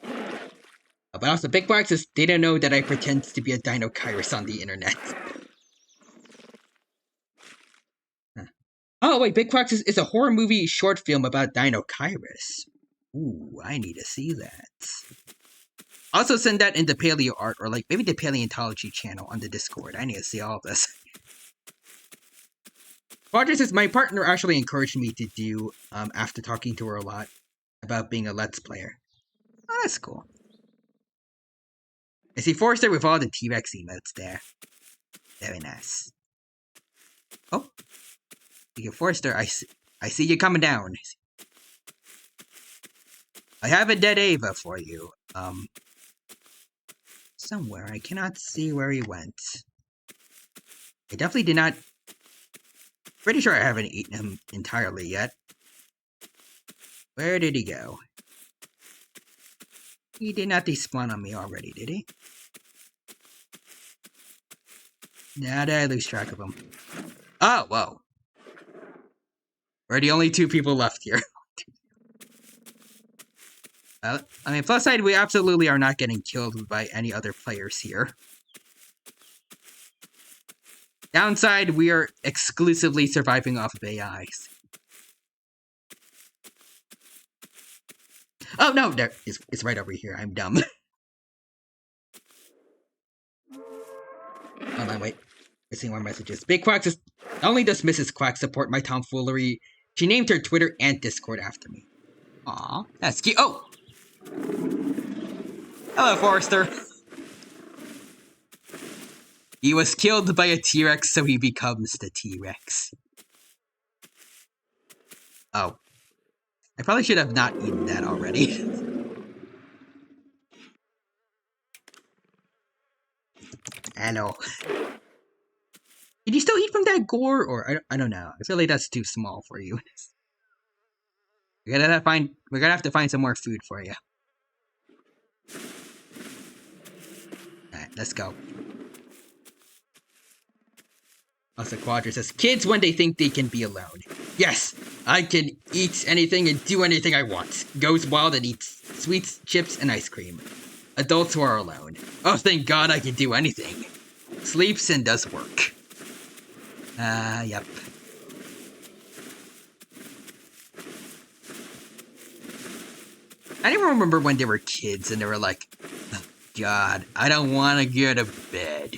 But also, Big Box says they don't know that I pretend to be a dino Kairos on the internet. Oh, wait, Big Quacks is a horror movie short film about Dino Kairos. Ooh, I need to see that. Also send that into Paleo Art, or like maybe the Paleontology channel on the Discord. I need to see all of this. Quadra says my partner actually encouraged me to do, after talking to her a lot, about being a Let's Player. Oh, that's cool. I see Forrester with all the T-Rex emotes there. Very nice. Oh. Forrester, I see you coming down. I have a dead Ava for you. Somewhere. I cannot see where he went. I definitely did not... Pretty sure I haven't eaten him entirely yet. Where did he go? He did not despawn on me already, did he? Now did I lose track of him? Oh, whoa. We're the only two people left here. I mean, plus side, we absolutely are not getting killed by any other players here. Downside, we are exclusively surviving off of AIs. Oh, no, there, it's right over here. I'm dumb. Hold on, wait. Missing more messages. Big Quack says, not only does Mrs. Quack support my tomfoolery, she named her Twitter and Discord after me. Aw, that's cute. Oh! Hello, Forrester. He was killed by a T-Rex, so he becomes the T-Rex. Oh. I probably should have not eaten that already. I know. Did you still eat from that gore, or I don't know. I feel like that's too small for you. We're gonna have to find some more food for you. Alright, let's go. Also, Quadra says, kids when they think they can be alone. Yes, I can eat anything and do anything I want. Goes wild and eats sweets, chips, and ice cream. Adults who are alone. Oh, thank God I can do anything. Sleeps and does work. Yep. I even remember when they were kids and they were like, oh, God, I don't want to go to bed.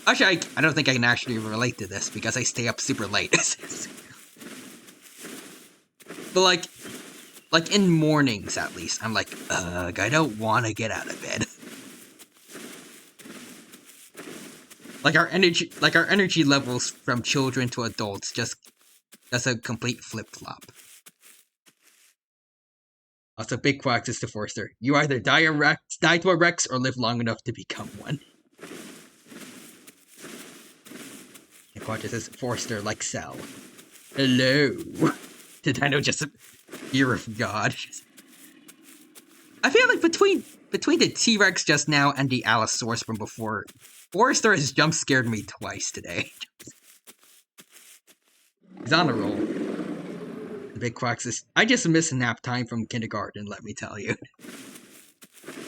Actually, I don't think I can actually relate to this because I stay up super late. But like in mornings at least, I'm like, ugh, I don't want to get out of bed. Like our energy levels from children to adults that's a complete flip-flop. Also, Big Quacks is the Forster. You either die to a Rex or live long enough to become one. And Quacks says, Forster like Cell. Hello. Did I know just a fear of God? I feel like between the T-Rex just now and the Allosaurus from before, Forrester has jump scared me twice today. He's on a roll. The Big Quack says, I just miss nap time from kindergarten, let me tell you.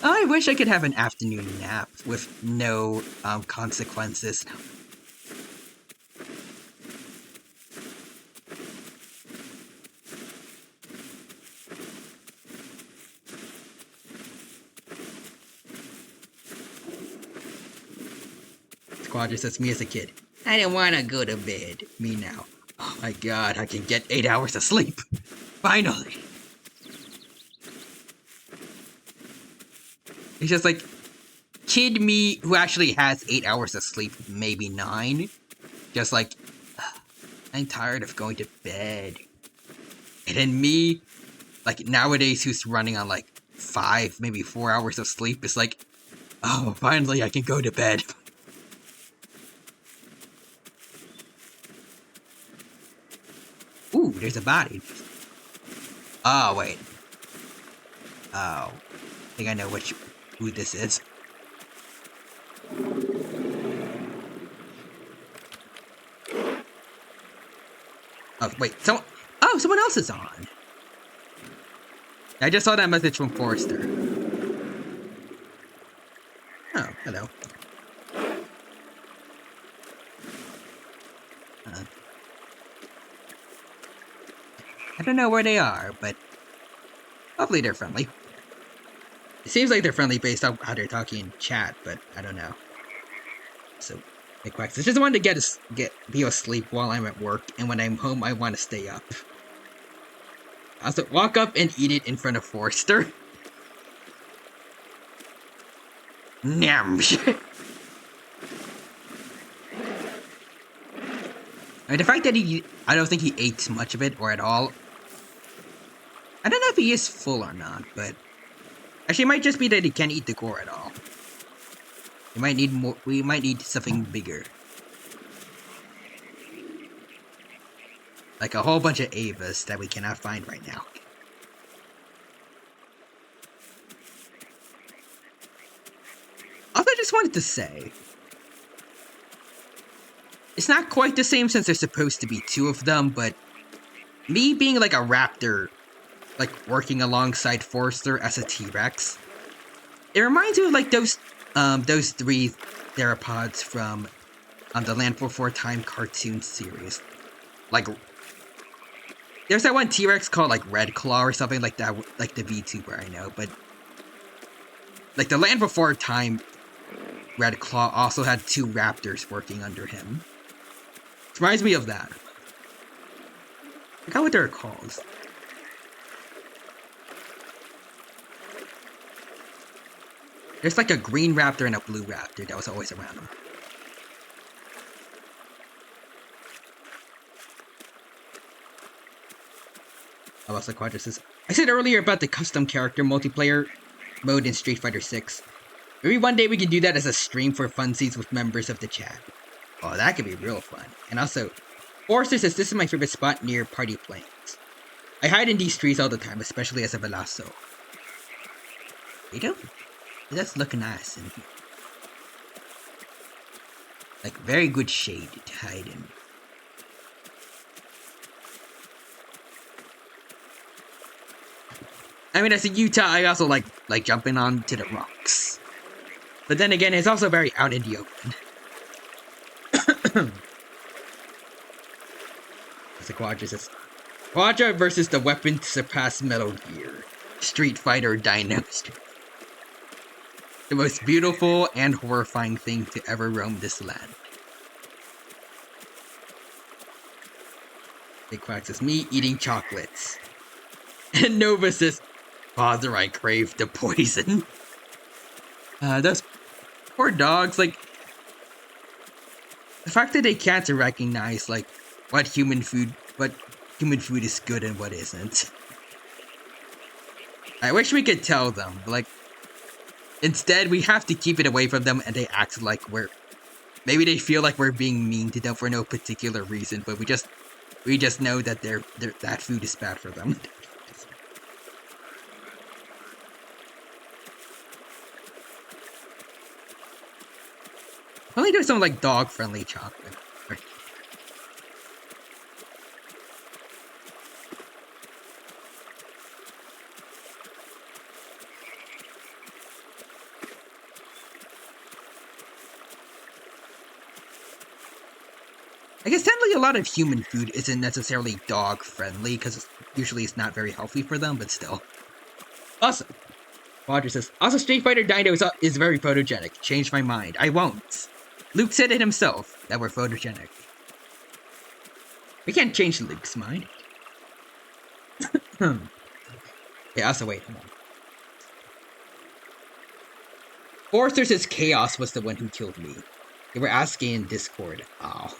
I wish I could have an afternoon nap with no consequences. Quadra says, me as a kid. I didn't want to go to bed. Me now. Oh my God, I can get 8 hours of sleep. Finally. It's just like, kid me who actually has 8 hours of sleep, maybe 9. Just like, I'm tired of going to bed. And then me, like nowadays who's running on like 5, maybe 4 hours of sleep, is like, oh, finally I can go to bed. Ooh, there's a body. Oh, wait. Oh. I think I know who this is. Oh, wait. Someone else is on. I just saw that message from Forrester. Oh, hello. I don't know where they are, but hopefully they're friendly. It seems like they're friendly based on how they're talking in chat, but I don't know. So, Big Quacks. I just wanted to be asleep while I'm at work, and when I'm home, I want to stay up. Also, walk up and eat it in front of Forrester. Nyam. I mean, the fact that I don't think he ate much of it or at all. I don't know if he is full or not, but actually, it might just be that he can't eat the core at all. We might need more. We might need something bigger, like a whole bunch of Avas that we cannot find right now. Also, I just wanted to say, it's not quite the same since there's supposed to be 2 of them, but me being like a raptor, like working alongside Forrester as a T-Rex, it reminds me of like those 3 theropods from the Land Before Time cartoon series. Like, there's that one T-Rex called like Red Claw or something like that, like the VTuber I know, but like the Land Before Time Red Claw also had 2 raptors working under him. It reminds me of that. I forgot what they're called. There's like a green raptor and a blue raptor that was always around him. Also, Quadra says, I said earlier about the custom character multiplayer mode in Street Fighter 6. Maybe one day we can do that as a stream for funsies with members of the chat. Oh, that could be real fun. And also, Forrester says this is my favorite spot near party planes. I hide in these trees all the time, especially as a Veloso. You know, it does look nice in here. Like, very good shade to hide in. I mean, as a Utah, I also like jumping onto the rocks. But then again, it's also very out in the open. As a Quadra says, Quadra versus the weapon to surpass Metal Gear. Street Fighter Dino. The most beautiful and horrifying thing to ever roam this land. Big Quack says, me eating chocolates. And Nova says, Father, I crave the poison. Those poor dogs, like, the fact that they can't recognize, like, what human food is good and what isn't. I wish we could tell them, but, like, instead we have to keep it away from them and they act like maybe they feel like we're being mean to them for no particular reason, but we just know that that food is bad for them. Only do some like dog-friendly chocolate. I guess technically a lot of human food isn't necessarily dog-friendly, because usually it's not very healthy for them, but still. Awesome. Roger says, also Street Fighter Dino is very photogenic. Changed my mind. I won't. Luke said it himself, that we're photogenic. We can't change Luke's mind. Yeah, also wait, hold on. Forrester says Chaos was the one who killed me. They were asking in Discord. Oh.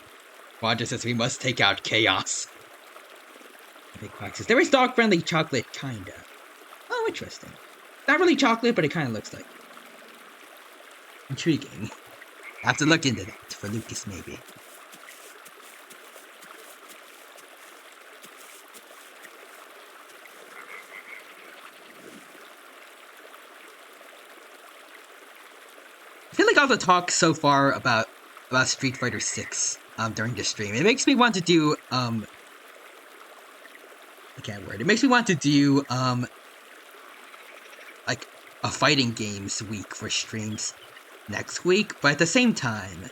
Roger says we must take out Chaos. Big Quack says, there is dog-friendly chocolate, kinda. Oh, interesting. Not really chocolate, but it kinda looks like. Intriguing. I have to look into that for Lucas, maybe. I feel like all the talk so far about Street Fighter 6 during this stream, it makes me want to do I can't word. It makes me want to do like a fighting games week for streams next week, but at the same time,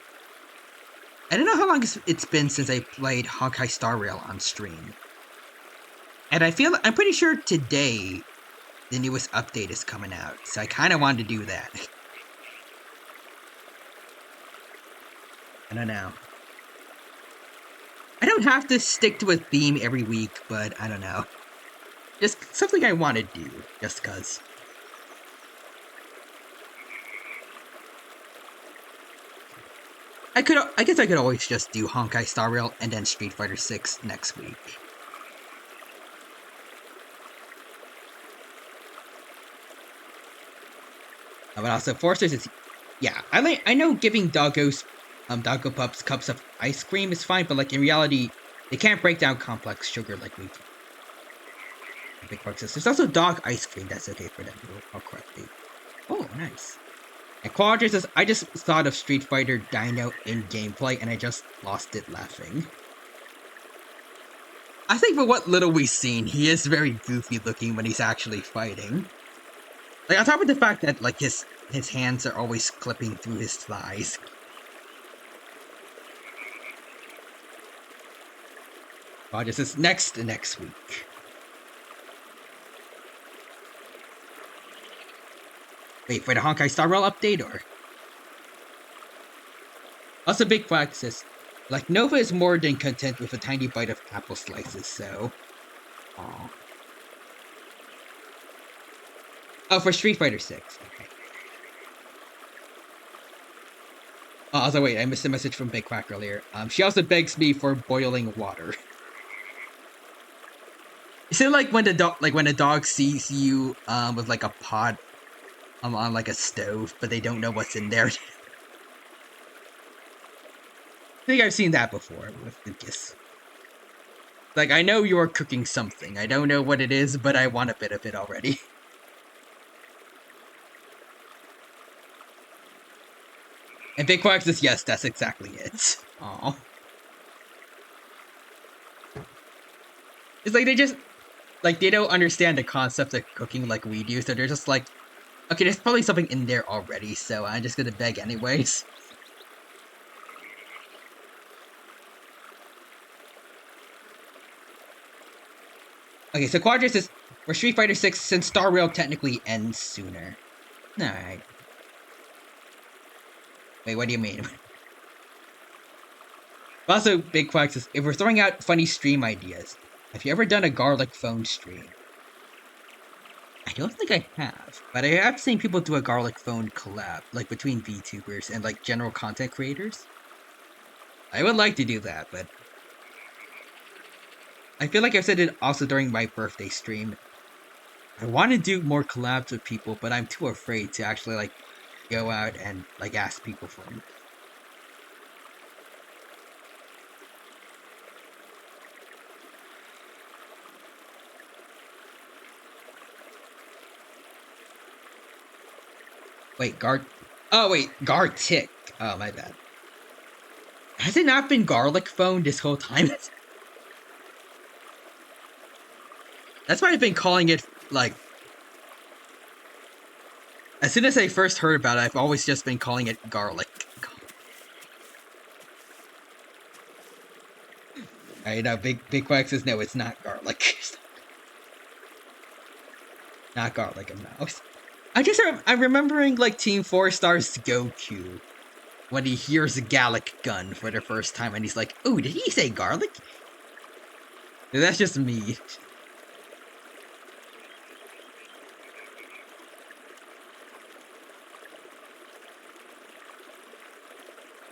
I don't know how long it's been since I played Honkai Star Rail on stream. And I'm pretty sure today the newest update is coming out, so I kind of wanted to do that. I don't know. I don't have to stick to a theme every week, but I don't know. Just something I want to do, just cause. I guess I could always just do Honkai Star Rail and then Street Fighter 6 next week. But also, Forsters is, yeah, I know giving doggos, doggo pups cups of ice cream is fine, but like in reality, they can't break down complex sugar like we can. Big Park says, there's also dog ice cream that's okay for them to recall correctly. Oh, nice. And Quadra says, I just thought of Street Fighter Dino in gameplay and I just lost it laughing. I think for what little we've seen, he is very goofy looking when he's actually fighting. Like, on top of the fact that, like, his hands are always clipping through his thighs. Quadra says, next week. Wait, for the Honkai Star Rail update, or? Also, Big Quack says, like, Nova is more than content with a tiny bite of apple slices, so... Aww. Oh, for Street Fighter 6, okay. Also, wait, I missed a message from Big Quack earlier. She also begs me for boiling water. Is it like when the dog sees you with like a pot on like a stove, but they don't know what's in there? I think I've seen that before with Lucas. Like, I know you're cooking something. I don't know what it is, but I want a bit of it already. And Big Quack says, yes, that's exactly it. Aw. It's like they don't understand the concept of cooking like we do, so they're just like, okay, there's probably something in there already, so I'm just gonna beg anyways. Okay, so Quadras is for Street Fighter 6 since Star Rail technically ends sooner. Alright. Wait, what do you mean? Also, Big Quack says, if we're throwing out funny stream ideas, have you ever done a garlic phone stream? I don't think I have, but I have seen people do a garlic phone collab, like between VTubers and like general content creators. I would like to do that, but I feel like I said it also during my birthday stream. I want to do more collabs with people, but I'm too afraid to actually like go out and like ask people for them. Wait, Oh wait, Gartic. Oh my bad. Has it not been garlic phone this whole time? That's why I've been calling it like. As soon as I first heard about it, I've always just been calling it garlic. I know, Big Quack says no, it's not garlic. Not garlic and mouse. I'm remembering like Team 4 Star's Goku when he hears a Gallic gun for the first time and he's like, "Ooh, did he say garlic?" That's just me.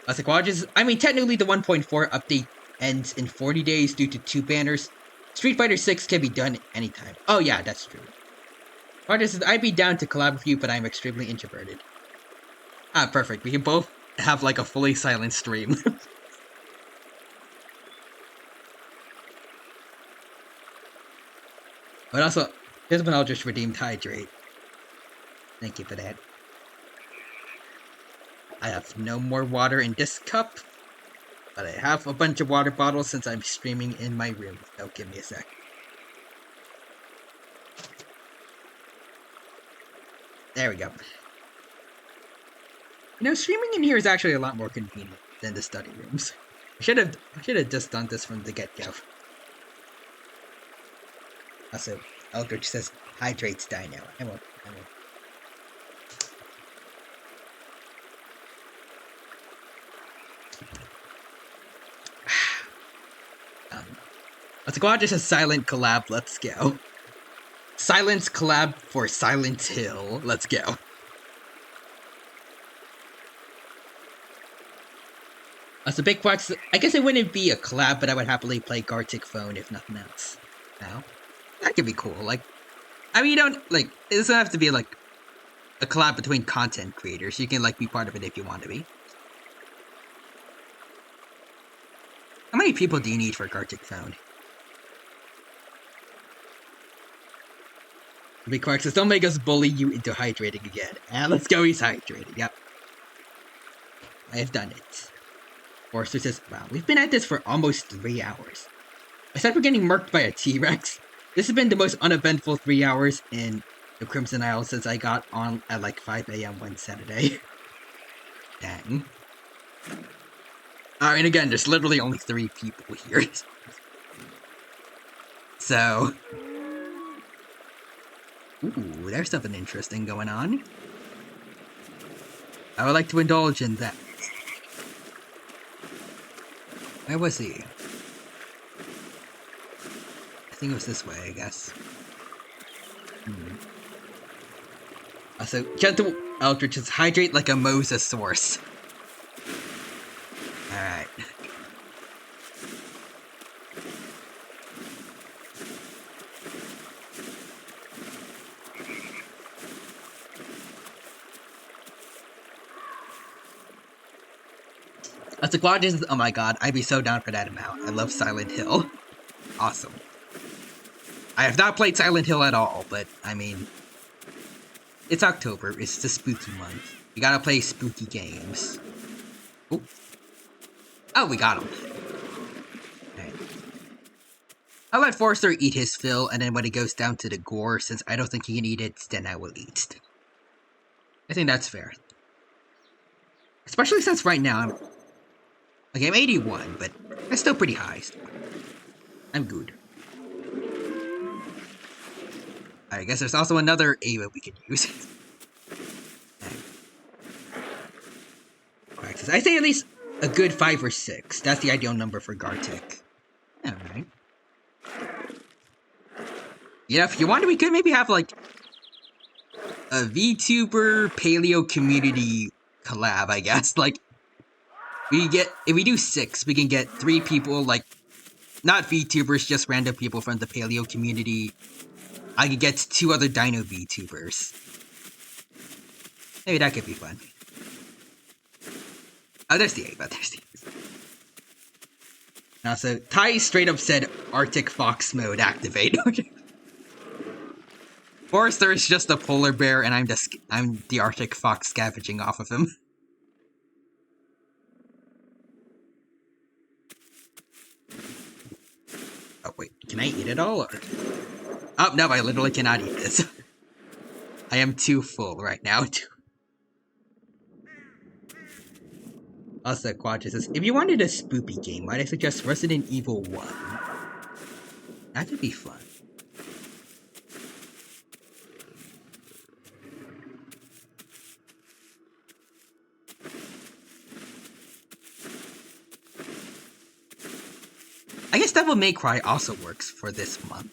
I was like, well, I mean, technically the 1.4 update ends in 40 days due to 2 banners. Street Fighter 6 can be done anytime. Oh yeah, that's true. Roger says, I'd be down to collab with you, but I'm extremely introverted. Ah, perfect. We can both have like a fully silent stream. But also, here's when I'll just redeem Hydrate. Thank you for that. I have no more water in this cup, but I have a bunch of water bottles since I'm streaming in my room. Oh, give me a sec. There we go. You know, streaming in here is actually a lot more convenient than the study rooms. I should have just done this from the get-go. Also, Eldritch says, hydrates dino. I won't. Let's go out just a silent collab, let's go. Silence collab for Silent Hill, let's go. So Big Quacks, I guess it wouldn't be a collab, but I would happily play Gartic Phone if nothing else. Now, that could be cool. Like, I mean, you don't, like, it doesn't have to be, like, a collab between content creators. You can, like, be part of it if you want to be. How many people do you need for Gartic Phone? Big Quack says, don't make us bully you into hydrating again. And let's go, he's hydrating. Yep. I have done it. Forster says, wow, we've been at this for almost 3 hours. Aside from getting murked by a T-Rex, this has been the most uneventful 3 hours in the Crimson Isle since I got on at like 5 a.m. one Saturday. Dang. And again, there's literally only 3 people here. So... Ooh, there's something interesting going on. I would like to indulge in that. Where was he? I think it was this way, I guess. Also, gentle Eldritch is hydrate like a Mosasaurus. That's a quad is, oh my god, I'd be so down for that amount. I love Silent Hill. Awesome. I have not played Silent Hill at all, but I mean, it's October. It's the spooky month. You gotta play spooky games. Ooh. Oh, we got him. Right. I'll let Forrester eat his fill, and then when it goes down to the gore, since I don't think he can eat it, then I will eat. I think that's fair. Especially since right now I'm 81, but that's still pretty high. I'm good. I guess there's also another Ava we could use. I say at least a good 5 or 6. That's the ideal number for Gartic. Alright. Yeah, if you want, we could maybe have like a VTuber paleo community collab, I guess. Like, if we do 6, we can get 3 people, like, not VTubers, just random people from the paleo community. I could get 2 other dino VTubers. Maybe that could be fun. Oh, there's the Ava, there's the Ava. Now, so Ty straight up said Arctic Fox mode activate. Forrester is just a polar bear, and I'm the Arctic Fox scavenging off of him. Oh wait, can I eat it all? Or... Oh no, I literally cannot eat this. I am too full right now. Also, Quadra says, if you wanted a spoopy game, might I suggest Resident Evil 1? That could be fun. I guess Devil May Cry also works for this month.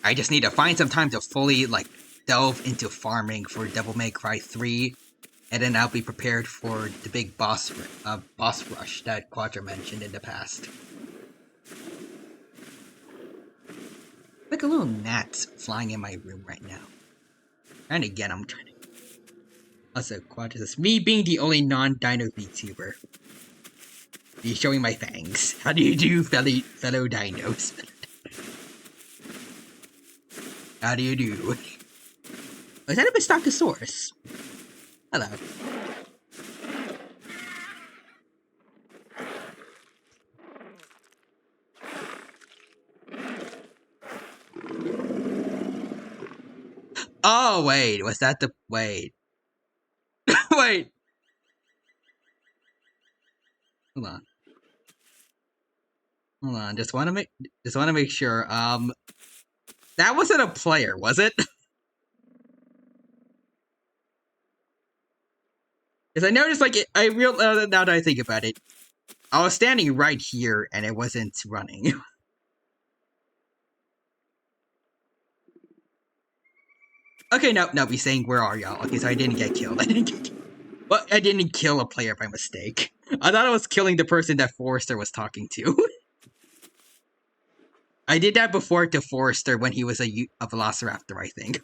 I just need to find some time to fully, like, delve into farming for Devil May Cry 3, and then I'll be prepared for the big boss rush that Quadra mentioned in the past. Like a little gnat flying in my room right now. And again, I'm trying to... Also, Quadra says, me being the only non-dino VTuber. Be showing my fangs. How do you do, fellow dinos? How do you do? Oh, is that a Bistocosaurus? Hello. Oh, wait. Was that the... Wait. Wait. Hold on. Hold on. Just want to make sure. That wasn't a player, was it? Because I noticed, like, now that I think about it, I was standing right here, and it wasn't running. Okay, no, he's saying, where are y'all? Okay, so I didn't get killed. Well, I didn't kill a player by mistake. I thought I was killing the person that Forrester was talking to. I did that before to Forrester when he was a Velociraptor, I think.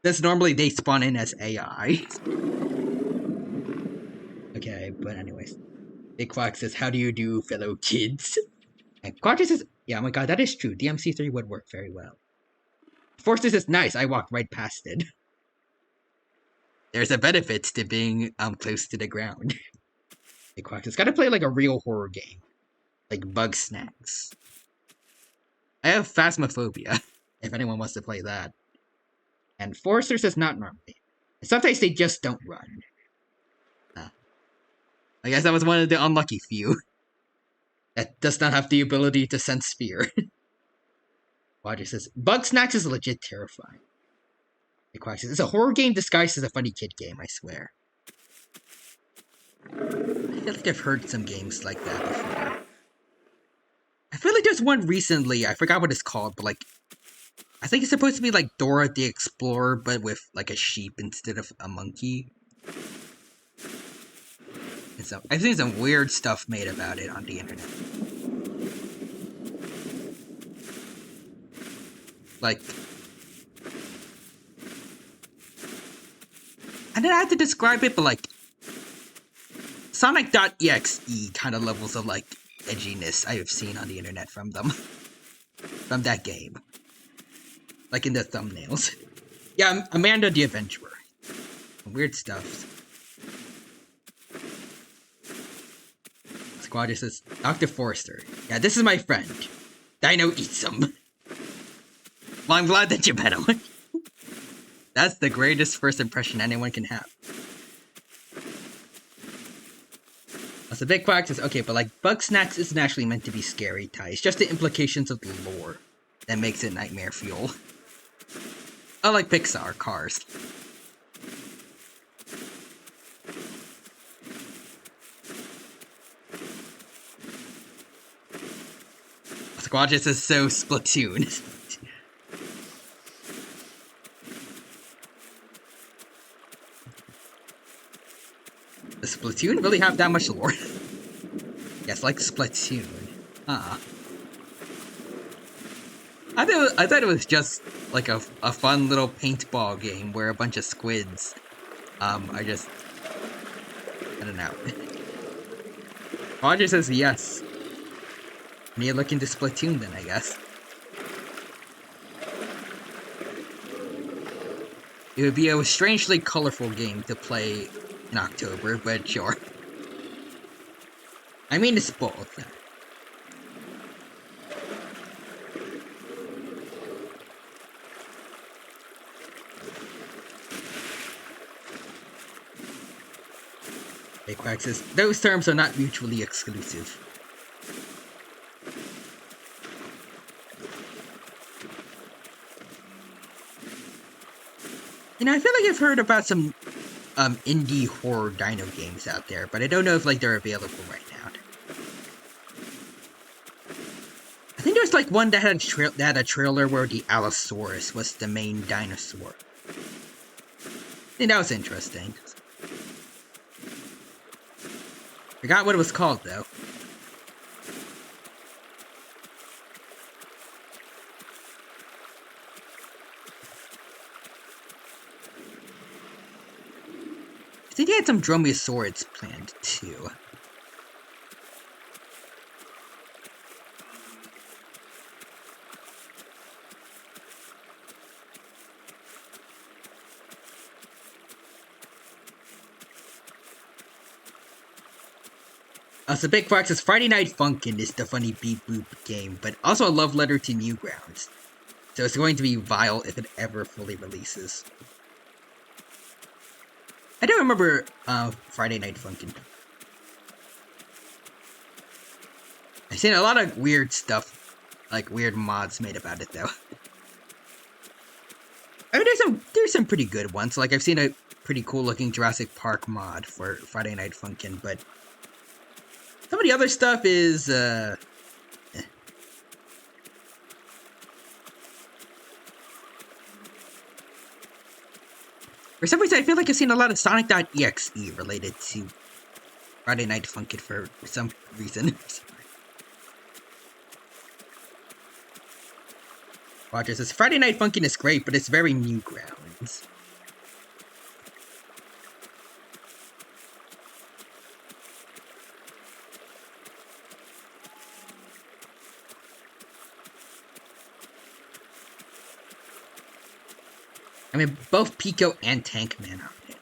That's normally they spawn in as AI. Okay, but anyways. Big Quack says, how do you do, fellow kids? And Quack says, yeah, oh my god, that is true. DMC3 would work very well. Forrester says, nice, I walked right past it. There's a benefit to being close to the ground. Big Quack says, gotta play like a real horror game. Like Bug Snacks. I have Phasmophobia, if anyone wants to play that. And Forrester says not normally. Sometimes they just don't run. I guess that was one of the unlucky few. That does not have the ability to sense fear. Roger says, Bug Snacks is legit terrifying. The Quack says, it's a horror game disguised as a funny kid game, I swear. I feel like I've heard some games like that before. I feel like there's one recently, I forgot what it's called, but like, I think it's supposed to be like Dora the Explorer, but with like a sheep instead of a monkey. And so, I've seen some weird stuff made about it on the internet. Like, I don't have to describe it, but like, Sonic.exe kind of levels of like edginess I have seen on the internet from them. From that game. Like in the thumbnails. Yeah, Amanda the Adventurer. Weird stuff. Squad says, Dr. Forrester. Yeah, this is my friend. Dino eats him. Well, I'm glad that you met him. That's the greatest first impression anyone can have. That's a big quack says, okay, but like Bug Snacks isn't actually meant to be scary, Ty. It's just the implications of the lore that makes it nightmare fuel. I like Pixar cars. Squadrus is so Splatoon. Does Splatoon really have that much lore? Yes, like Splatoon. Huh. I thought it was just like a fun little paintball game where a bunch of squids I don't know. Roger says yes. Need to look into Splatoon then, I guess. It would be a strangely colorful game to play in October, but sure. I mean, it's both. Big Quack says, those terms are not mutually exclusive. You know, I feel like I've heard about some indie horror dino games out there, but I don't know if like they're available right now. I think there's like one that had a trailer where the Allosaurus was the main dinosaur. I think that was interesting. Forgot what it was called though. I think they had some dromaeosaurids planned too. So Big Fox says Friday Night Funkin' is the funny beep boop game, but also a love letter to Newgrounds. So it's going to be vile if it ever fully releases. I don't remember Friday Night Funkin'. I've seen a lot of weird stuff, like weird mods made about it though. I mean, there's some pretty good ones. Like I've seen a pretty cool looking Jurassic Park mod for Friday Night Funkin', but some of the other stuff is For some reason, I feel like I've seen a lot of Sonic.exe related to Friday Night Funkin' for some reason. Roger says, Friday Night Funkin' is great, but it's very Newgrounds. I mean, both Pico and Tankman are in it.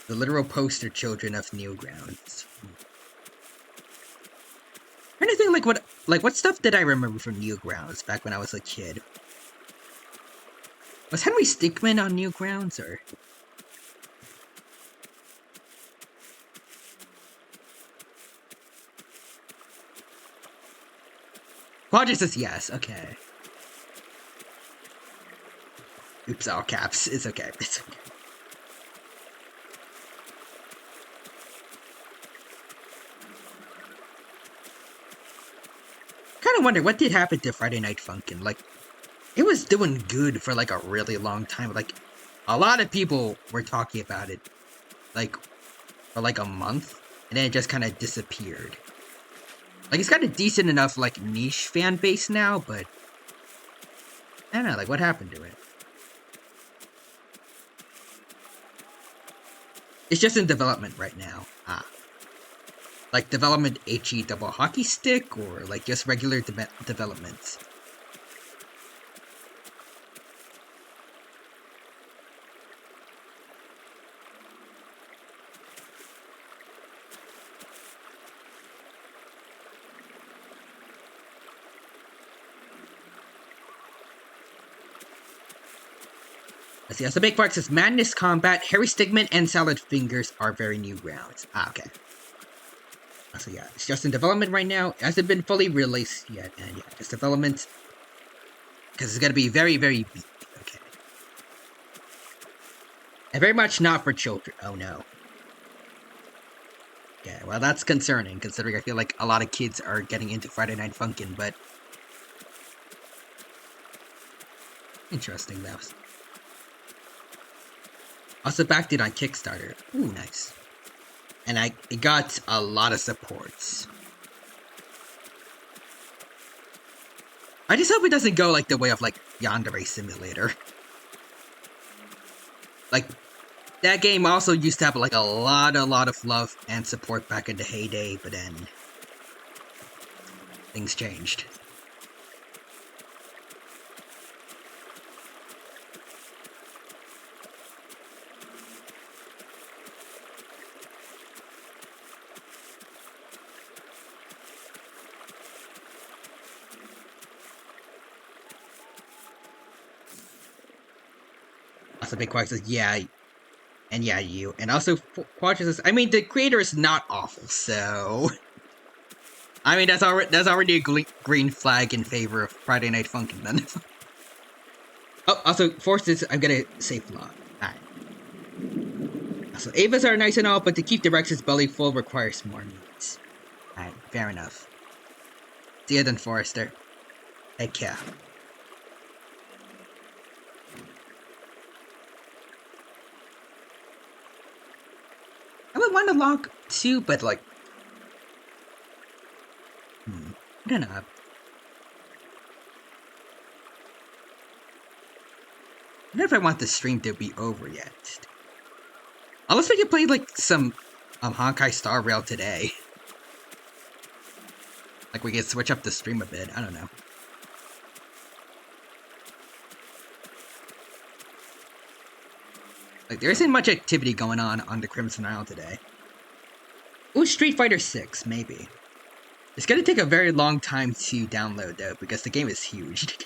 The literal poster children of Newgrounds. Anything like what stuff did I remember from Newgrounds back when I was a kid? Was Henry Stickmin on Newgrounds or? Roger says yes, okay. Oops, all caps. It's okay. It's okay. Kind of wonder what did happen to Friday Night Funkin'. Like, it was doing good for like a really long time. Like, a lot of people were talking about it, like, for like a month, and then it just kind of disappeared. Like, it's got a decent enough, like, niche fan base now, but I don't know, like, what happened to it? It's just in development right now. Like development HE double hockey stick, or like just regular development. Let's see, as the big part says Madness Combat, Harry Stigman, and Salad Fingers are very new rounds. Okay. So yeah, it's just in development right now. It hasn't been fully released yet, and yeah, just development. Because it's gonna be very, very big. Okay. And very much not for children. Oh no. Yeah, well that's concerning, considering I feel like a lot of kids are getting into Friday Night Funkin', but... Interesting, though. Also backed it on Kickstarter. Ooh, nice. And it got a lot of supports. I just hope it doesn't go like the way of like Yandere Simulator. Like, that game also used to have like a lot of love and support back in the heyday, but then things changed. Also, Big Quack says, yeah, and yeah, you. And also, Quack says, I mean, the creator is not awful, so... I mean, that's already a green flag in favor of Friday Night Funkin' then. Oh, also, forces, I'm gonna say flaw. Alright. So, Avas are nice and all, but to keep the Rex's belly full requires more meat. Alright, fair enough. See ya then, Forrester. Take care. I would want to log too, but like... I don't know. I don't know if I want the stream to be over yet. Unless we can play like some Honkai Star Rail today. Like we can switch up the stream a bit, I don't know. Like there isn't much activity going on the Crimson Isle today. Ooh, Street Fighter 6, maybe. It's gonna take a very long time to download though, because the game is huge.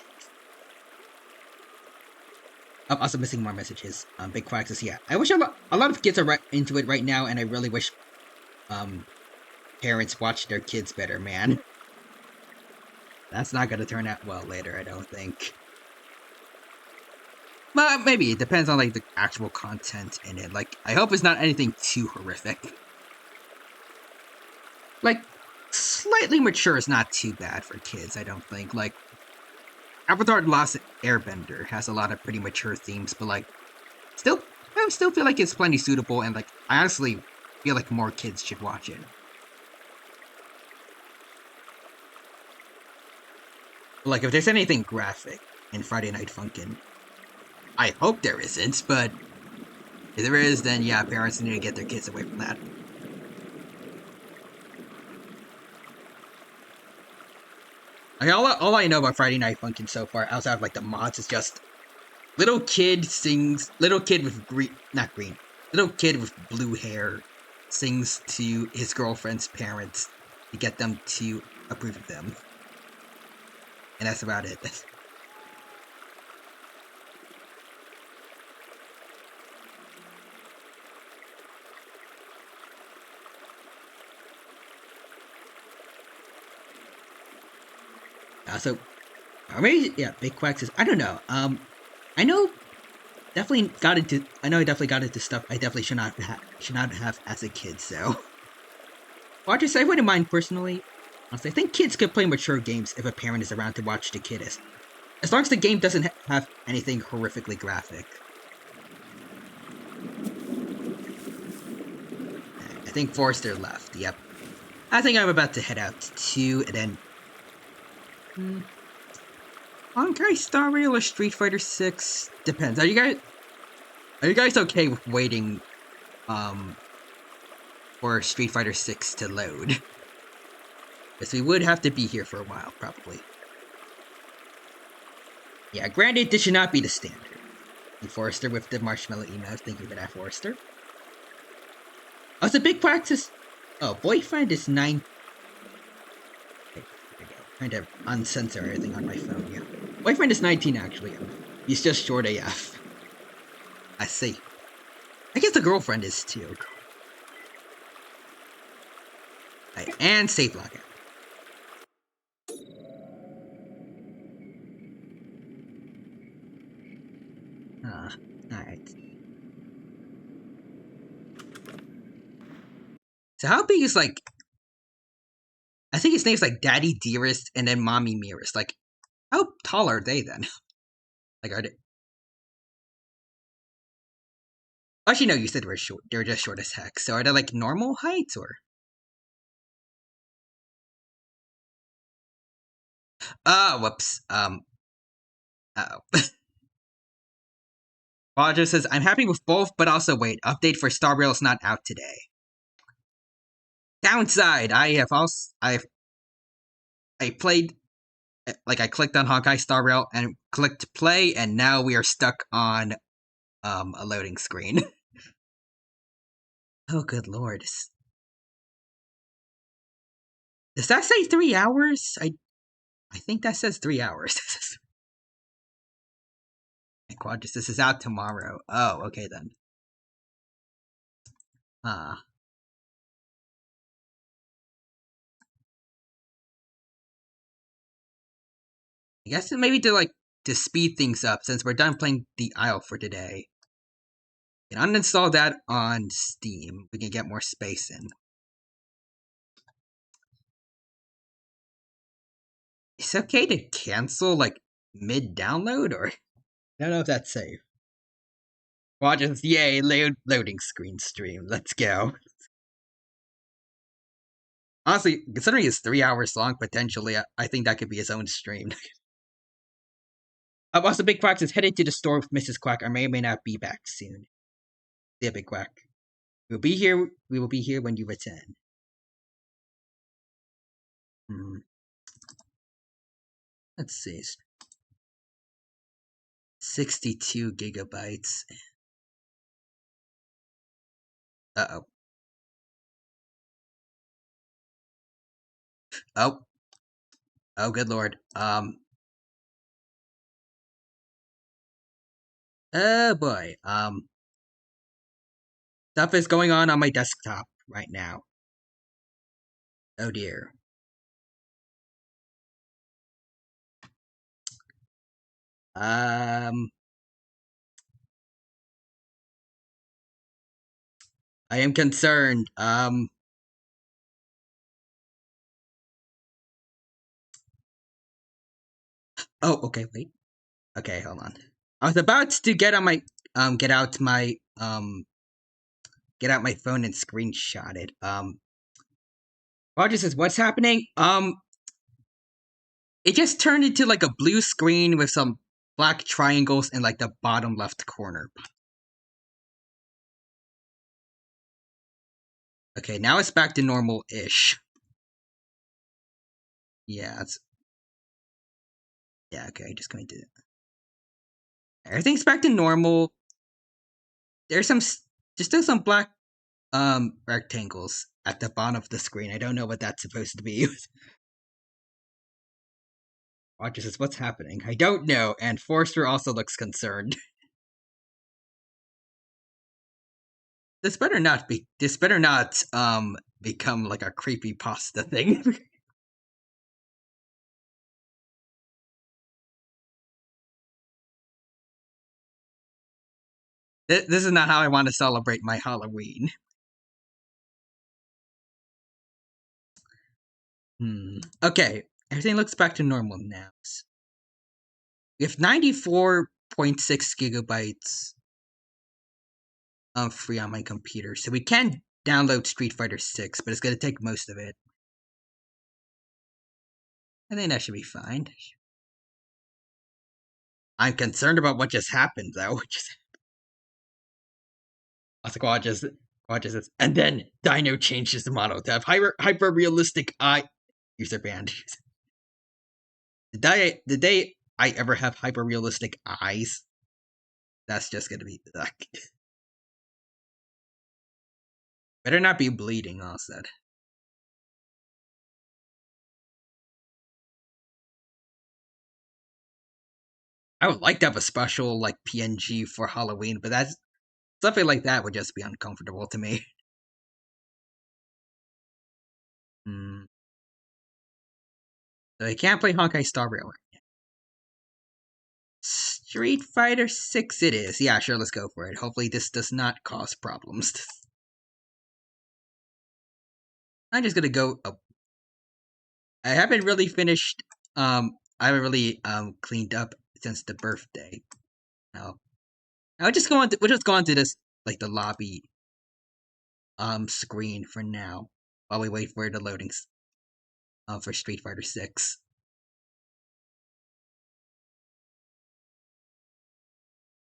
I'm also missing more messages. Big Quack says, yeah. I wish a lot of kids are into it right now, and I really wish parents watch their kids better, man. That's not gonna turn out well later, I don't think. But maybe, it depends on like the actual content in it. Like, I hope it's not anything too horrific. Like, slightly mature is not too bad for kids, I don't think. Like, Avatar The Last Airbender has a lot of pretty mature themes, but like, I still feel like it's plenty suitable, and like, I honestly feel like more kids should watch it. Like, if there's anything graphic in Friday Night Funkin', I hope there isn't, but if there is, then yeah, parents need to get their kids away from that. Like, all I know about Friday Night Funkin' so far, outside of like the mods, is just little kid with little kid with blue hair sings to his girlfriend's parents to get them to approve of them. And that's about it. Or maybe, yeah, Big Quack says, I don't know. I know I definitely got into stuff I definitely should not have as a kid, so. Well, I wouldn't mind personally. Honestly, I think kids could play mature games if a parent is around to watch the kid, as long as the game doesn't have anything horrifically graphic. I think Forrester left, yep. I think I'm about to head out too, and then... Honkai Star Rail or Street Fighter 6? Depends. Are you guys okay with waiting um, for Street Fighter 6 to load. Because we would have to be here for a while, probably. Yeah, granted, this should not be the standard. The Forrester with the marshmallow emails. Thank you for that, Forrester. Oh, it's a big practice. Oh, boyfriend is 9. Okay, here we go. Trying to uncensor everything on my phone, yeah. Boyfriend is 19, actually. He's just short AF. I see. I guess the girlfriend is too. Right, and safe lockout. Alright. So how big is, like... I think his name's, like, Daddy Dearest and then Mommy Nearest. Like, how tall are they, then? Like, are they... Actually, no, you said we're short. They're just short as heck. So are they, like, normal heights, or... Whoops. Uh-oh. Roger says, I'm happy with both, but also wait, update for Star Rail is not out today. Downside, I played, like, I clicked on Honkai Star Rail and clicked play, and now we are stuck on, a loading screen. Oh, good lord. Does that say 3 hours? I think that says 3 hours. Quadris, this is out tomorrow. Oh, okay then. I guess maybe to speed things up, since we're done playing the Isle for today. We can uninstall that on Steam. We can get more space in. It's okay to cancel, like, mid-download, or... I don't know if that's safe. Watches, yay, loading screen stream. Let's go. Honestly, considering it's 3 hours long, potentially, I think that could be his own stream. Also, Big Quack is headed to the store with Mrs. Quack. I may or may not be back soon. Yeah, Big Quack. We will be here when you return. Let's see. 62 gigabytes. Uh-oh. Oh. Oh, good lord. Oh boy. Stuff is going on my desktop right now. Oh dear. I am concerned. Oh, okay, wait. Okay, hold on. I was about to get on my get out my phone and screenshot it. Roger says, what's happening? It just turned into like a blue screen with some black triangles in like the bottom left corner. Okay, now it's back to normal-ish. Yeah, okay, just going to... Everything's back to normal. There's still some black, rectangles at the bottom of the screen. I don't know what that's supposed to be. Roger says, what's happening? I don't know, and Forrester also looks concerned. This better not become like a creepy pasta thing. This is not how I want to celebrate my Halloween. Okay, everything looks back to normal now. We have 94.6 gigabytes free on my computer, so we can download Street Fighter 6, but it's going to take most of it. I think that should be fine. I'm concerned about what just happened, though. Squad just... Watches this. And then Dino changes the model to have hyper realistic eye user band. Did I ever have hyper realistic eyes? That's just gonna be like better not be bleeding, all said. I would like to have a special like PNG for Halloween, but that's something like that would just be uncomfortable to me. Hmm. So I can't play Honkai Star Rail. Street Fighter 6 it is. Yeah, sure, let's go for it. Hopefully this does not cause problems. I'm just gonna go. Oh, I haven't really finished. I haven't really cleaned up since the birthday. No, I'll just go on. We'll just go on to this like the lobby screen for now while we wait for the loadings for Street Fighter 6.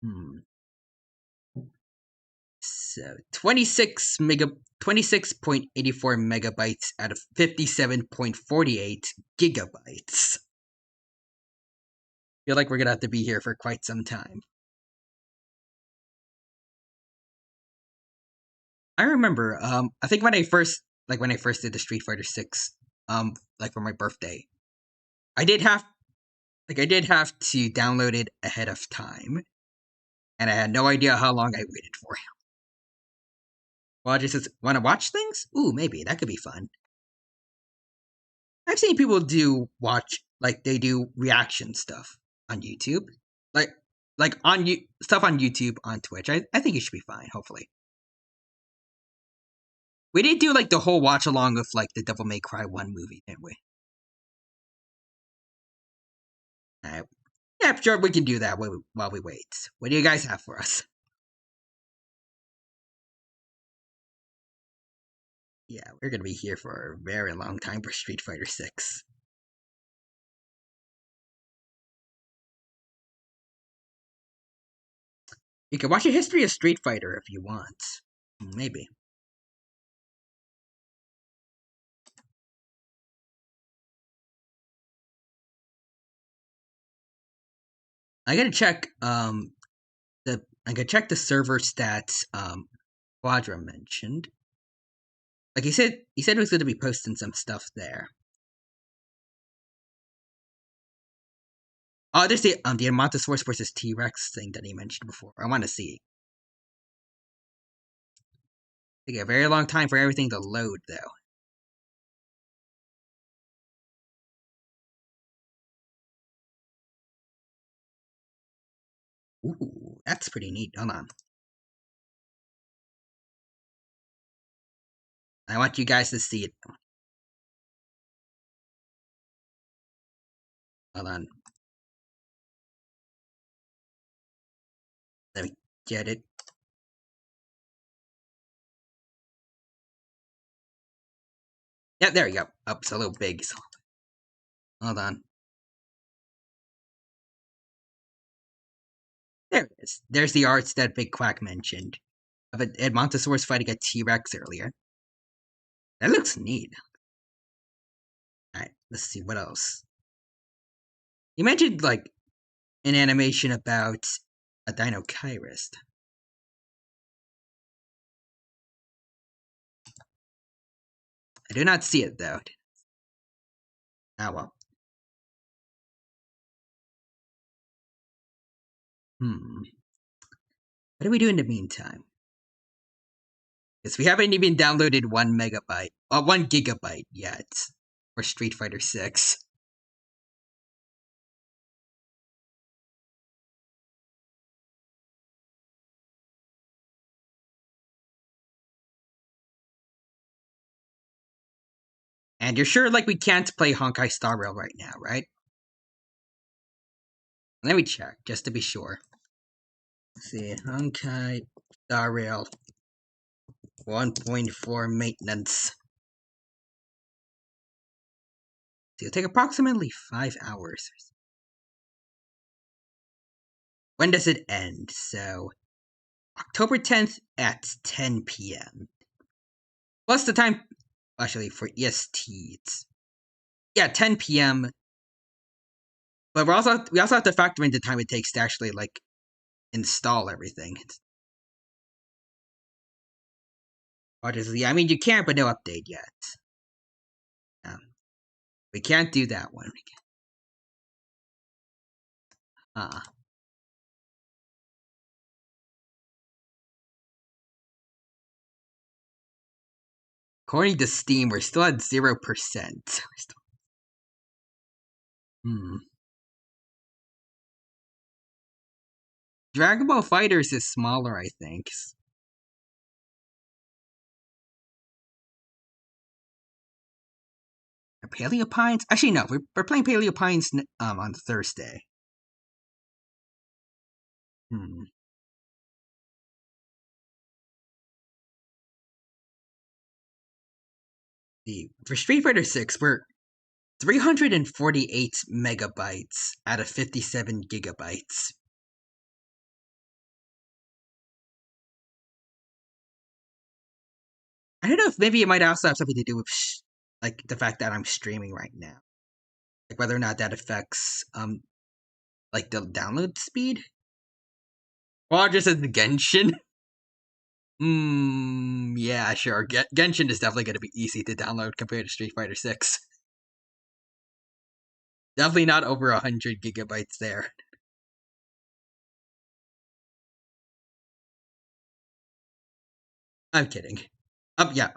Hmm. So 26.84 megabytes out of 57.48 gigabytes. Feel like we're gonna have to be here for quite some time. I remember, I think when I first did the Street Fighter 6, like for my birthday, I did have, I did have to download it ahead of time, and I had no idea how long I waited for. Well, just says, want to watch things? Ooh, maybe that could be fun. I've seen people like they do reaction stuff on YouTube, like on you stuff on YouTube on Twitch. I think it should be fine. Hopefully, we did do like the whole watch along of like the Devil May Cry 1 movie, didn't we? Alright. Yeah, sure, we can do that while we wait. What do you guys have for us? Yeah, we're gonna be here for a very long time for Street Fighter 6. You can watch a history of Street Fighter if you want. Maybe. I gotta check I gotta check the server stats Quadra mentioned. Like he said he was gonna be posting some stuff there. Oh, there's the Ammontosaurus versus T-Rex thing that he mentioned before. I wanna see. Take a very long time for everything to load though. Ooh, that's pretty neat. Hold on. I want you guys to see it. Hold on. Let me get it. Yep, there we go. Oh, it's a little big. So. Hold on. There it is. There's the arts that Big Quack mentioned of a Edmontosaurus fighting a T-Rex earlier. That looks neat. Alright, let's see what else. You mentioned like an animation about a Dino Kyrist. I do not see it though. Ah well. What do we do in the meantime? Because we haven't even downloaded 1 gigabyte yet for Street Fighter 6. And you're sure like we can't play Honkai Star Rail right now, right? Let me check just to be sure. Let's see, Honkai Star Rail 1.4 maintenance. It'll take approximately 5 hours. When does it end? So October 10th at 10 p.m. Plus the time, actually, for EST, it's, yeah, 10 p.m. But we also have to factor in the time it takes to actually, like, install everything. Obviously, I mean, you can, but no update yet. We can't do that one. Uh, According to Steam, we're still at 0%. Hmm. Dragon Ball Fighters is smaller, I think. Paleopines? Actually, no. We're playing Paleopines on Thursday. Hmm. For Street Fighter 6, we're 348 megabytes out of 57 gigabytes. I don't know if maybe it might also have something to do with like the fact that I'm streaming right now, like whether or not that affects like the download speed. Or just as the Genshin. Yeah, sure. Genshin is definitely going to be easy to download compared to Street Fighter 6. Definitely not over 100 gigabytes there. I'm kidding. Yeah.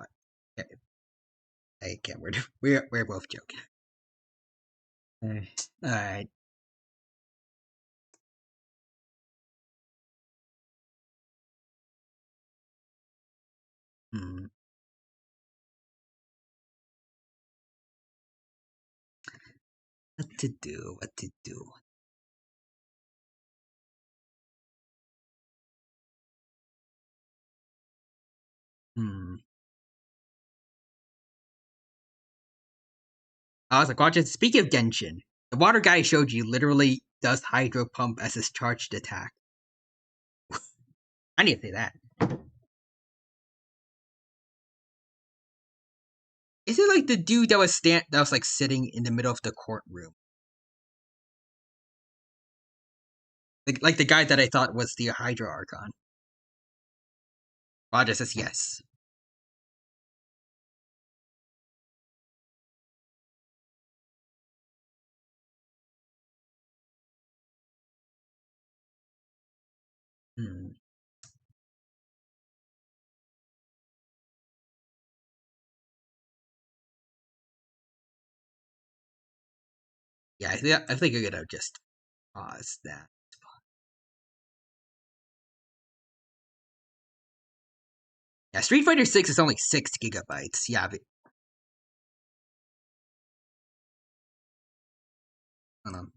I can't. We're both joking. All right. Hmm. What to do? What to do? Hmm. I was like, watch it. Speaking of Genshin, the water guy showed you literally does Hydro Pump as his charged attack. I need to say that. Is it like the dude that was like sitting in the middle of the courtroom? Like the guy that I thought was the Hydro Archon. Roger says yes. Hmm. Yeah, I think I'm gonna just pause that. Yeah, Street Fighter 6 is only 6 gigabytes. Yeah, but, hold on.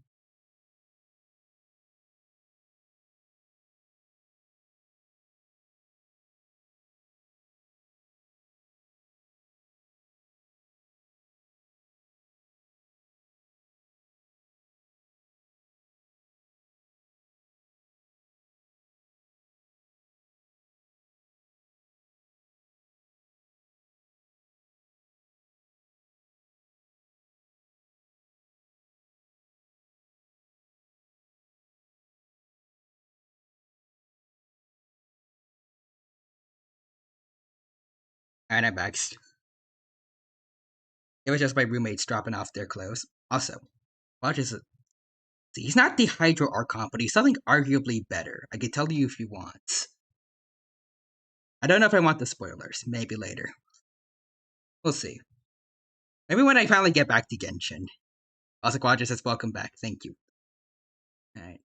Alright, I'm back. It was just my roommates dropping off their clothes. Also, watch this. He's not the Hydro Archon, but he's something arguably better. I can tell you if you want. I don't know if I want the spoilers. Maybe later. We'll see. Maybe when I finally get back to Genshin. Also, Quadra says, welcome back. Thank you. Alright.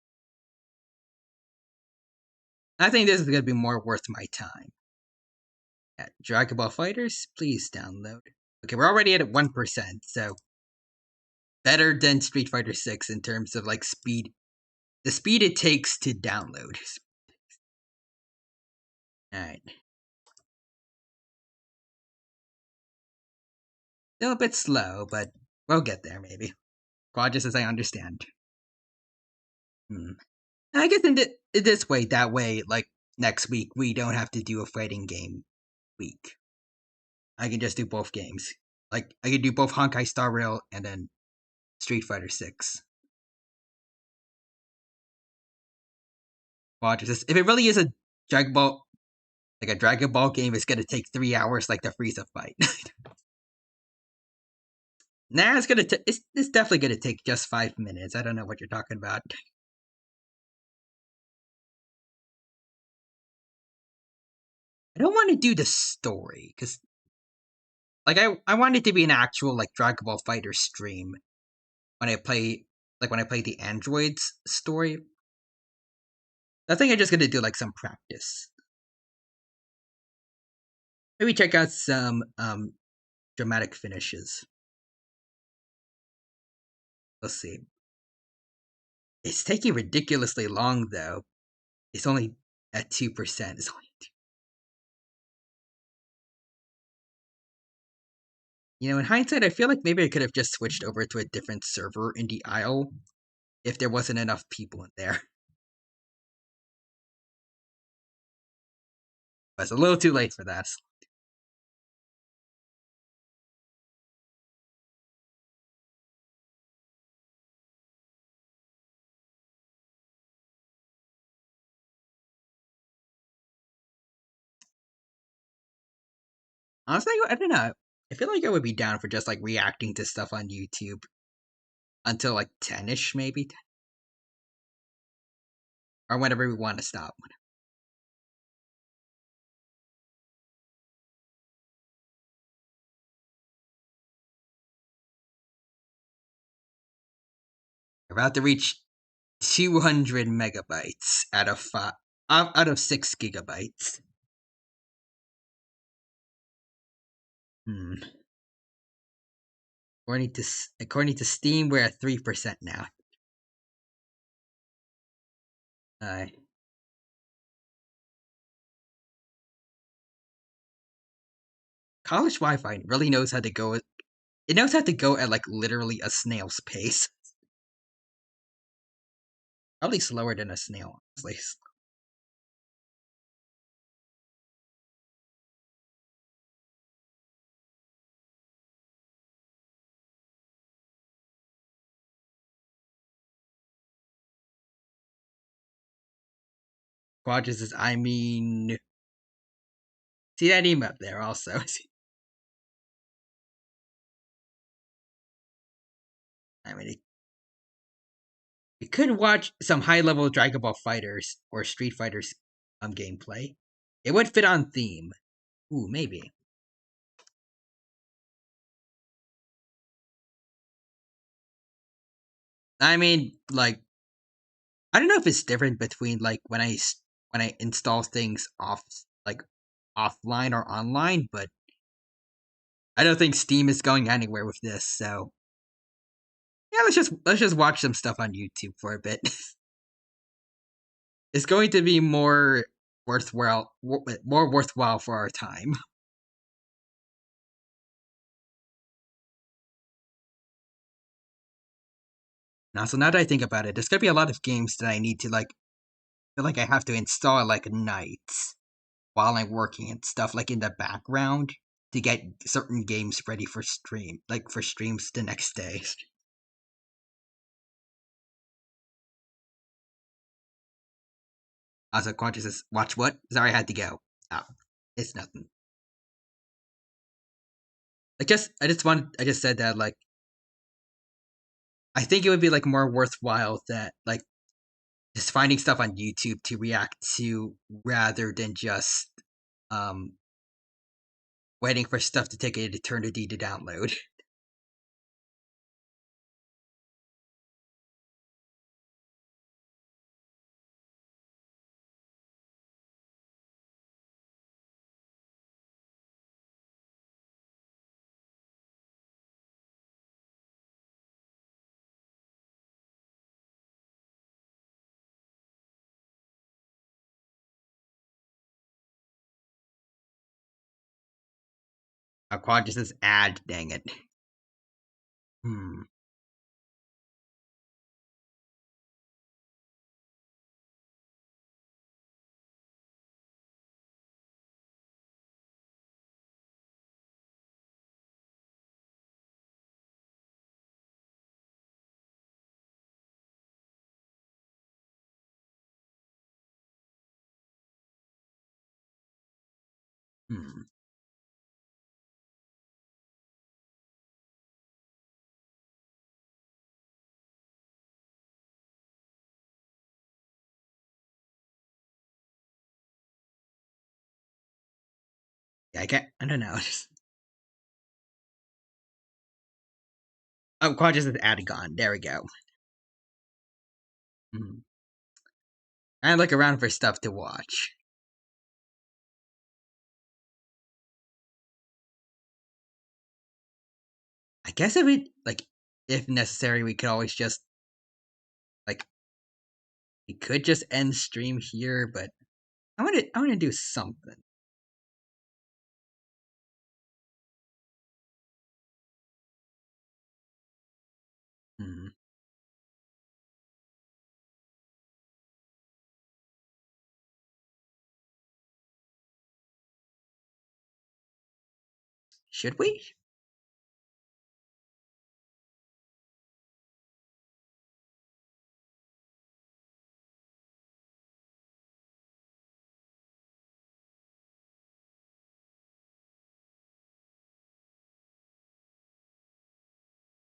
I think this is going to be more worth my time. Yeah, Dragon Ball Fighters, please download. Okay, we're already at 1%, so better than Street Fighter 6 in terms of like speed. The speed it takes to download. Alright. Still a bit slow, but we'll get there maybe. Quadra says I understand. I guess in this way, that way, like next week we don't have to do a fighting game week. I can just do both games. Like I can do both Honkai Star Rail and then Street Fighter 6. Watch this. If it really is a Dragon Ball like a Dragon Ball game, it's gonna take 3 hours like the Frieza fight. Nah, it's definitely gonna take just 5 minutes. I don't know what you're talking about. I don't want to do the story because I want it to be an actual like Dragon Ball Fighter stream when I play when I play the androids story. I think I'm just gonna do like some practice. Maybe check out some dramatic finishes. Let's see. It's taking ridiculously long though. It's only at 2%. It's only in hindsight, I feel like maybe I could have just switched over to a different server in the Isle if there wasn't enough people in there. But it's a little too late for that. Honestly, I don't know. I feel like I would be down for just like reacting to stuff on YouTube until like 10ish, maybe, or whenever we want to stop. We're about to reach 200 megabytes out of 6 gigabytes. Hmm. According to Steam, we're at 3% now. Uh, College Wi-Fi really knows how to go. It knows how to go at like literally a snail's pace. Probably slower than a snail, honestly. Quadras is, I mean, see that emote there also. I mean, you could watch some high-level Dragon Ball Fighters or Street Fighters gameplay. It would fit on theme. Ooh, maybe. I mean, like, I don't know if it's different between like when I install things like offline or online, but I don't think Steam is going anywhere with this. So yeah, let's just watch some stuff on YouTube for a bit. It's going to be more worthwhile for our time. Now, so now that I think about it, there's gonna be a lot of games that I need to like feel like I have to install like nights while I'm working and stuff like in the background to get certain games ready for streams the next day. Also, Quantus says, "Watch what? Sorry, I had to go." Oh, it's nothing. I just said that like I think it would be like more worthwhile that like just finding stuff on YouTube to react to rather than just um waiting for stuff to take an eternity to download. Quad just says ad, dang it. Hmm. Hmm. Yeah, I can't. I don't know. Oh, Quad just added on. There we go. Hmm. I look around for stuff to watch. I guess if it like, if necessary, we could always just like we could just end stream here, but I want to do something. Hmm. Should we?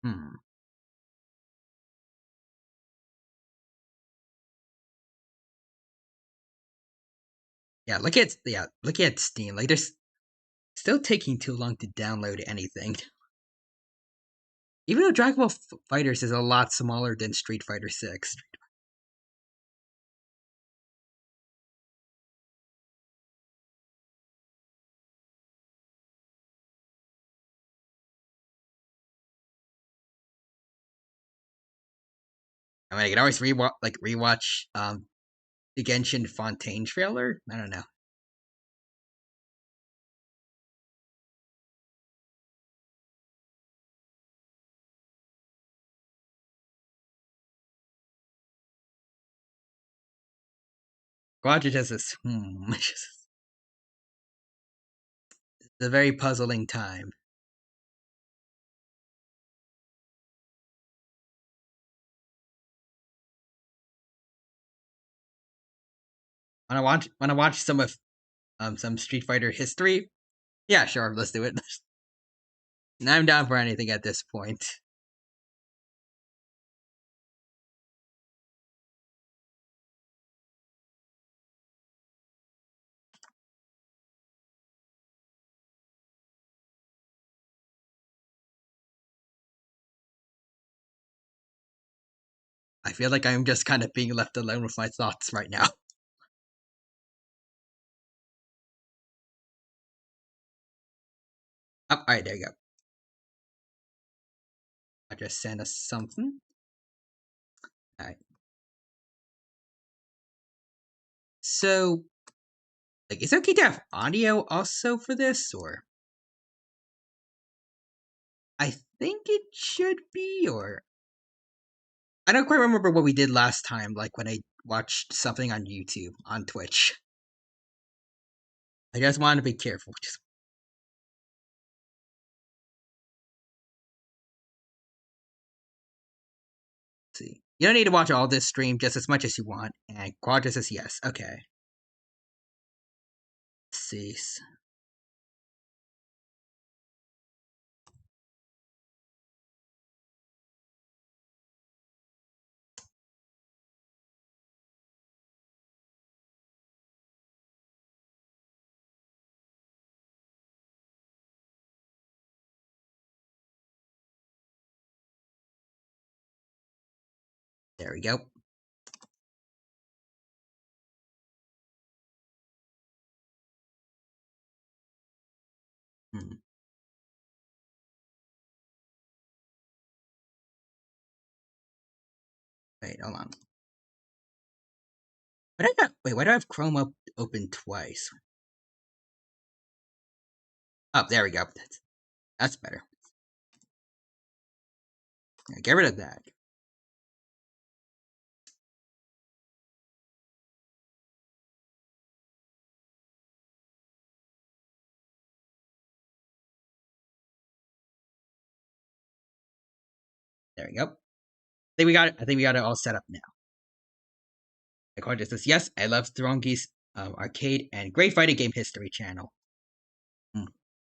Hmm. Look at Steam. Like, there's still taking too long to download anything. Even though Dragon Ball Fighters is a lot smaller than Street Fighter 6. I mean, I can always rewatch the Genshin Fontaine trailer. I don't know. Quadra just this. It's a very puzzling time. Want to watch some Street Fighter history? Yeah, sure. Let's do it. I'm down for anything at this point. I feel like I'm just kind of being left alone with my thoughts right now. Oh, all right, there you go. I just sent us something. All right. So, like, is it okay to have audio also for this, or I think it should be, or I don't quite remember what we did last time. Like when I watched something on YouTube on Twitch. I just want to be careful. Just see. You don't need to watch all this stream just as much as you want. And Quadra says yes. Okay. Let's see. There we go. Hmm. Wait, hold on. Why do I have Chrome open twice? Oh, there we go. That's better. Yeah, get rid of that. There we go. I think we got it all set up now. Quadra says yes. I love Throngi's arcade and great fighting game history channel.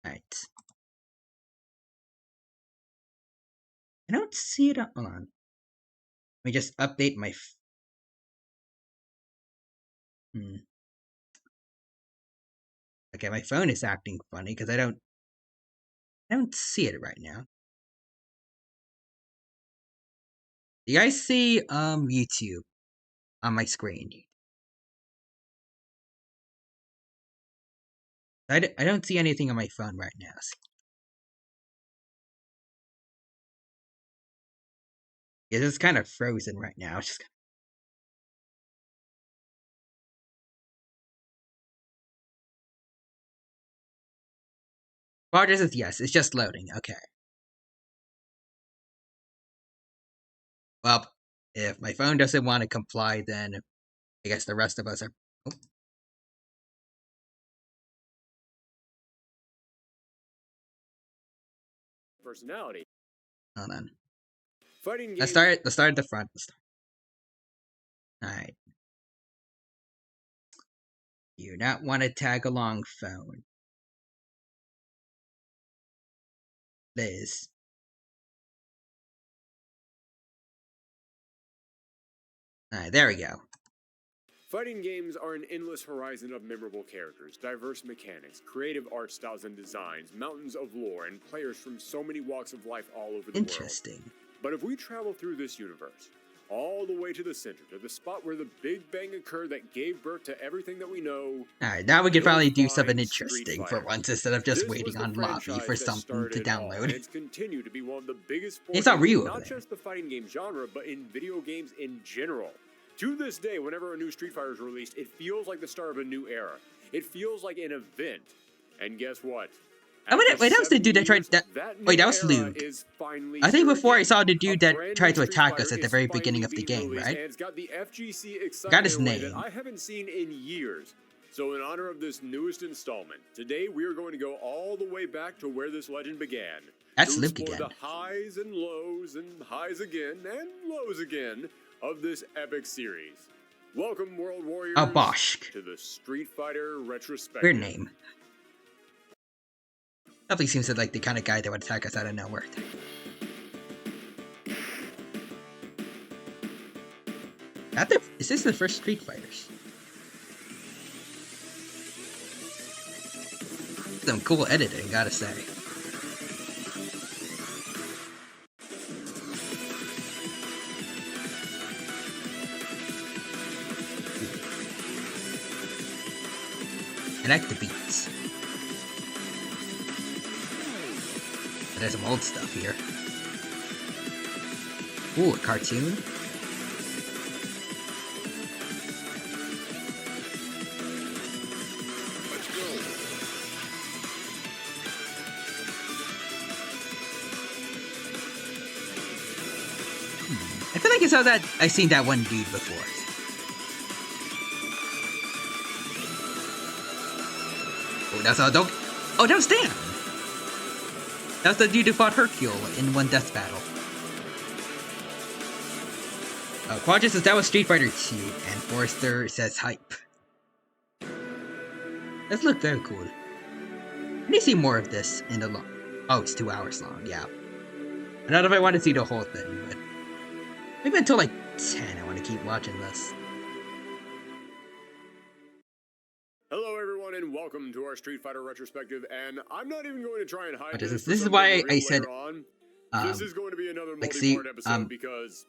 Alright. I don't see it. Hold on. Let me just update my. Okay, my phone is acting funny because I don't see it right now. You guys see YouTube on my screen? I don't see anything on my phone right now. Yeah, this is kind of frozen right now. Just Rogers is yes, it's just loading. Okay. Well, if my phone doesn't want to comply, then I guess the rest of us are. Oh. Personality. Hold on. Fighting game. Let's start at the front. Alright. You do not want to tag along, phone. Liz. Alright, there we go. Fighting games are an endless horizon of memorable characters, diverse mechanics, creative art styles and designs, mountains of lore, and players from so many walks of life all over the Interesting. world. But if we travel through this universe, all the way to the center, to the spot where the Big Bang occurred that gave birth to everything that we know... Alright, now we can finally do something find interesting Street for Fighter. once instead of just This was waiting the on lobby franchise for that something to started it all, and download. it's continued to be one of the biggest It's not forces in real, not then. just the fighting game genre, but in video games in general. To this day, whenever a new Street Fighter is released, it feels like the start of a new era. It feels like an event. And guess what? Wait, that was the dude that tried that. Wait, that was Luke. I think before I saw the dude that tried to attack us at the very beginning of the game, right? And it's got the FGC excitement Got his in a way name. that I haven't seen in years. So in honor of this newest installment, today we are going to go all the way back to where this legend began. That's to Luke explore again. the highs and highs again, and lows again of this epic series. Welcome, World Warriors, Oh, Bosch. to the Street Fighter Retrospective. Weird name. Definitely seems like the kind of guy that would attack us out of nowhere. Is this the first Street Fighters? Some cool editing, gotta say. Connect the beats. There's some old stuff here. Ooh, a cartoon? Let's go. I feel like I've seen that one dude before. Oh, that's all. Don't. Oh, that was Dan. That was the dude who fought Hercule in one death battle. Quadra says that was Street Fighter 2, and Forrester says hype. This looked very cool. I need to see more of this in the long. Oh, it's 2 hours long. Yeah. I don't know if I want to see the whole thing, but maybe until like 10. I want to keep watching this. Hello, everyone, and welcome to our Street Fighter retrospective. And I'm not even going to try and hide This for is something why I real said. later on. This is going to be another like, multi-part episode because,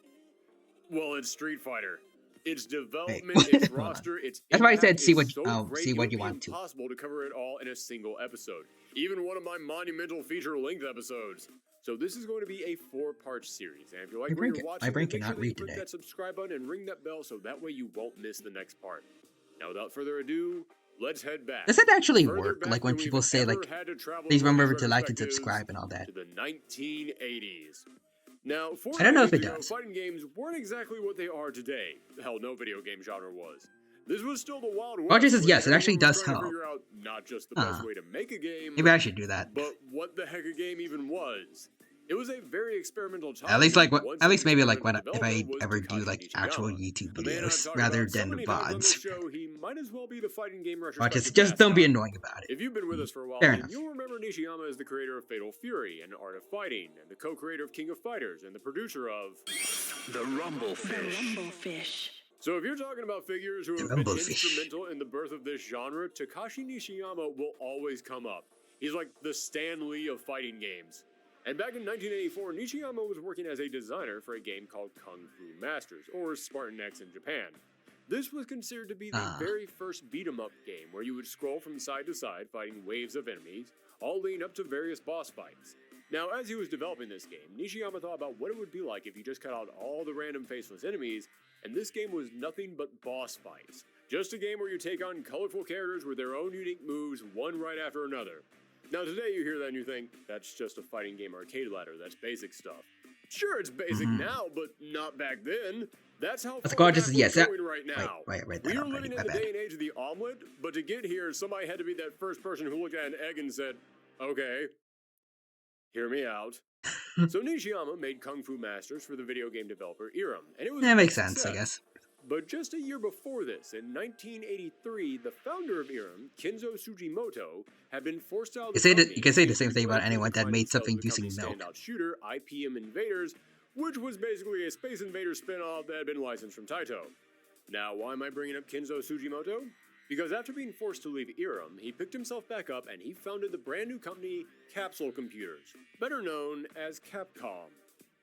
well, it's Street Fighter. Its development, Wait. its roster, its That's why I said impact see is what so great, see it what would you be want to. impossible to cover it all in a single episode. Even one of my monumental feature-length episodes. So this is going to be a 4-part series, and if you like what you're watching, My brain make sure cannot that you read click today. that subscribe button and ring that bell so that way you won't miss the next part. Now, without further ado, let's head back. Does that actually Further work? back Like when than people we've say ever like, had to travel please in remember these to like and retrospectives subscribe and all that. to the 1980s. Now, 4 I don't know if decades it ago, does. fighting games weren't exactly what they are today. Hell, no video game genre was. This was still the Wild West. Roger says where yes, it actually everyone was does trying to help. figure out not just the best way to make a game, Maybe I should do that. but what the heck a game even was. It was a very experimental time. At least like what? Once At least maybe like experimental when if I developer was ever do Takashi like actual Nishiyama, YouTube a man I've videos talked rather about so than many times on this VODs. show, he might as well be the fighting game Or retrospective just don't be mascot. annoying about it. If you've been with us for a while, Fair then enough. you'll remember Nishiyama as the creator of Fatal Fury and Art of Fighting, and the co-creator of King of Fighters, and the producer of The Rumblefish. The Rumblefish. So if you're talking about figures who have been instrumental in the birth of this genre, Takashi Nishiyama will always come up. He's like the Stan Lee of fighting games. And back in 1984, Nishiyama was working as a designer for a game called Kung Fu Masters, or Spartan X in Japan. This was considered to be the very first beat-em-up game where you would scroll from side to side fighting waves of enemies, all leading up to various boss fights. Now, as he was developing this game, Nishiyama thought about what it would be like if you just cut out all the random faceless enemies, and this game was nothing but boss fights. Just a game where you take on colorful characters with their own unique moves, one right after another. Now today you hear that and you think, that's just a fighting game arcade ladder, that's basic stuff. Sure, it's basic now, but not back then. That's how far back we're going right now. We are living in the day and age of the omelet, but to get here, somebody had to be that first person who looked at an egg and said, okay, hear me out. So Nishiyama made Kung Fu Masters for the video game developer Irem, and it was That makes sense, I guess. But just a year before this, in 1983, the founder of Irem, Kenzo Sugimoto, had been forced out of the company. You can say the same thing about anyone that made something using milk. Standout shooter, IPM Invaders, which was basically a Space Invaders spin-off that had been licensed from Taito. Now, why am I bringing up Kenzo Sugimoto? Because after being forced to leave Irem, he picked himself back up and he founded the brand new company Capsule Computers, better known as Capcom.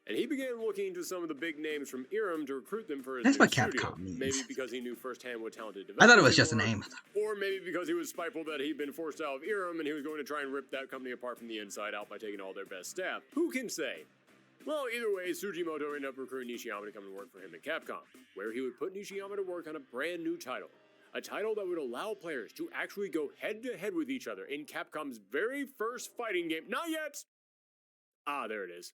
And he began looking to some of the big names from Irem to recruit them for his That's new what studio. Capcom means. Maybe because he knew firsthand what talented I developers thought it was just a were, name. or maybe because he was spiteful that he'd been forced out of Irem and he was going to try and rip that company apart from the inside out by taking all their best staff. Who can say? Well, either way, Sugimoto ended up recruiting Nishiyama to come and work for him at Capcom, where he would put Nishiyama to work on a brand new title. A title that would allow players to actually go head-to-head with each other in Capcom's very first fighting game. Not yet! Ah, there it is.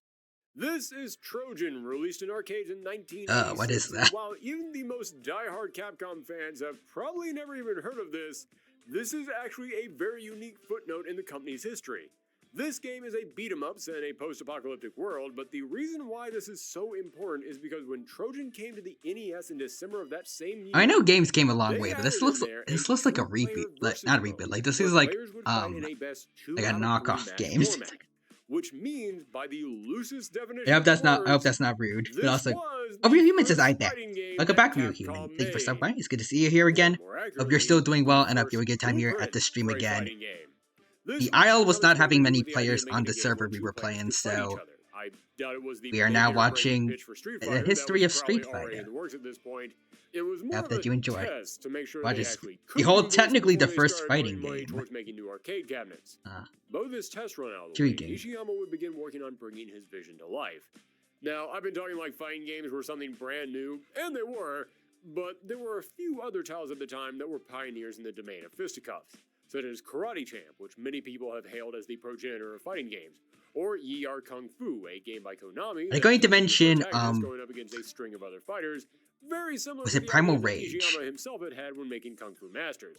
This is Trojan, released in arcades in 1986. What is that? While even the most die-hard Capcom fans have probably never even heard of this, this is actually a very unique footnote in the company's history. This game is a beat-em-up set in a post-apocalyptic world, but the reason why this is so important is because when Trojan came to the NES in December of that same year, I know games came a long way, but this looks like a repeat, like not a repeat. Like this is like a knockoff game. Which means, by the loosest definition, I hope that's not rude. But also, Real Human says I bet. Welcome back, Real Human. Thank you for stopping by. It's good to see you here again. Hope you're still doing well, and hope you have a good time here at the stream again. The Isle was not having many players on the server we were playing, so we are now watching the history of Street Fighter. I hope that you enjoy. Watch this. Behold, technically the first fighting game. Both his test run out of the way, Nishiyama would begin working on bringing his vision to life. Now, I've been talking like fighting games were something brand new, and they were, but there were a few other titles at the time that were pioneers in the domain of fisticuffs, such as Karate Champ, which many people have hailed as the progenitor of fighting games, or Yi Are Kung Fu, a game by Konami. I'm going to mention going up against a string of other fighters, very similar was to it the Primal idea that Rage? Nishiyama himself had when making Kung Fu Masters.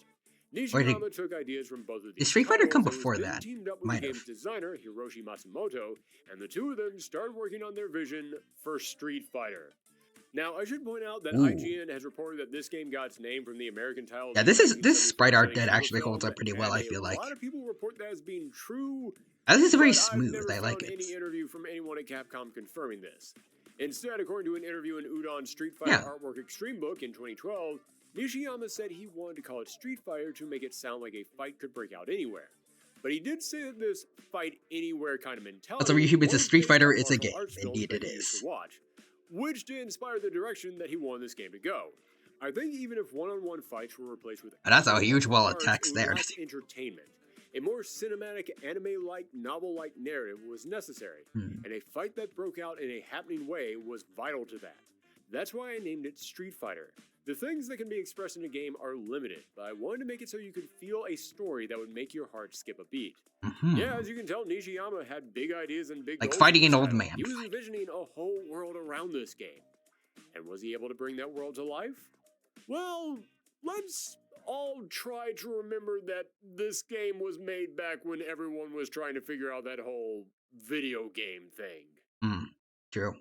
Nishiyama took ideas from both of these did Street Fighter come titles before and then that? teamed up with Might the have. game's designer, Hiroshi Matsumoto, and the two of them started working on their vision for Street Fighter. Now, I should point out that IGN has reported that this game got its name from the American title. Yeah, this is sprite art that actually holds up pretty well, I feel like. A lot of people report that as being true. This is very but smooth, I've never I like found it. any interview from anyone at Capcom confirming this. Instead, according to an interview in Udon's Street Fighter Artwork Extreme book in 2012, Nishiyama said he wanted to call it Street Fighter to make it sound like a fight could break out anywhere. But he did say that this fight anywhere kind of mentality. Also, it's a was Street based Fighter, on it's a martial game. arts films Indeed that it he used is. to watch, which did inspire the direction that he wanted this game to go. I think even if one-on-one fights were replaced with That's a huge wall of arts, text it would there. lack entertainment. A more cinematic, anime-like, novel-like narrative was necessary, and a fight that broke out in a happening way was vital to that. That's why I named it Street Fighter. The things that can be expressed in a game are limited, but I wanted to make it so you could feel a story that would make your heart skip a beat. Yeah, as you can tell, Nishiyama had big ideas and big Like goals fighting for an this old title. man. He was envisioning a whole world around this game. And was he able to bring that world to life? Well, let's all try to remember that this game was made back when everyone was trying to figure out that whole video game thing. True.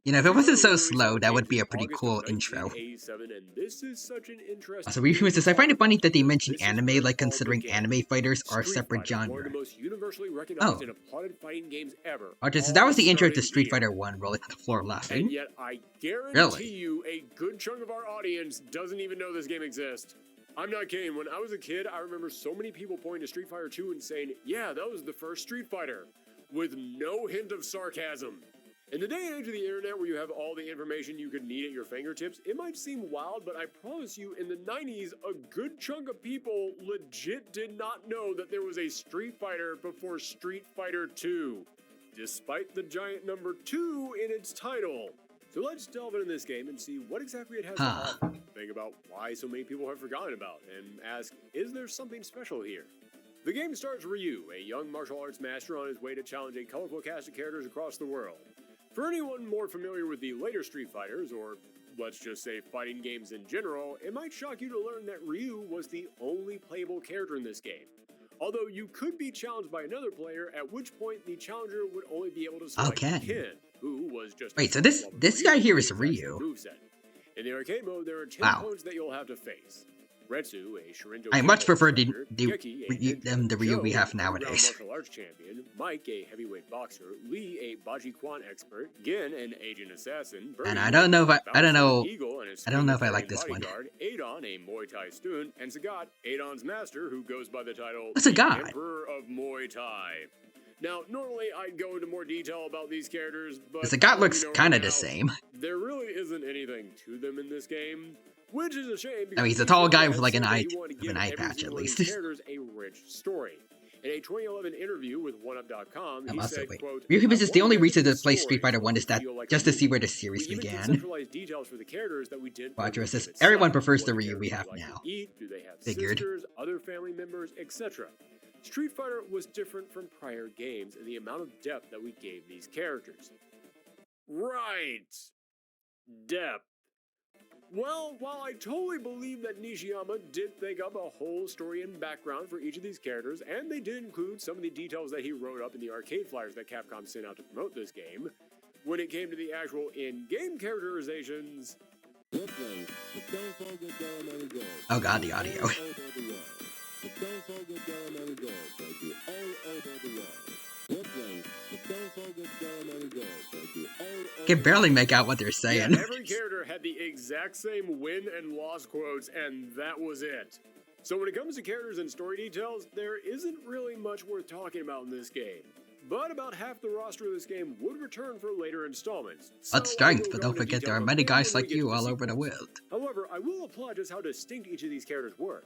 You know, if it wasn't so slow, that would be a pretty cool intro. Also, I find it funny that they mention anime, like considering anime fighters are a separate genre. Oh. Okay, so that was the intro to Street Fighter 1, rolling on the floor laughing. And yet, I guarantee you, a good chunk of our audience doesn't even know this game exists. I'm not kidding. When I was a kid, I remember so many people pointing to Street Fighter 2 and saying, yeah, that was the first Street Fighter, with no hint of sarcasm. In the day and age of the internet where you have all the information you could need at your fingertips, it might seem wild, but I promise you, in the 90s, a good chunk of people legit did not know that there was a Street Fighter before Street Fighter 2, despite the giant number 2 in its title. So let's delve into this game and see what exactly it has to offer, think about why so many people have forgotten about, and ask, is there something special here? The game stars Ryu, a young martial arts master on his way to challenge a colorful cast of characters across the world. For anyone more familiar with the later Street Fighters, or let's just say fighting games in general, it might shock you to learn that Ryu was the only playable character in this game. Although you could be challenged by another player, at which point the challenger would only be able to select Ken, who was just wait, so this guy here is Ryu. In the arcade mode, there are 10 opponents that you'll have to face. Retsu, a Shurindo I much prefer the Geki, Ryu we have nowadays. Martial arts champion, Mike, a heavyweight boxer, Lee, a Baji Quan expert, Gin, an agent assassin, Bernie, and I don't know if I like this one. Adon, a Muay Thai student, and Sagat, Adon's master, who goes by the title Sagat? Emperor of Muay Thai. Now, normally I'd go into more detail about these characters, but Sagat looks kind of the same. There really isn't anything to them in this game. Which is a shame. I mean, he's a tall guy with like an eye patch at least. Characters a rich story. In a 2011 interview with OneUp.com, he said, quote, Ryu is the only reason to play Street Fighter 1 is that just to see where the series began. Roger says, everyone prefers the Ryu we have now. Do they have Figured. sisters, other family members, etc.? Street Fighter was different from prior games in the amount of depth that we gave these characters. Right. Depth. Well, while I totally believe that Nishiyama did think up a whole story and background for each of these characters, and they did include some of the details that he wrote up in the arcade flyers that Capcom sent out to promote this game, when it came to the actual in-game characterizations... Oh god, the audio. Can barely make out what they're saying. Yeah, every character had the exact same win and loss quotes, and that was it. So when it comes to characters and story details, there isn't really much worth talking about in this game. But about half the roster of this game would return for later installments. That's strength, but don't forget there are many guys like you all over the world. However, I will applaud just how distinct each of these characters were.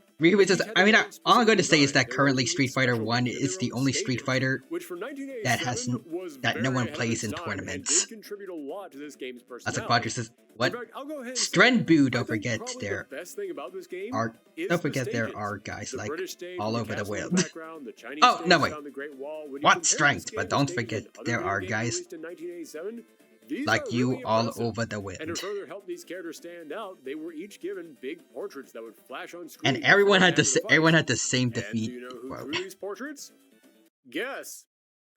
All I'm going to say is that currently Street Fighter 1 is the only Street Fighter that no one plays in tournaments. That's a Quadra says, what? Strenbu, don't forget there are guys like all over the world. Oh, no wait. What strength? But don't forget there are guys like you all over the world. And to further help these characters stand out, they were each given big portraits that would flash on screen. And everyone had the same defeat. Do you know who drew these portraits? Guess.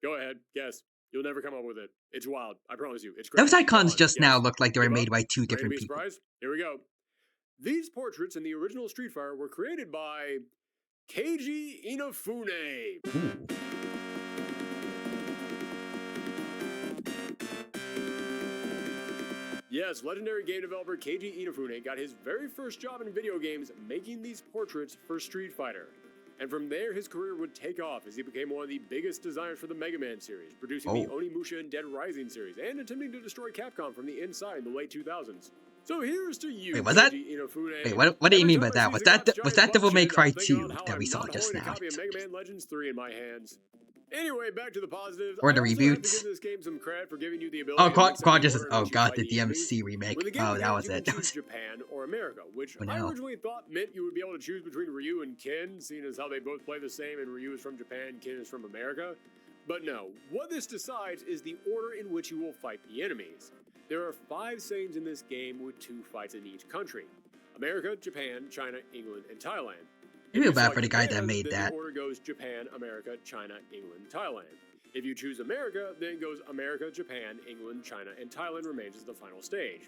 Go ahead, guess. You'll never come up with it. It's wild. I promise you. It's great. Those icons just now look like they were made by two different people. Surprise? Here we go. These portraits in the original Street Fighter were created by Keiji Inafune. Ooh. Yes, legendary game developer Keiji Inafune got his very first job in video games making these portraits for Street Fighter. And from there, his career would take off as he became one of the biggest designers for the Mega Man series, producing the Onimusha and Dead Rising series, and attempting to destroy Capcom from the inside in the late 2000s. So here's to you, wait, was that? Inafune. Wait, what do you mean by that? Was that Devil May Cry 2 that we saw just now? Mega Man Legends 3 in my hands. Anyway, back to the positives. Or the reboots. Give this game some credit for giving you the ability oh god, the DMC remake. Oh, that was it. Japan or America, which I originally thought meant you would be able to choose between Ryu and Ken, seeing as how they both play the same and Ryu is from Japan, Ken is from America. But no, what this decides is the order in which you will fight the enemies. There are 5 Saiyans in this game with 2 fights in each country. America, Japan, China, England, and Thailand. I feel bad for the guy that made that. The order goes Japan, America, China, England, Thailand. If you choose America, then it goes America, Japan, England, China, and Thailand remains as the final stage.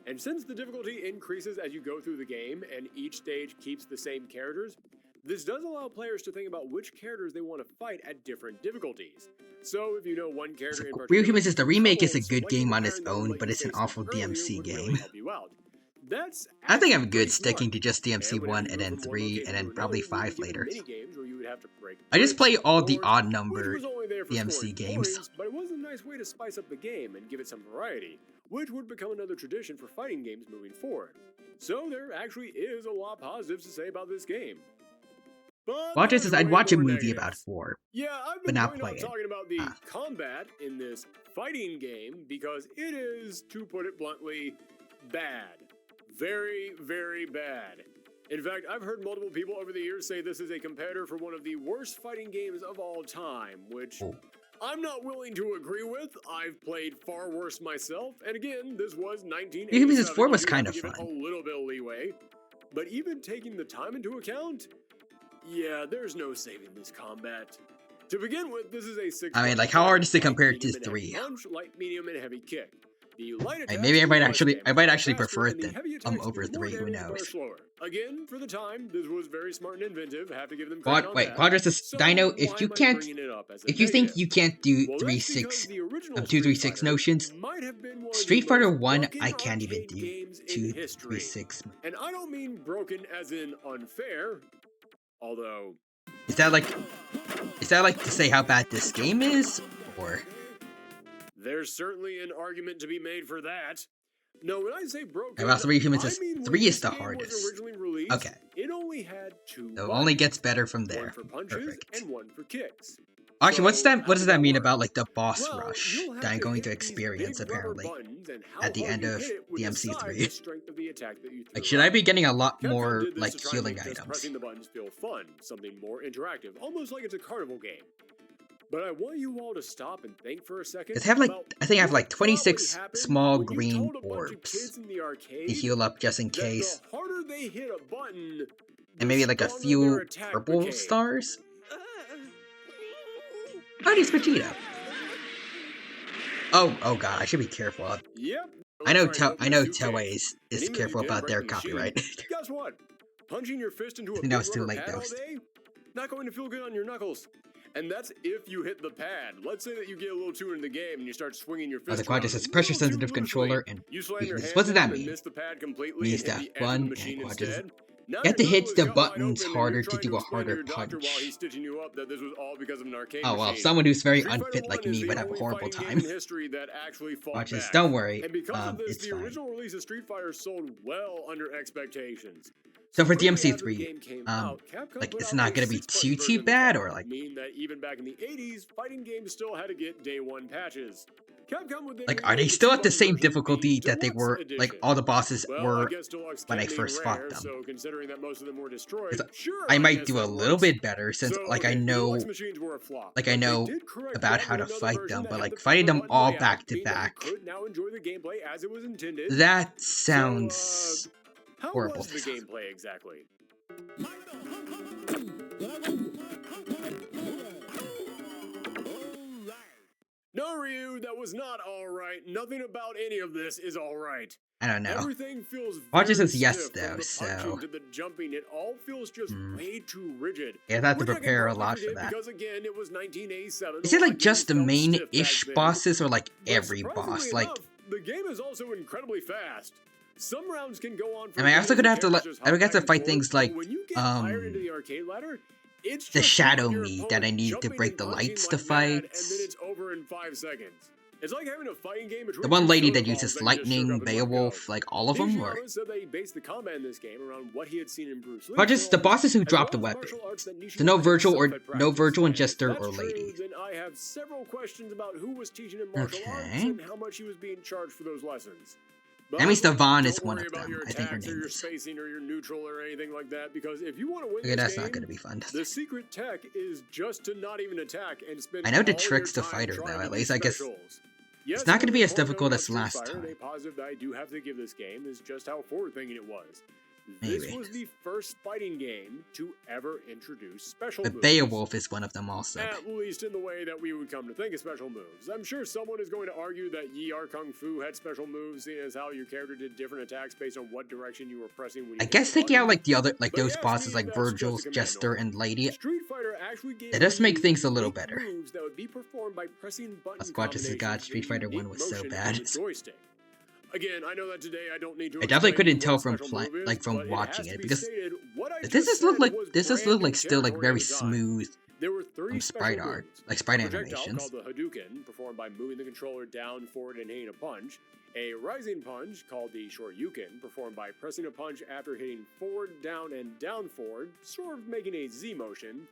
And since the difficulty increases as you go through the game and each stage keeps the same characters, this does allow players to think about which characters they want to fight at different difficulties. So if you know one character in particular, Real Humans says the remake is a good game on its own, but it's an awful DMC game. I think I'm good sticking to just DMC 1 and then 3 and then probably 5 later. I just play all the odd number DMC games. But it was a nice way to spice up the game and give it some variety, which would become another tradition for fighting games moving forward. So there actually is a lot of positives to say about this game. Watcher says I'd watch a movie about 4, yeah, I've but been not play it. talking about the combat in this fighting game because it is, to put it bluntly, bad. Very, very bad. In fact, I've heard multiple people over the years say this is a competitor for one of the worst fighting games of all time, which I'm not willing to agree with. I've played far worse myself, and again, this was 1987. Because 4 was kind of fun. A little bit of leeway, but even taking the time into account, yeah, there's no saving this combat. To begin with, this is a 6. I mean, like, how hard is it compared to 3? Punch, light, medium, and heavy kick. Maybe I might actually prefer it than over 3. Who knows? Again, for the time, this was very smart and inventive. Have to give them Wait, Quadra says, Dino, if you think you can't do 236 notions, Street Fighter 1, I can't even do 236. And I don't mean broken as in unfair, although... Is that like to say how bad this game is, or... There's certainly an argument to be made for that. No, when I say broken, well, 3 Humans says 3 is the hardest. Released, okay. It only had 2 So it only gets better from there. 1 for punches Perfect. And 1 for kicks. Actually, what does that mean about like the boss rush that I'm going to experience apparently at the end of DMC3? Like, should I be getting a lot more like healing items? Pressing the buttons feel fun, something more interactive, almost like it's a carnival game. But I want you all to stop and think for a second. I think I have like 26 small green orbs to heal up just in case. The harder they hit a button, and maybe like a few purple stars? Oh, it's Vegeta. Oh god, I should be careful. Yep. I know Toei is careful about their copyright. Guess what? Punching your fist into a that was too late though. Not going to feel good on your knuckles. And that's if you hit the pad. Let's say that you get a little too into the game and you start swinging your fist. The Quad just says pressure sensitive controller and what does that mean? Means that fun and Quad just you have to hit the buttons harder to do a harder punch. Oh well, someone who's very unfit like me would have a horrible time. Watch this, don't worry, it's fine. Original release of Street Fighter sold well under expectations. So for DMC3, like it's not gonna be too bad, or like mean that even back in the 80s, fighting games still had to get day 1 patches. Like, are they still at the same difficulty that they were, like, all the bosses were when I first fought them? So considering that most of them were destroyed, I might do a little bit better since, like, I know about how to fight them, but, like, fighting them all back to back, that sounds horrible. How was the gameplay exactly? No, Ryu, that was not alright. Nothing about any of this is alright. I don't know. Everything feels Watcher says yes, stiff, though, so... To the jumping, it all feels just way too rigid. Yeah, I have to prepare a lot for that. Because again, it was 1987. Is it like just the main-ish bosses, or like every boss? Like, the game is also incredibly fast. Some rounds can go on for I mean, I also gonna have to fight things like, the Shadow Me that I need to break the lights to fight. And then it's over in 5 seconds. It's like having a fighting game. The one lady that uses lightning, Beowulf, like all of them, or said they based the combat in this game around what he had seen in Bruce Lee. But just the bosses who drop the weapon. So no Virgil and Jester or Lady. And I have several questions about who was teaching him martial arts and how much he was being charged for those lessons. That means Devon is one of them. I think her name is. Spacing or your neutral or anything like that, because if you want to win okay, that's not going to be fun. The secret tech is just to not even attack and spend. I know the tricks to fight her though. At least I guess Yes, It's not going to be as one note difficult about as Street last Fighter, time. and a positive that I do have to give this game is just how forward-thinking it was. Maybe. This was the first fighting game to ever introduce special But moves. Beowulf is one of them also. At least in the way that we would come to think of special moves. I'm sure someone is going to argue that Yi Ar Kung Fu had special moves, seeing as how your character did different attacks based on what direction you were pressing when you I guess taking out like the other, like those bosses like Virgil's, Jester, and Lady, Street Fighter actually gave it does make you things a little unique better. moves that would be performed by pressing button Squad just God, combinations Street in Fighter 1 unique was so motion bad. with the joystick. Again, I know that today I don't need to I definitely explain couldn't tell what a from special move is, like from but watching has it to be because stated, what I this just just look said like was look brand like new still like territory very at the time. smooth There were three sprite special art, moves. like sprite A projectile animations. called the Hadouken, performed by moving the controller down, forward, and hitting a punch. A rising punch, called the Shoryuken, performed by pressing a punch after hitting forward, down, and down forward, sort of making a Z motion.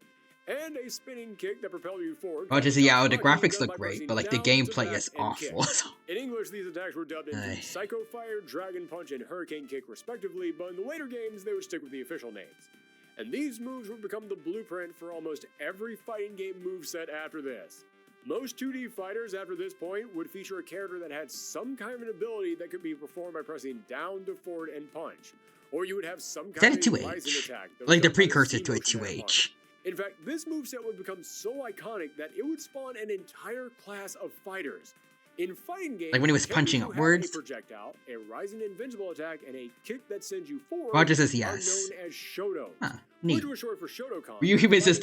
And a spinning kick that propelled you forward. Well, just yeah, the graphics look great, but like the gameplay is awful. In English, these attacks were dubbed into Psycho Fire, Dragon Punch, and Hurricane Kick respectively, but in the later games, they would stick with the official names. And these moves would become the blueprint for almost every fighting game moveset after this. Most 2D fighters after this point would feature a character that had some kind of an ability that could be performed by pressing down to forward and punch. Or you would have some kind of a rising attack. Like the precursor to a 2H. In fact, this moveset would become so iconic that it would spawn an entire class of fighters. In fighting games, like when he was punching upwards, a projectile, a rising invincible attack, and a kick that sends you forward Roger says are yes. known as Shoto. Huh, neat. Which was short for Shotokan. Ryuhyumen says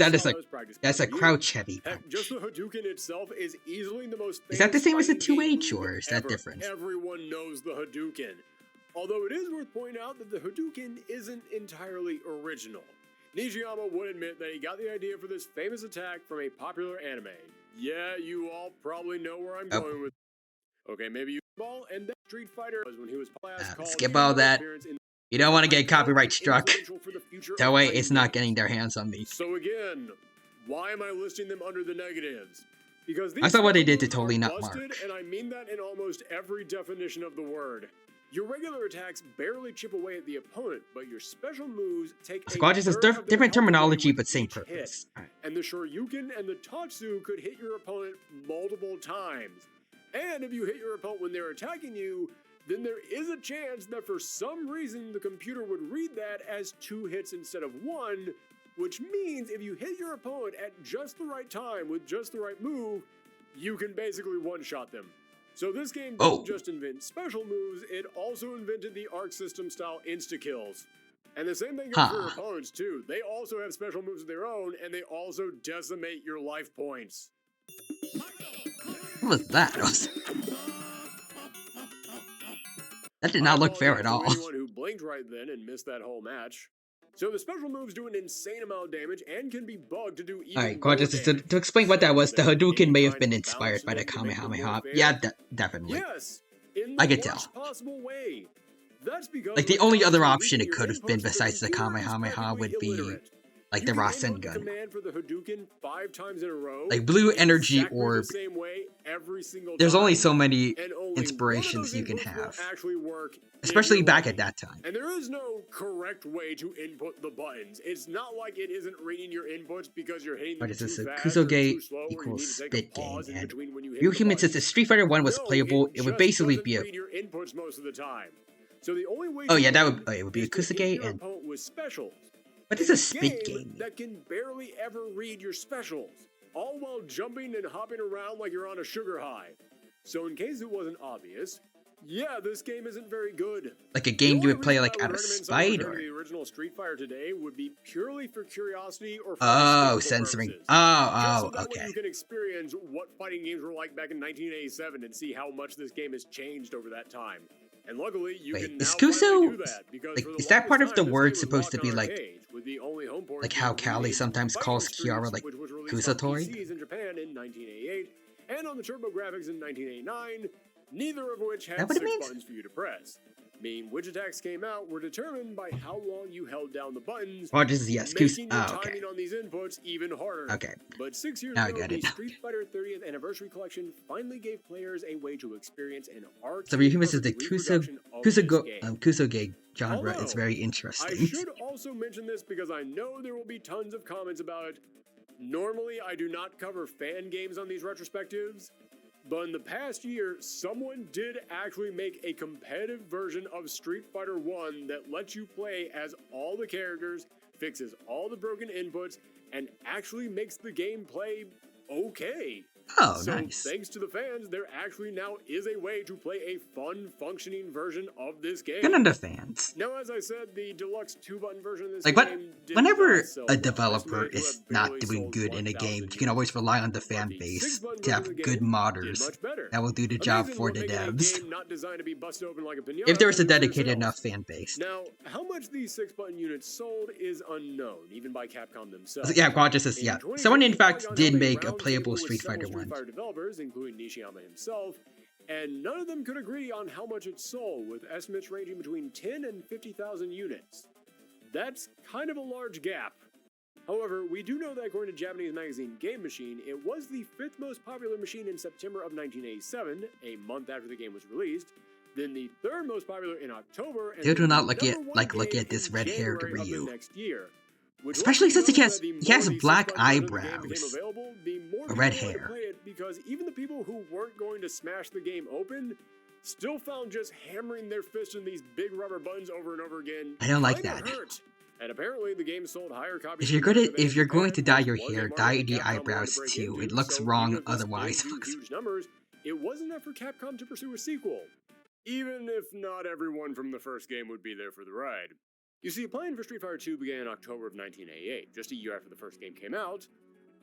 that's a crouch heavy punch. Heck, just the Hadouken itself is easily the most famous Is that the same as the fighting game 2H, or is that different? Everyone knows the Hadouken. Although it is worth pointing out that the Hadouken isn't entirely original. Nishiyama would admit that he got the idea for this famous attack from a popular anime. Yeah, you all probably know where I'm going with. Okay, maybe you ball, and that Street Fighter was when he was called. Skip all that. You don't want to get copyright struck. That way, it's not getting their hands on me. So again, why am I listing them under the negatives? Because I saw what they did to totally not mark. And I mean that in almost every definition of the word. Your regular attacks barely chip away at the opponent, but your special moves take Squad just has different terminology, but same purpose. And the Shoryuken and the Tatsu could hit your opponent multiple times. And if you hit your opponent when they're attacking you, then there is a chance that for some reason the computer would read that as 2 hits instead of 1, which means if you hit your opponent at just the right time with just the right move, you can basically one-shot them. So this game didn't just invent special moves, it also invented the Arc System style insta-kills. And the same thing goes for your opponents too. They also have special moves of their own, and they also decimate your life points. What was that? That did not look fair at all. Anyone who blinked right then and missed that whole match. So the special moves do an insane amount of damage and can be bugged to do even Alright, more just damage. to explain what that was, the Hadouken may have been inspired by the Kamehameha. Yeah, definitely. Yes, in I the could tell. worst possible way. That's because Like, the only other option it could have been besides the Kamehameha would be, like, the Rasengan. Like, blue energy orb. There's only so many inspirations you can have. Especially back at that time. And there is no correct way to input the buttons. It's not like it isn't reading your inputs because you're hitting them too fast or too slow, equals spit game, and Ryuhyumen says if Street Fighter 1 was playable, it would basically be a... your inputs most of the time. So the only way it would be a Kusage and... But it's a spit game. That can barely ever read your specials, all while jumping and hopping around like you're on a sugar high. So in case it wasn't obvious, yeah, this game isn't very good. Like a game you would play like out of spite, or... The original Street Fighter today would be purely for curiosity or for censoring. Purposes. Oh, so okay. You can experience what fighting games were like back in 1987 and see how much this game has changed over that time. And luckily, you can now do that, because like, is that part of the word supposed to be like how Callie sometimes calls Kiara like Kusatori? In Japan in 1988, and on the TurboGrafx in 1989, neither of which had 6 buttons for you to press. Meaning which attacks came out were determined by how long you held down the buttons, making the timing on these inputs even harder. Okay. But 6 years ago, the Street Fighter 30th Anniversary Collection finally gave players a way to experience an arcade. So Ryuhyumen says the Kusage genre is very interesting. I should also mention this because I know there will be tons of comments about it. Normally, I do not cover fan games on these retrospectives, But in the past year, someone did actually make a competitive version of Street Fighter 1 that lets you play as all the characters, fixes all the broken inputs, and actually makes the gameplay okay. Oh, so nice. Thanks to the fans, there actually now is a way to play a fun, functioning version of this game. Good on the fans. Now, as I said, the deluxe 2-button version of this Like, game did whenever not sell a well. developer Estimated to is have not barely doing sold good in a 1,000 game, you units. can always rely on the But fan the base 6-button to version of have the good game modders did much better. that will do the A job reason for what the making a devs. game not designed to be busted open like a pinata If there's a only for dedicated sales. enough fan base. Now, how much these 6-button units sold is unknown, even by Capcom themselves. Yeah, Quadra says, In yeah. 2020, Someone, in fact, Polygon did held make a roundtable playable with Street several Fighter Street 1. Fighter developers, including Nishiyama himself, and none of them could agree on how much it sold, with estimates ranging between 10 and 50,000 units. That's kind of a large gap. However, we do know that according to Japanese magazine Game Machine, it was the 5th most popular machine in September of 1987, a month after the game was released, then the 3rd most popular in October, and They do then not the look number at- one like looking game at this in red-haired January of the Ryu. next year. Which Especially lets me since he know has- that the he has more the black 6-button version of the game eyebrows, became available, the more a red people wanted to hair. play it, because even the people who weren't going to smash the game open still found just hammering their fist in these big rubber buttons over and over again I don't like kinda that. hurt. And apparently the game sold higher copies. If you're in good America at, than if in you're going Japan, to dye which your was a hair, market dye that the Capcom wanted eyebrows to break too. into, It looks so wrong even if this otherwise. did do huge numbers, it wasn't enough for Capcom to pursue a sequel. Even if not everyone from the first game would be there for the ride. You see, playing for Street Fighter 2 began in October of 1988, just a year after the first game came out.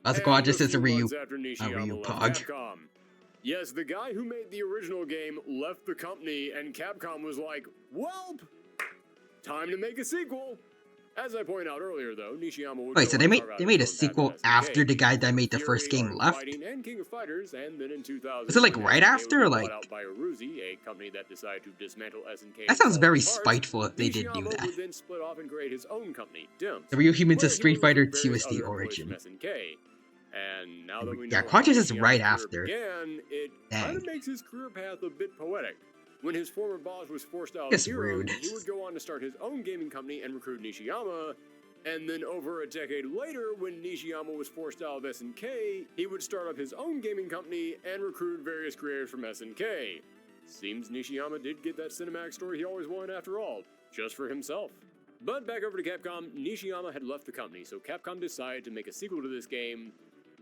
That's and Quadra says few a Ryu, months after Nishiyama Ryu left Pog. Capcom. Yes, the guy who made the original game left the company, and Capcom was like, "Welp, time to make a sequel." As I pointed out earlier, though, Nishiyama would Wait, go so on they to made carve out they his made a own path sequel with SNK. after the guy that made the Fury, first game Art of left? Fighting, and King of Fighters, and then in 2000, Was it like when right SNK after, would or be like? bought out by Aruzi, a company that decided to dismantle SNK. That sounds and very fall apart, spiteful if they did do Nishiyama that. would then split off and create his own company, Dimps. The Ryu Humans where of he Street would Fighter recruit 2 various is the other employees from origin. SNK. And now that we Yeah, know Quadra how is Nishiyama's right career after. began, it Dang. kind of makes his career path a bit poetic. When his former boss was forced out of That's Hero, rude. he would go on to start his own gaming company and recruit Nishiyama. And then over a decade later, when Nishiyama was forced out of SNK, he would start up his own gaming company and recruit various creators from SNK. Seems Nishiyama did get that cinematic story he always wanted after all, just for himself. But back over to Capcom, Nishiyama had left the company, so Capcom decided to make a sequel to this game,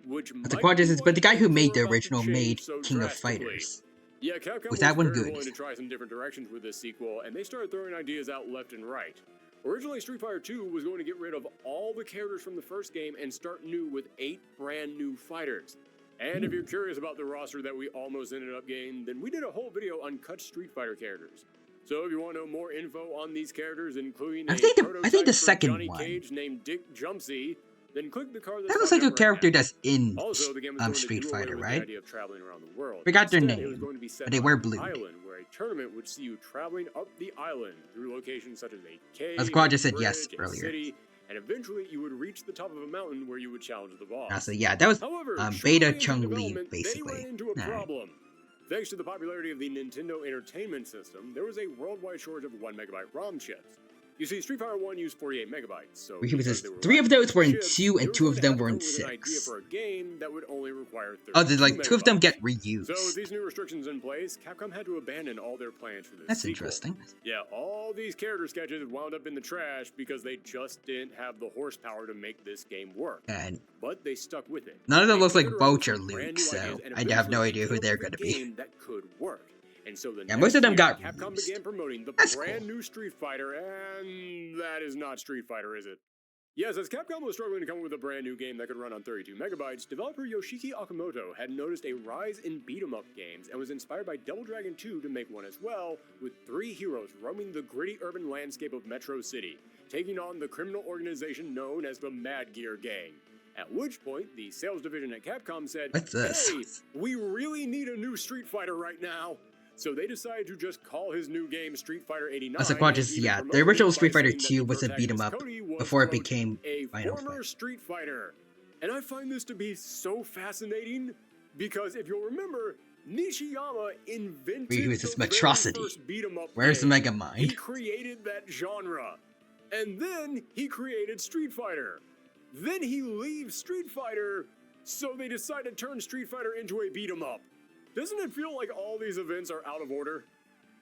which But the might Quadra be says, why but the guy who things made were the about to original change made so King of drastically. Fighters. Yeah, Capcom Was was that one very good? willing to try some different directions with this sequel, and they started throwing ideas out left and right. Originally, Street Fighter 2 was going to get rid of all the characters from the first game and start new with 8 brand new fighters. And if you're curious about the roster that we almost ended up getting, then we did a whole video on cut Street Fighter characters. So if you want to know more info on these characters, including I a think the prototype for second Johnny one. Cage named Dick Jumpsy, then click the card That looks like a character that's in also, the game was going to Street do away Fighter, with right? the idea of traveling around the world. Forgot their Instead, it was name, going to be set but they on wear an blue. island where a tournament would see you traveling up the island through locations such as a cave, As Quadra a said yes bridge, a earlier. city, and eventually you would reach the top of a mountain where you would challenge the boss. So yeah, that was However, beta shortly into Chung-Li, development, basically. They ran into a Alright. problem. Thanks to the popularity of the Nintendo Entertainment System, there was a worldwide shortage of 1 megabyte ROM chips. You see, Street Fighter 1 used 48 megabytes, so Ryu Humans because is- they were 3 of those were in chips, 2 they and were 2 going of to them have to were come in up with an idea 6. for a game that would only require 32 Oh, there's like 2 of them megabytes. get reused. So with these new restrictions in place, Capcom had to abandon all their plans for this That's sequel. interesting. Yeah, all these character sketches wound up in the trash because they just didn't have the horsepower to make this game work. And But they stuck with it. none of them They looks like iterated Boach or some brand Luke, new so ideas, and I have no eventually idea who came up they're with a gonna be. game that could work. And so the Yeah, next most of them year, got Capcom reused. began promoting the That's brand cool. new Street Fighter, and that is not Street Fighter, is it? Yes, as Capcom was struggling to come up with a brand new game that could run on 32 megabytes, developer Yoshiki Okamoto had noticed a rise in beat-em-up games and was inspired by Double Dragon 2 to make one as well, with 3 heroes roaming the gritty urban landscape of Metro City, taking on the criminal organization known as the Mad Gear Gang. At which point, the sales division at Capcom said, What's this? "Hey, we really need a new Street Fighter right now." So they decided to just call his new game Street Fighter 89. That's like Quadra and says, even yeah, promote the it original by Street Fighter saying that 2 the was a beat 'em protagonist up Cody was, before it quote, became a Final former Fight. Street Fighter. And I find this to be so fascinating because if you'll remember, Nishiyama invented Ryu is the this very monstrosity. first beat-em-up Where's the game. Mega He Mind? created that genre. And then he created Street Fighter. Then he leaves Street Fighter, so they decide to turn Street Fighter into a beat 'em up. Doesn't it feel like all these events are out of order?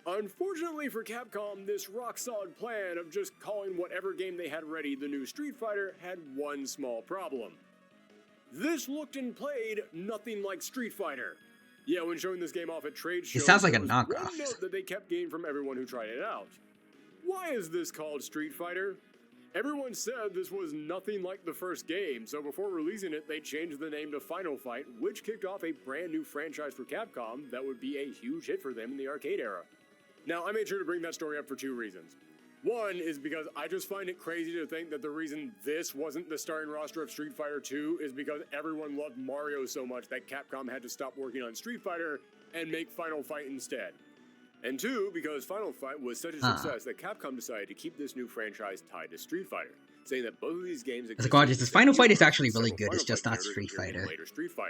Unfortunately for Capcom, this rock-solid plan of just calling whatever game they had ready the new Street Fighter had one small problem. This looked and played nothing like Street Fighter. Yeah, when showing this game off at trade shows, It sounds like a there was knockoff. one note that they kept getting from everyone who tried it out. Why is this called Street Fighter? Everyone said this was nothing like the first game, so before releasing it, they changed the name to Final Fight, which kicked off a brand new franchise for Capcom that would be a huge hit for them in the arcade era. Now, I made sure to bring that story up for two reasons. One is because I just find it crazy to think that the reason this wasn't the starting roster of Street Fighter 2 is because everyone loved Mario so much that Capcom had to stop working on Street Fighter and make Final Fight instead. And two, because Final Fight was such a success that Capcom decided to keep this new franchise tied to Street Fighter, saying that both of these games As a gorgeous, this Final Fight is actually really good, it's just not Street Fighter.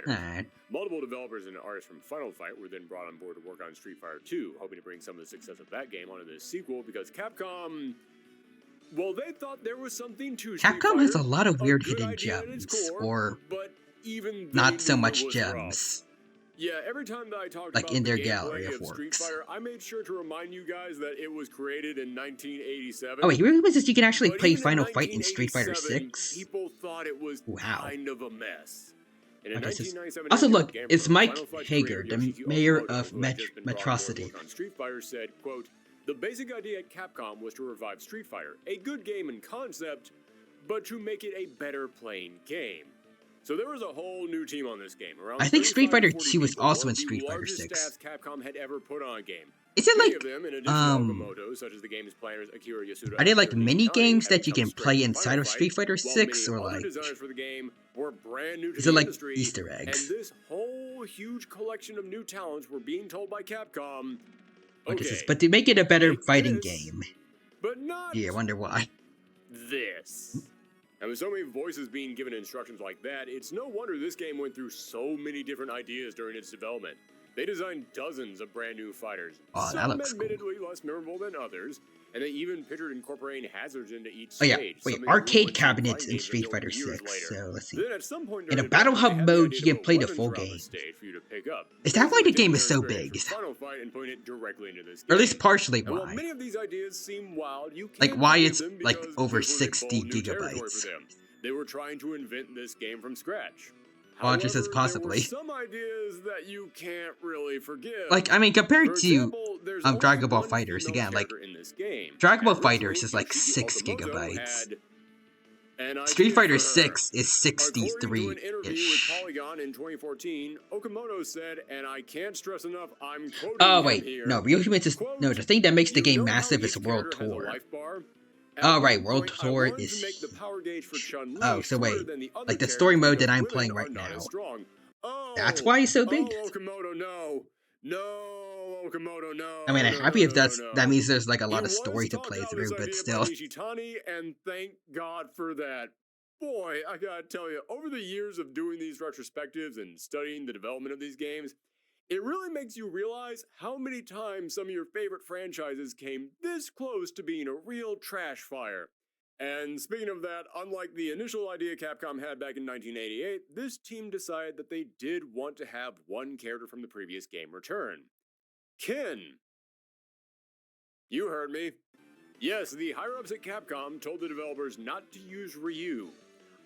Alright. Multiple developers and artists from Final Fight were then brought on board to work on Street Fighter 2, hoping to bring some of the success of that game onto this sequel because Capcom, well, they thought there was something to Street Fighter. Capcom has a lot of weird hidden gems, or but even not so much was gems. rough. Yeah, every time that I talked Like about in their the gallery gameplay of Street works. Fighter, I made sure to remind you guys that it was created in 1987. Oh wait, you realize this? You can actually But play even Final Fight in Street Fighter 1987, 6? People thought it was Wow. kind of a mess. And in Okay, this is- 1997, Also, look, Gamer, it's Mike Final Fight Hager, creator the Yoshiki mayor Okamoto, of who had just been brought on board to Metrocity. work on Street Fighter said, quote, "The basic idea at Capcom was to revive Street Fighter, a good game in concept, but to make it a better playing game." So there was a whole new team on this game. Around I think Street 35 Fighter to 40 2 was people, also one in of the Street Fighter largest 6. staffs Capcom had ever put on a game. Is it Many like, of them, in addition to Okamoto, such as the game's planners Akira Yasuda are they and like Akira mini Nishitani, games had that you come can straight play from inside Final of Fight, Street Fighter while 6, many or other like, designers for the game were brand new to is the it like industry, Easter eggs? And this whole huge collection of new talents were being told by Capcom, What is okay, this? But to make it a better make fighting this, game. but not Gee, I wonder why. this. And with so many voices being given instructions like that, it's no wonder this game went through so many different ideas during its development. They designed dozens of brand new fighters, Oh, that some looks cool. admittedly less memorable than others, and they even pictured incorporating hazards into each Oh yeah, stage. wait, something arcade we wouldn't see cabinets fighting in games Street until Fighter years 6, later. so let's see. Then at some point In during a battle development, hub they had the mode, idea you to can put play the weapons full around game. stage for you to pick up. Is that why Basically the game taking is so their big? experience from Final Fight and putting it directly into this Or at least game. partially And while why. many of these ideas seem wild, you Like, can't why forgive it's, them like, because over this was a 60 bold new territory gigabytes. for them. They were trying to invent this game from scratch. Well, just as However, possibly. there were some ideas that you can't really forgive. Like, I mean, For compared to example, there's only Dragon Ball one FighterZ, female again, like, character in this game. Dragon Ball And FighterZ originally, is like Yoshiki 6 Okamoto gigabytes. had an idea Street Fighter for her. 6 is According to an interview with 63-ish. Polygon in 2014, Okamoto said, and I can't stress enough, I'm quoting Oh him wait, here, no, Ryohime is quote, no. The thing that makes the "You game know how massive each is World character has a Tour. life bar? At Oh one right, World point, I Tour wanted is. to make the power gauge for Chun-Li Oh, so shorter wait, than the other like the story characters mode that because I'm women playing are right not now. as strong. That's why it's so big. Oh, Okamoto, no. No, Okamoto, no. I mean, I'm no, happy no, if no, that's no. that means there's like a lot He of story was to talked play out through, this but idea still. by Nishitani, and thank God for that. Boy, I gotta tell you, over the years of doing these retrospectives and studying the development of these games, it really makes you realize how many times some of your favorite franchises came this close to being a real trash fire. And speaking of that, unlike the initial idea Capcom had back in 1988, this team decided that they did want to have one character from the previous game return. Ken. You heard me. Yes, the higher-ups at Capcom told the developers not to use Ryu.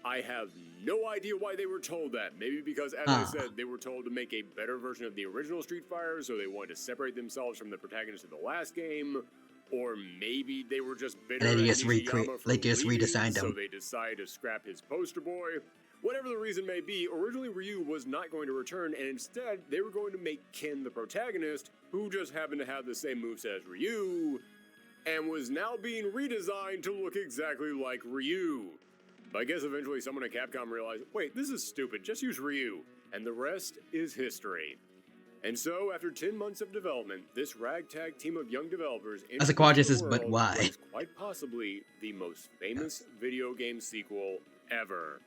I have no idea why they were told that. Maybe because, as I said, they were told to make a better version of the original Street Fighter, so they wanted to separate themselves from the protagonist of the last game. Or maybe they were just bitter And at they just Nishiyama for leaving, redesigned so him. they decided to scrap his poster boy. Whatever the reason may be, originally Ryu was not going to return, and instead they were going to make Ken the protagonist, who just happened to have the same moveset as Ryu, and was now being redesigned to look exactly like Ryu. But I guess eventually someone at Capcom realized, wait, this is stupid, just use Ryu, and the rest is history. And so, after 10 months of development, this ragtag team of young developers As a quad, introduced this the is, but world why? what is quite possibly the most famous video game sequel ever.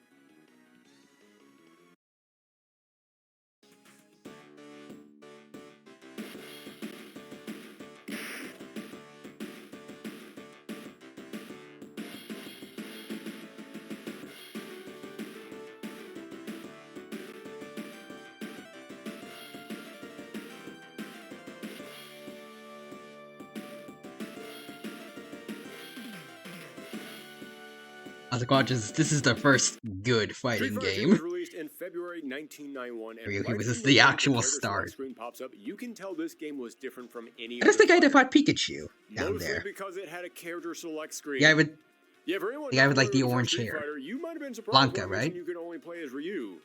I was like, watch this is the first good Street fighting Fighter 2 game. was released in February 1991, and Here right was from this the the moment actual character select start. screen pops up, you can tell this game was different from any I just other think I fighter. fought Pikachu down Mostly there. because it had a character select screen. Yeah, I would. Yeah, for anyone The guy not with like the familiar with orange Street hair. Fighter, you might have been surprised Blanca, when I mentioned right? you could only play as Ryu.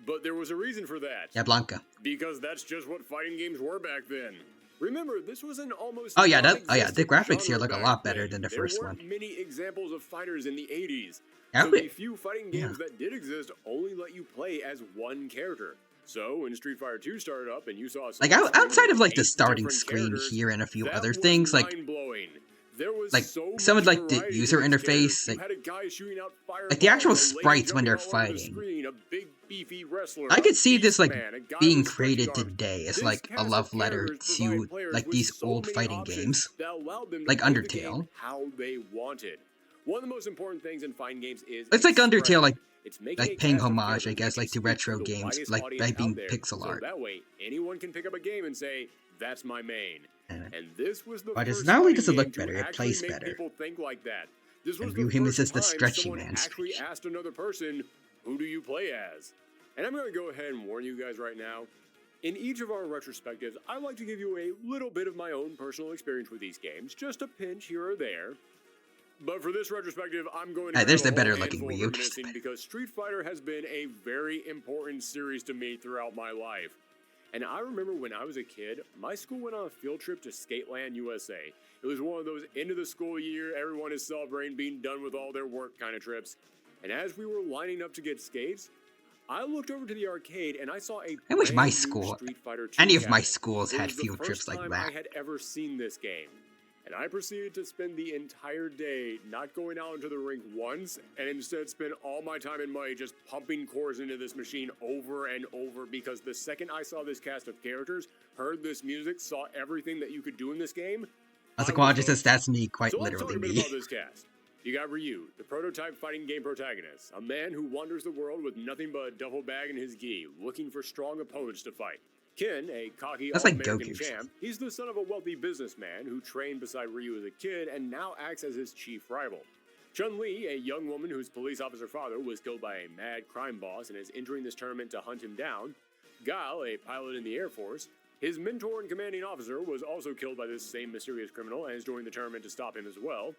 But there was a reason for that. Yeah, Blanca. Because that's just what fighting games were back then. Remember, this was an almost Oh yeah, the non-existent graphics here genre look a back lot better then. than the There first weren't one. many examples of fighters in the 80s. Yeah, So the few fighting games yeah. that did exist only let you play as one character. So when Street Fighter 2 started up and you saw Like outside of like the starting screen here and a few other things, like mind-blowing. There was like so some of much like the variety user to these interface, characters. like You had a guy shooting out fire the actual bombs, a lady sprites when they're jumping all over the fighting. screen, a big beefy wrestler, I could see this like Beastman, a guy being with stretchy created arms. today as This like a cast love of letter characters to provide players like with these so old many fighting options games, that allowed them to like play the Undertale. game how they wanted. One of the most important things in fighting games is It's like Undertale, expression. like It's making a paying cast of homage, I characters guess, that like can to speak retro the games, widest like audience by being out there. pixel So art. that way, anyone can pick up a game and say, "That's my main." And this was the But first not only fighting does it look game to better, it actually plays make better. people think like that. This was And the view him first as the time stretchy someone man actually speech. asked another person, "Who do you play as?" And I'm going to go ahead and warn you guys right now. In each of our retrospectives, I like to give you a little bit of my own personal experience with these games, just a pinch here or there. But for this retrospective, I'm going to Hey, there's have a the better whole looking handful of Ryu. reminiscing because Street Fighter has been a very important series to me throughout my life. And I remember when I was a kid, my school went on a field trip to Skateland, USA. It was one of those end of the school year, everyone is celebrating being done with all their work kind of trips. And as we were lining up to get skates, I looked over to the arcade and I saw a I wish my brand new school, Street Fighter 2 any of my cabinet. schools It had was the field first trips like time that. I had ever seen this game. And I proceeded to spend the entire day not going out into the rink once, and instead spend all my time and money just pumping cores into this machine over and over, because the second I saw this cast of characters, heard this music, saw everything that you could do in this game, I was like, I well, was just hooked. that's me, quite So let's literally talk a bit me. about this cast. You got Ryu, the prototype fighting game protagonist, a man who wanders the world with nothing but a duffel bag and his gi, looking for strong opponents to fight. Ken, a cocky That's like all-American Goku's. champ, he's the son of a wealthy businessman who trained beside Ryu as a kid and now acts as his chief rival. Chun-Li, a young woman whose police officer father was killed by a mad crime boss and is entering this tournament to hunt him down. Guile, a pilot in the Air Force, his mentor and commanding officer was also killed by this same mysterious criminal and is joining the tournament to stop him as well.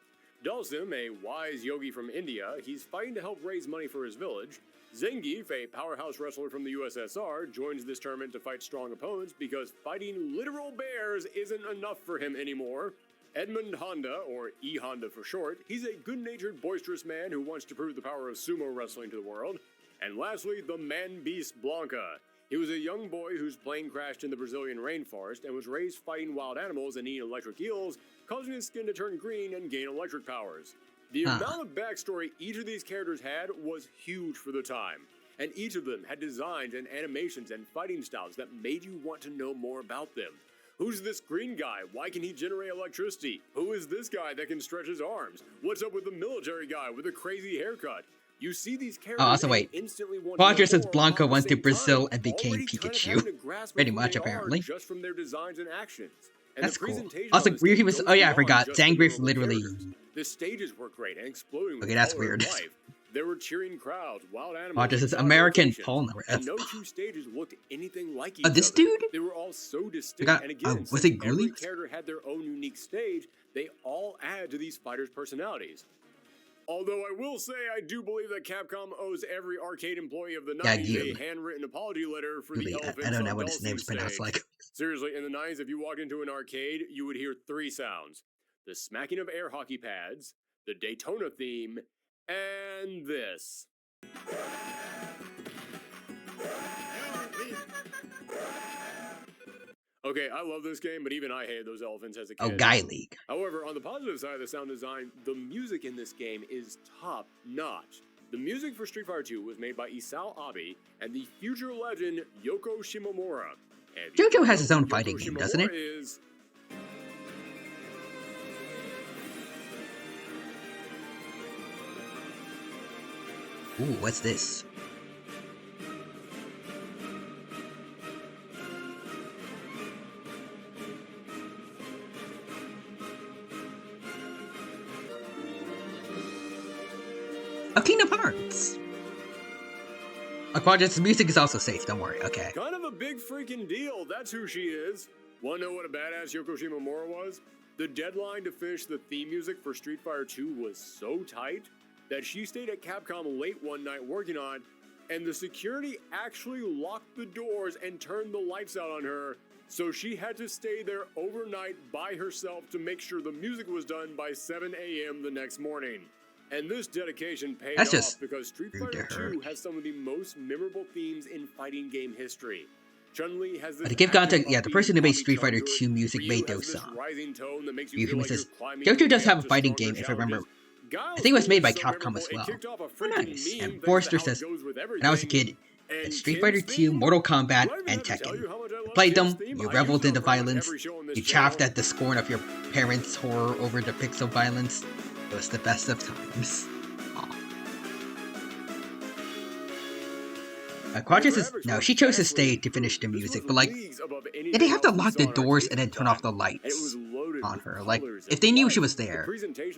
Dalsim, a wise yogi from India, he's fighting to help raise money for his village. Zangief, a powerhouse wrestler from the USSR, joins this tournament to fight strong opponents because fighting literal bears isn't enough for him anymore. Edmund Honda, or E Honda for short, he's a good-natured, boisterous man who wants to prove the power of sumo wrestling to the world. And lastly, the man-beast Blanca. He was a young boy whose plane crashed in the Brazilian rainforest and was raised fighting wild animals and eating electric eels, causing his skin to turn green and gain electric powers. The amount of backstory each of these characters had was huge for the time, and each of them had designs and animations and fighting styles that made you want to know more about them. Who's this green guy? Why can he generate electricity? Who is this guy that can stretch his arms? What's up with the military guy with a crazy haircut? You see these characters also wait. instantly want Roger to know says more Blanca while at went the to same Brazil time and became already kind of Pikachu. having a grasp of Pretty who much, they are apparently. just from their designs and actions. And That's the cool. presentation Also, on this weird he game was. goes Oh yeah, I beyond forgot. just the Zangief normal literally. characters. The stages were great and exploding with Okay, that's color and weird. life. There were cheering crowds, wild animals. Roger says exotic American locations, Paul and no two stages looked anything like each this other. dude? They were all so distinct, got- and again, was since it every Ghoulies? character had their own unique stage, they all add to these fighters' personalities. Although I will say I do believe that Capcom owes every arcade employee of the 90s a Gil. handwritten apology letter for the Really, elephants I don't know on what his Dulcim's name's pronounced stage. like. Seriously, in the 90s, if you walked into an arcade, you would hear three sounds. The smacking of air hockey pads, the Daytona theme, and this. Okay, I love this game, but even I hated those elephants as a kid. Oh, Guy League. However, on the positive side of the sound design, the music in this game is top notch. The music for Street Fighter 2 was made by Isao Abe and the future legend Yoko Shimomura. And JoJo has his own Yoko fighting game, doesn't it? Shimomura is... Ooh, what's this? of Kingdom Hearts. Quadrant's music is also safe, don't worry, okay. Kind of a big freaking deal, that's who she is. Wanna know what a badass Yoko Shimomura was? The deadline to finish the theme music for Street Fighter 2 was so tight that she stayed at Capcom late one night working on, and the security actually locked the doors and turned the lights out on her, so she had to stay there overnight by herself to make sure the music was done by 7 a.m. the next morning. And this dedication paid off because Street Fighter 2 has some of the most memorable themes in fighting game history. Chun-Li has this to give context, the person who made Street Fighter to 2 music Ryu made has those this songs. rising tone that makes you feel like says, you're climbing character does have a to fighting stronger game, if I remember. challenges. I think it was made by so Capcom as memorable, well. it kicked off a Oh, freaking nice. meme And thanks Forrester to how it says, goes with when I was a everything. kid, And Street Kim's Fighter 2, theme? Mortal Kombat, Do I even and have to tell Tekken. you how much I You love played Kim's them, theme? you I reveled use in the it on pretty much violence, every show on this you channel. chaffed at the scorn of your parents' horror over the pixel violence. It was the best of times. Quadras is, no, she chose to stay to finish the music, but like, they have to lock the doors and then turn off the lights on her. Like, if they knew she was there,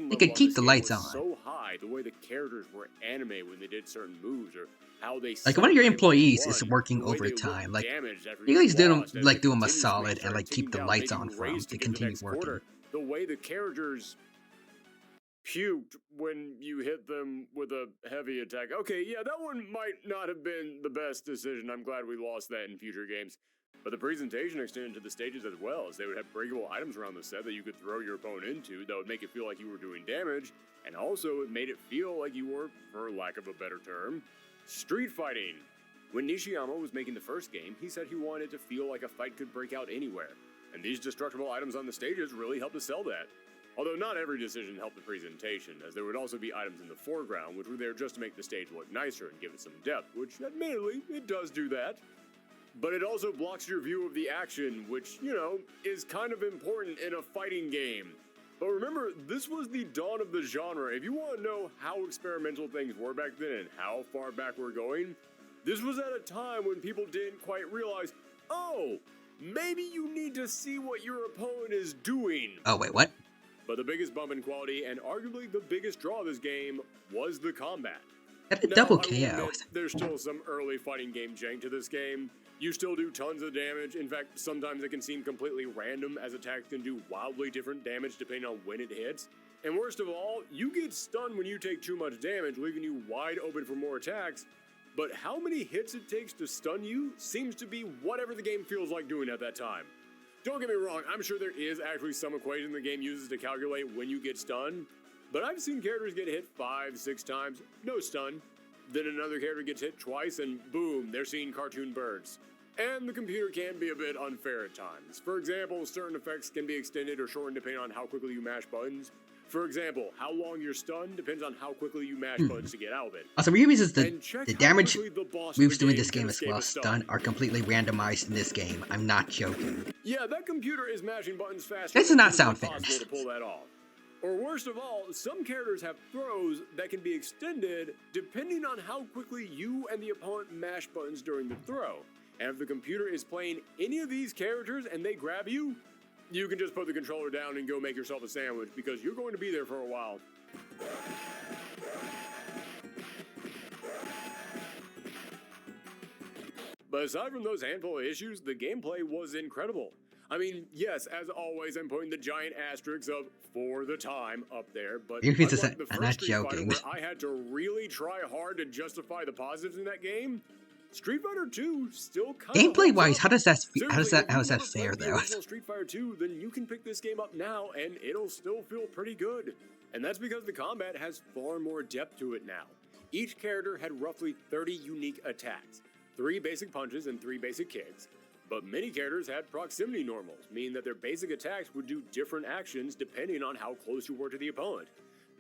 they could keep the lights on. So high, the way the characters were animated when they did certain moves, or how they like one of your employees is working overtime. Like, you guys do them, like, do them a solid and like keep the lights on for them to continue working. The way the characters puked when you hit them with a heavy attack. Okay, yeah, that one might not have been the best decision. I'm glad we lost that in future games. But the presentation extended to the stages as well, as they would have breakable items around the set that you could throw your opponent into that would make it feel like you were doing damage, and also it made it feel like you were, for lack of a better term, street fighting. When Nishiyama was making the first game, he said he wanted to feel like a fight could break out anywhere, and these destructible items on the stages really helped to sell that. Although not every decision helped the presentation, as there would also be items in the foreground which were there just to make the stage look nicer and give it some depth, which admittedly, it does do that. But it also blocks your view of the action, which, you know, is kind of important in a fighting game. But remember, this was the dawn of the genre. If you want to know how experimental things were back then and how far back we're going, this was at a time when people didn't quite realize, oh, maybe you need to see what your opponent is doing. Oh, wait, what? But the biggest bump in quality, and arguably the biggest draw of this game, was the combat. Double I will KO. admit, there's still some early fighting game jank to this game. You still do tons of damage. In fact, sometimes it can seem completely random, as attacks can do wildly different damage depending on when it hits. And worst of all, you get stunned when you take too much damage, leaving you wide open for more attacks. But how many hits it takes to stun you seems to be whatever the game feels like doing at that time. Don't get me wrong, I'm sure there is actually some equation the game uses to calculate when you get stunned, but I've seen characters get hit 5-6 times, no stun. Then another character gets hit twice and boom, they're seeing cartoon birds. And the computer can be a bit unfair at times. For example, certain effects can be extended or shortened depending on how quickly you mash buttons. For example, how long you're stunned depends on how quickly you mash buttons to get out of it. Also, reasons the damage moves doing this game as well as stun are completely randomized in this game. I'm not joking. Yeah, that computer is mashing buttons faster. This does not sound fair. To pull that off. Or worst of all, some characters have throws that can be extended depending on how quickly you and the opponent mash buttons during the throw. And if the computer is playing any of these characters and they grab you, you can just put the controller down and go make yourself a sandwich because you're going to be there for a while. But aside from those handful of issues, the gameplay was incredible. I mean, yes, as always, I'm putting the giant asterisks of "for the time" up there, but unlike the I'm first not Street Fighter, joking. where I had to really try hard to justify the positives in that game, Street Fighter 2 still kind of gameplay-wise, how is that Seriously, fair the though? original Street Fighter 2, then you can pick this game up now, and it'll still feel pretty good. And that's because the combat has far more depth to it now. Each character had roughly 30 unique attacks, 3 basic punches and 3 basic kicks. But many characters had proximity normals, meaning that their basic attacks would do different actions depending on how close you were to the opponent.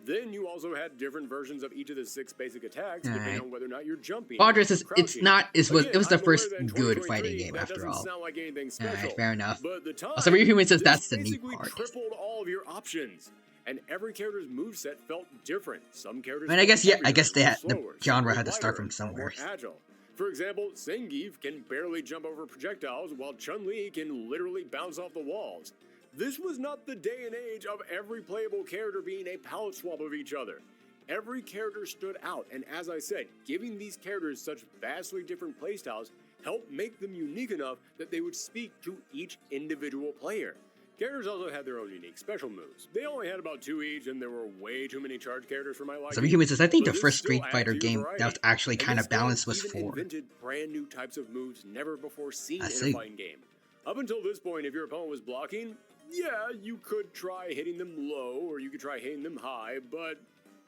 Then you also had different versions of each of the 6 basic attacks, depending on whether or not you're jumping. Quadras is it was the first Again, good fighting game after all. Sound like anything special, Alright, fair enough. but the time, Also, Rehuman says this that's the neat basically part. tripled all of your options, and every character's moveset felt different. Some characters. I mean, I guess felt heavier, the slower, genre some had to start lighter, from somewhere. more agile. For example, Zangief can barely jump over projectiles, while Chun-Li can literally bounce off the walls. This was not the day and age of every playable character being a palette swap of each other. every character stood out, and as I said, giving these characters such vastly different playstyles helped make them unique enough that they would speak to each individual player. Characters also had their own unique special moves. They only had about 2 each, and there were way too many charge characters for my liking. So humans, I think the But first this still Street Fighter adds to your game variety. that was actually And kind this of balanced game was even 4. invented brand new types of moves never before seen I in see. a fighting game. Up until this point, if your opponent was blocking, yeah, you could try hitting them low, or you could try hitting them high, but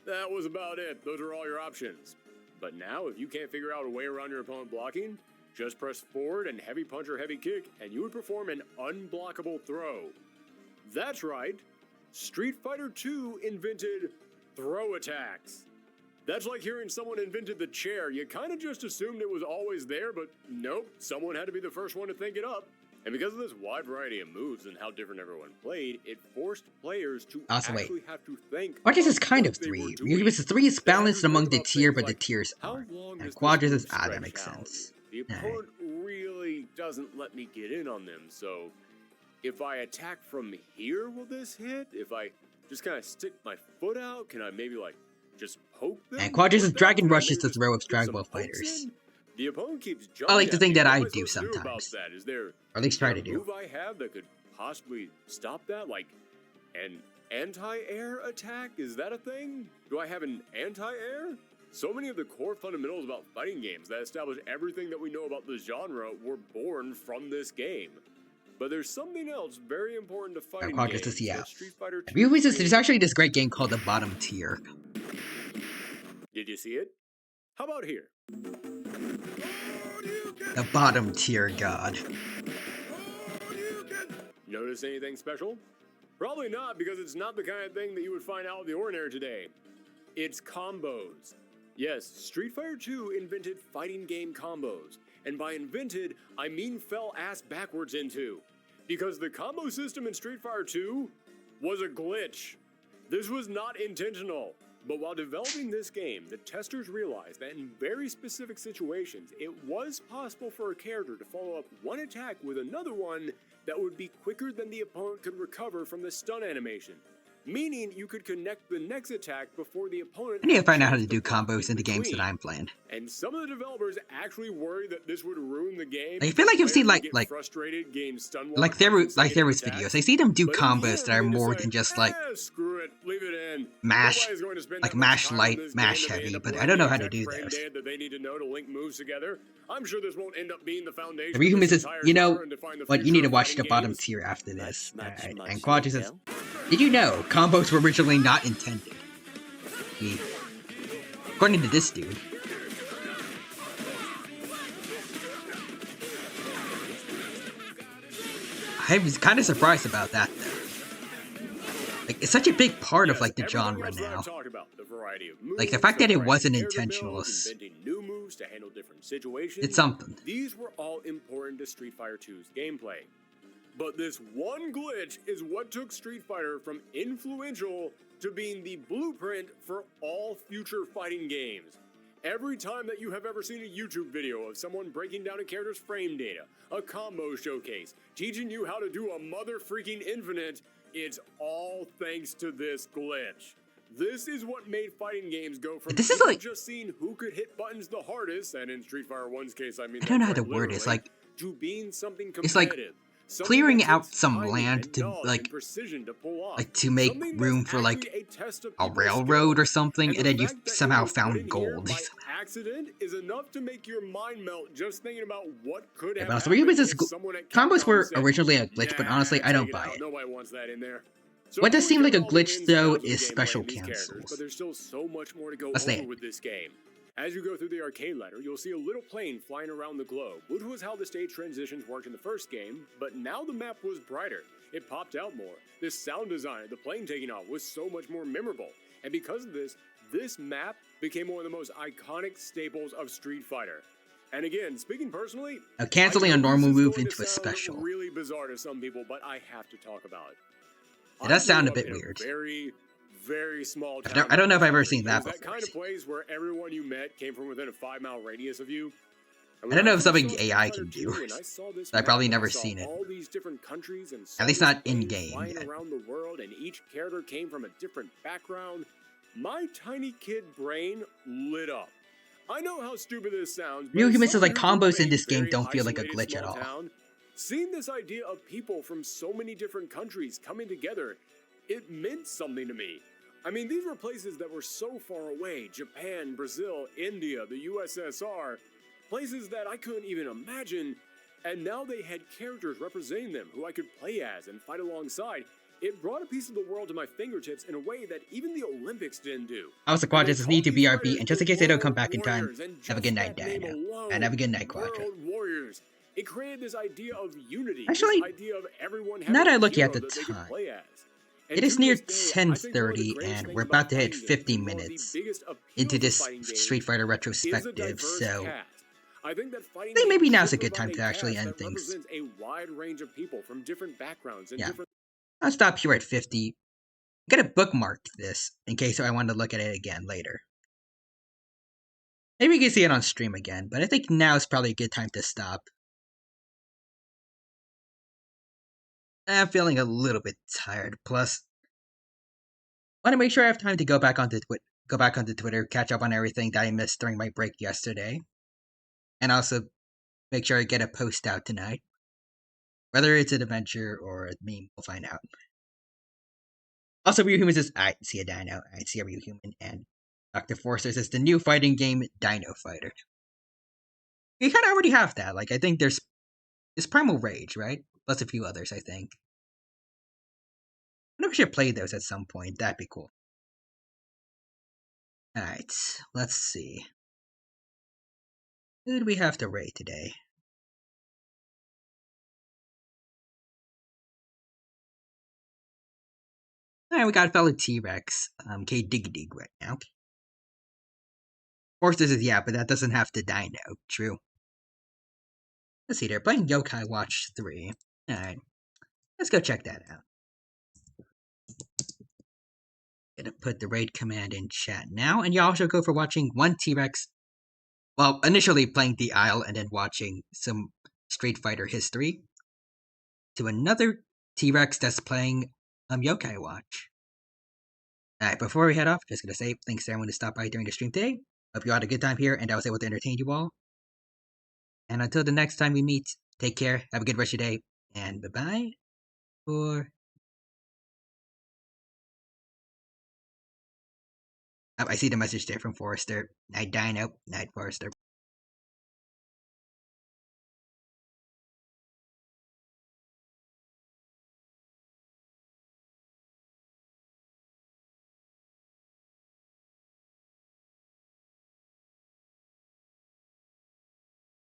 that was about it. Those are all your options. But now, if you can't figure out a way around your opponent blocking, just press forward and heavy punch or heavy kick, and you would perform an unblockable throw. That's right, Street Fighter II invented throw attacks. That's like hearing someone invented the chair. You kind of just assumed it was always there, but nope, someone had to be the first one to think it up. And because of this wide variety of moves and how different everyone played, it forced players to actually have to think. Quadras is kind of what they were 3. doing. Because 3 is They had balanced to think among the about tier, things but the like, tiers how aren't. long And does this Quadras move is that stretch makes out? sense. The opponent really doesn't let me get in on them, so if I attack from here, will this hit? If I just kind of stick my foot out, can I maybe like just poke them? And Quadras is What Dragon can I Rush is maybe the just throw of get Dragon some Ball pokes fighters. in? The opponent keeps I like jumping to at think me. that What I am do supposed to sometimes. about that? Is there Or at least try to do. a move I have that could possibly stop that? Like an anti-air attack? Is that a thing? Do I have an anti-air? So many of the core fundamentals about fighting games that establish everything that we know about the genre were born from this game. But there's something else very important to fighting Quadras games is, yeah. that Street Fighter Have you realized there's created. actually this great game called the Bottom Tier. Did you see it? How about here? The Bottom Tier God. Notice anything special? Probably not, because it's not the kind of thing that you would find out of the ordinary today. It's combos. Yes, Street Fighter II invented fighting game combos. And by invented, I mean fell ass backwards into. Because the combo system in Street Fighter II was a glitch. This was not intentional. But while developing this game, the testers realized that in very specific situations, it was possible for a character to follow up one attack with another one that would be quicker than the opponent could recover from the stun animation. Meaning you could connect the next attack before the opponent. I need to had find out how chance to do block combos in the games that between. I'm playing. And some of the developers actually worried that this would ruin the game. I feel like I've seen Players would like get frustrated, gain stun like lock there on was consecutive videos. attacks. I see them do But in the combos end, that are they more decide, than just like screw it, leave it in. mash, Nobody's going to spend like that much mash time on light, this mash game that they heavy, end up but I learning don't know the how to exact do frame those. data that they need to know to link moves together. I'm sure this won't end up being the foundation. The Rehum of this is, entire you know, genre and define the what you future need to of watch the fighting bottom games. tier after this. Much And Quadras says, later. did you know combos were originally not intended? According to this dude. I was kind of surprised about that, though. Like, it's such a big part of, like, the genre now. Like, the fact that it wasn't intentional is... New moves to handle different situations. It's something. These were all important to Street Fighter II's gameplay. But this one glitch is what took Street Fighter from influential to being the blueprint for all future fighting games. Every time that you have ever seen a YouTube video of someone breaking down a character's frame data, a combo showcase, teaching you how to do a mother freaking infinite, it's all thanks to this glitch. This is what made fighting games go from This is like... just seeing who could hit buttons the hardest, and in Street Fighter 1's case, I mean, I don't know how that to word it. It's literally, like... to being something It's like competitive. clearing out some land to, like, to make room for, like, a railroad or something, and then you somehow found gold. Accident is enough to make your mind melt just thinking about what could have But happened if combos were originally a glitch, but honestly, I don't buy it. Nobody wants that in there. What does seem like a glitch, though, is special cancels. But there's still so much more to go Let's over say it. with this game. As you go through the arcade ladder, you'll see a little plane flying around the globe, which was how the stage transitions worked in the first game, but now the map was brighter. It popped out more. The sound design of the plane taking off was so much more memorable. And because of this, this map became one of the most iconic staples of Street Fighter. And again, speaking personally, Now, canceling a I know normal this is move going to into a sound special. really bizarre to some people, but I have to talk about it. It does sound a grew bit up in weird. Very small town. I don't know if I've ever seen that It was that before. kind of place where everyone you met came from within a 5-mile radius of you. I don't know if something AI can do. I've probably never seen it. All these different countries and At least not in game flying yet. around the world, and each character came from a different background. my tiny kid brain lit up. I know how stupid this sounds, but Real as Humans says someone like who grew up combos in a this game very don't feel like a isolated glitch at small all. town, seeing this idea of people from so many different countries coming together, it meant something to me. I mean, these were places that were so far away: Japan, Brazil, India, the USSR, places that I couldn't even imagine, and now they had characters representing them who I could play as and fight alongside. It brought a piece of the world to my fingertips in a way that even the Olympics didn't do. Also, And they Quadras need called to these BRB, fighters and just the in case they don't come World back in time, Warriors, and have a just good night, that name Dino. alone, And have a good night, Quadra. World Warriors. It created this idea of unity, Actually, this idea of everyone now having that I a look at hero the that they could time, play as. it And is to near this day, I think one of the 10:30, greatest and things we're about about to hit fighting games 50 and one of the minutes biggest into appeals of this fighting games Street Fighter is a retrospective, diverse so cast. I think that fighting I think maybe games now's a should good time provide to actually cast end that things. represents a wide range of people from different backgrounds and Yeah, different. I'll stop here at 50. I'm gonna bookmark this in case I want to look at it again later. Maybe you can see it on stream again, but I think now is probably a good time to stop. I'm feeling a little bit tired. Plus, I want to make sure I have time to go back onto Twitter, catch up on everything that I missed during my break yesterday, and also make sure I get a post out tonight. Whether it's an adventure or a meme, we'll find out. Also, Real Human says, I see a dino, I see a Real Human, and Dr. Forster says the new fighting game, Dino Fighter. We kind of already have that. Like, I think there's Primal Rage, right? Plus a few others, I think. I wonder if we should play those at some point. That'd be cool. Alright, let's see. Who do we have to raid today? Alright, we got fellow T-Rex, K Dig Dig right now. Of course, this is, yeah, but that doesn't have to dino. True. Let's see, they're playing Yokai Watch 3. Alright, let's go check that out. Gonna put the raid command in chat now, and you also go for watching one T-Rex. Well, initially playing the Isle and then watching some Street Fighter history, to another T-Rex that's playing Yokai Watch. Alright, before we head off, just gonna say thanks to everyone who stopped by during the stream today. Hope you had a good time here and I was able to entertain you all. And until the next time we meet, take care, have a good rest of your day, and bye-bye. Or I see the message there from Forrester. Night Dino, Night Forrester.